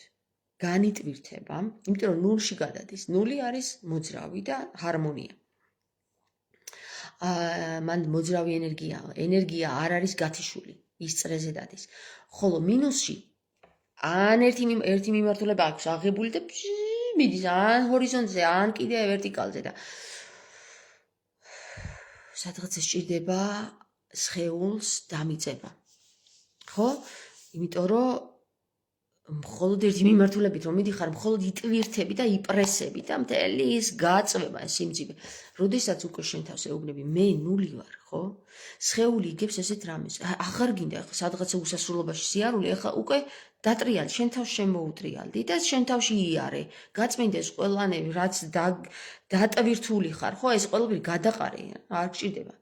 განიტვირთება, იმიტომ რომ ნულში გადადის. ნული არის მოძრავი და ჰარმონია. მან მოძრავი ენერგია არ არის გათიშული, ის წრეზე დადის. ხოლო მინუსში ან ერთი მიმართულება აქვს აღებული და მიდის ან ჰორიზონტზე, ან კიდე ვერტიკალზე და სადღაც სჭირდება სხეულს დამიწება. ხო? იმიტომ რომ მხოლოდ ერთი მიმართულებით რომ მიდიხარ, მხოლოდ იტვირთები და იპრესები და მთელი ის გაწვება სიმძიმე. როდესაც უკვე შენ თავს ეუბნები, მე ნული ვარ, ხო? სხეული იგებს ესეთ რამეს. აღარ გინდა ახლა სადღაცა უსასრულობაში სიარული, ახლა უკვე დატრიალ, შენ თავს შემოუტრიალდი და შენ თავში იარე. გაწმინდა ეს ყველანები, რაც დატვირთული ხარ, ხო? ეს ყველაფერი გადაყარე, არ გჭირდება.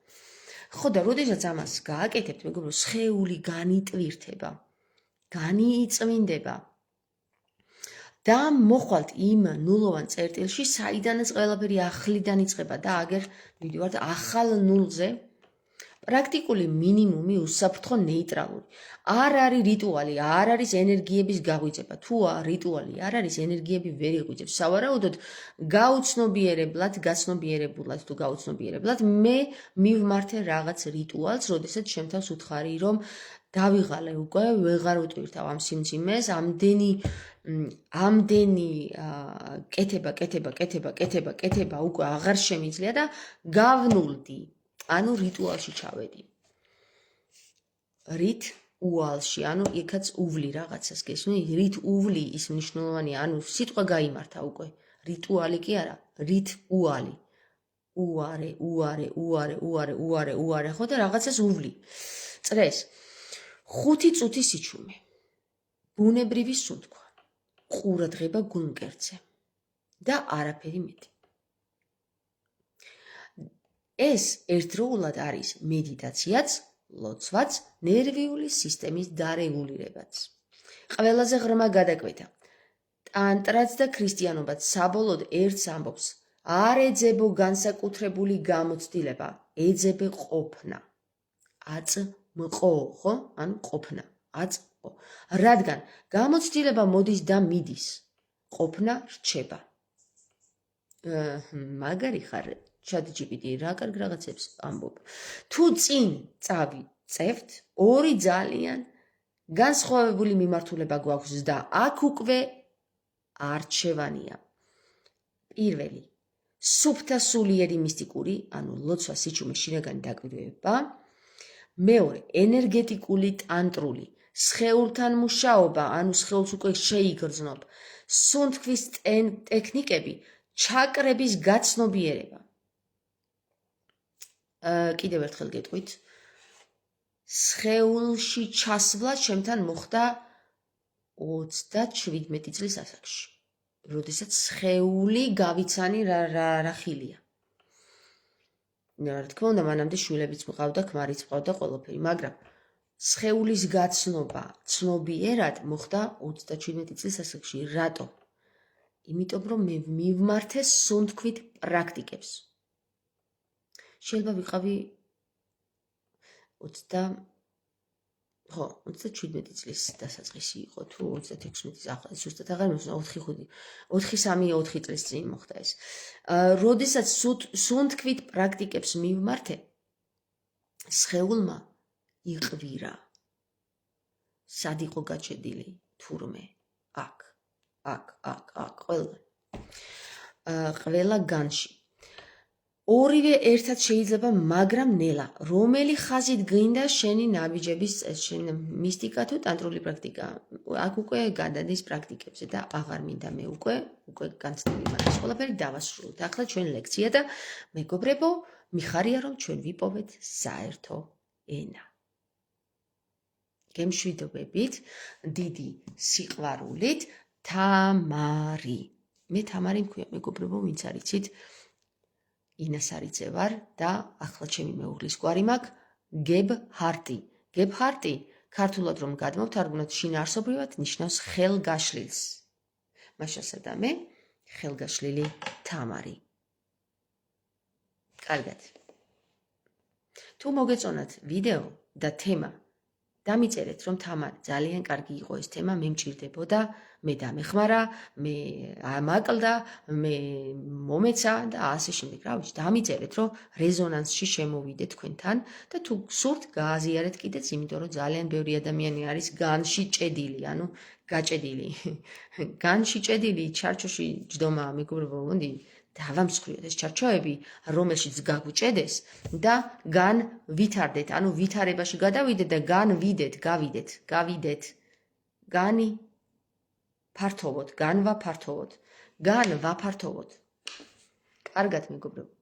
ხო და როდესაც ამას გააკეთებთ, მეგობრო, სხეული განიტვირთება. განიწმინდება და მოხვალთ იმ ნულოვან წერტილში, საიდანაც ყველაფერი ახლიდან იწყება და აგერ მივიდივართ ახალ ნულზე. პრაქტიკული მინიმუმი უსაფრთხო ნეიტრალური. არ არის რიტუალი, არ არის ენერგიების გაღვიძება. თუ რიტუალი არ არის, ენერგიები ვერ იღვიძებს. სავარაუდოდ გაუცნობიერებლად, გაცნობიერებულად თუ გაუცნობიერებლად მე მივმართე რაღაც რიტუალს, როდესაც შემთავს უთხარი, რომ დავიღალე უკვე, ვეღარ უტვირთავ ამ სიმძიმეს, ამდენი კეთება უკვე აღარ შემიძლია და გავნულდი. ანუ რიტუალში ჩავედი. რიტუალში, ანუ იქაც უვლი რაღაცას გესმი, რიტუალი ის მნიშვნელოვანია, ანუ სიტყვა გაიმართა უკვე. რიტუალი კი არა, რიტუალი. უარე, ხო და რაღაცას უვლი. წრეს. 5 წუთი სიჩუმე. ბუნებრივი სუნთქვა. ყურადღება გულმკერდზე და არაფერი მეტი. ეს ერთდროულად არის მედიტაციაც, ლოცვაც, ნერვიული სისტემის დარეგულირებაც. ყველაზე ღრმა გადაკვეთა. ტანტრაც და ქრისტიანობაც საბოლოოდ ერთს ამბობს. არ ეძებო განსაკუთრებული გამოცდილება, ეძებე ყოფნა. აწმყო, ხო? ანუ ყოფნა, აწმყო. რადგან გამოცდილება მოდის და მიდის, ყოფნა რჩება. მაგარი ხარ, ChatGPT რა კარგ რაღაცებს ამბობ. თუ წინ წავიწევთ, ორი ძალიან განსხვავებული მიმართულება გვაქვს და აქ უკვე არჩევანია. პირველი, სუფთა სულიერი მისტიკური, ანუ ლოცვა, სიჩუმე, შინაგანი დაკვირვება. მეორე, ენერგეტიკული ტანტრული, სხეულთან მუშაობა, ანუ სხეულს უკვე შეიგრძნობ. სუნთქვის ტექნიკები, ჩაკრების გაცნობიერება. კიდევ ერთხელ გეტყვით. სხეულში ჩასვლა ჩემთან მოხდა 37 წლის ასაკში. როდესაც სხეული გავიცანი რა ხილია. რა თქმა უნდა, მანამდე შვილებიც მყავდა, ქმარიც მყავდა, ყველაფერი, მაგრამ სხეულის გაცნობა ცნობიერად მოხდა 37 წლის ასაკში. რატო? იმიტომ რომ მე მივმართე სუნთქვით პრაქტიკებს. შეიძლება ვიყავი 37 წლის დასაწყისი იყო, თუ 36 ახლა ზუსტად აღარ მახსოვს, 4-3 წლის წინ მოხდა ეს. როდესაც სუნთქვით პრაქტიკებს მივმართე, სხეულმა იყვირა. სად იყო გაჩედილი თურმე? აქ, ყველა განში. ორივე ერთად შეიძლება, მაგრამ ნელა. რომელი ხაზით გინდა შენი ნაბიჯების შენი მისტიკა თუ ტანტრული პრაქტიკა? აქ უკვე გადადის პრაქტიკებზე და აღარ მინდა მე უკვე განცდები მაგას ყველაფერი დავასრულოთ. ახლა ჩვენ ლექცია და მეგობრებო, მიხარია რომ ჩვენ ვიპოვეთ საერთო ენა. გემშვიდობებით, დიდი სიყვარულით, თამარი. მე თამარი მქვია, მეგობრებო, ვინც არიცით, ინასარიძე ვარ და ახლა ჩემი მეუღლის გვარი მაქვს გებჰარტი. გებჰარტი, ქართულად რომ გადმოვთარგმნოთ შინაარსობრივად, ნიშნავს ხელგაშლილს. მაშასა და მე, ხელგაშლილი თამარი. კარგად. თუ მოგეწონათ ვიდეო და თემა, დამიწერეთ, რომ თამარ ძალიან კარგი იყო ეს თემა, მე მჭირდებოდა, მე დამეხმარა, მე მაკლდა, მე მომეცა და ასე შემდეგ. რა ვიცი, დამიწერეთ, რომ რეზონანსში შემოვიდეთ თქვენთან და თუ გსურთ გააზიარეთ კიდეც, იმიტომ რომ ძალიან ბევრი ადამიანი არის განში ჭედილი, ანუ გაჭედილი. განში ჭედილი ჩარჩოში ჯდომა მეგობრებო, მოდი დავამსხვრიოთ ეს ჩარჩოები, რომელშიც გაგუჭედეს და გან ვითარდეთ, ანუ ვითარებაში გადავიდეთ და გან გავიდეთ. განი ფართოვოთ, გან ვაფართოვოთ. კარგად მეგობრებო.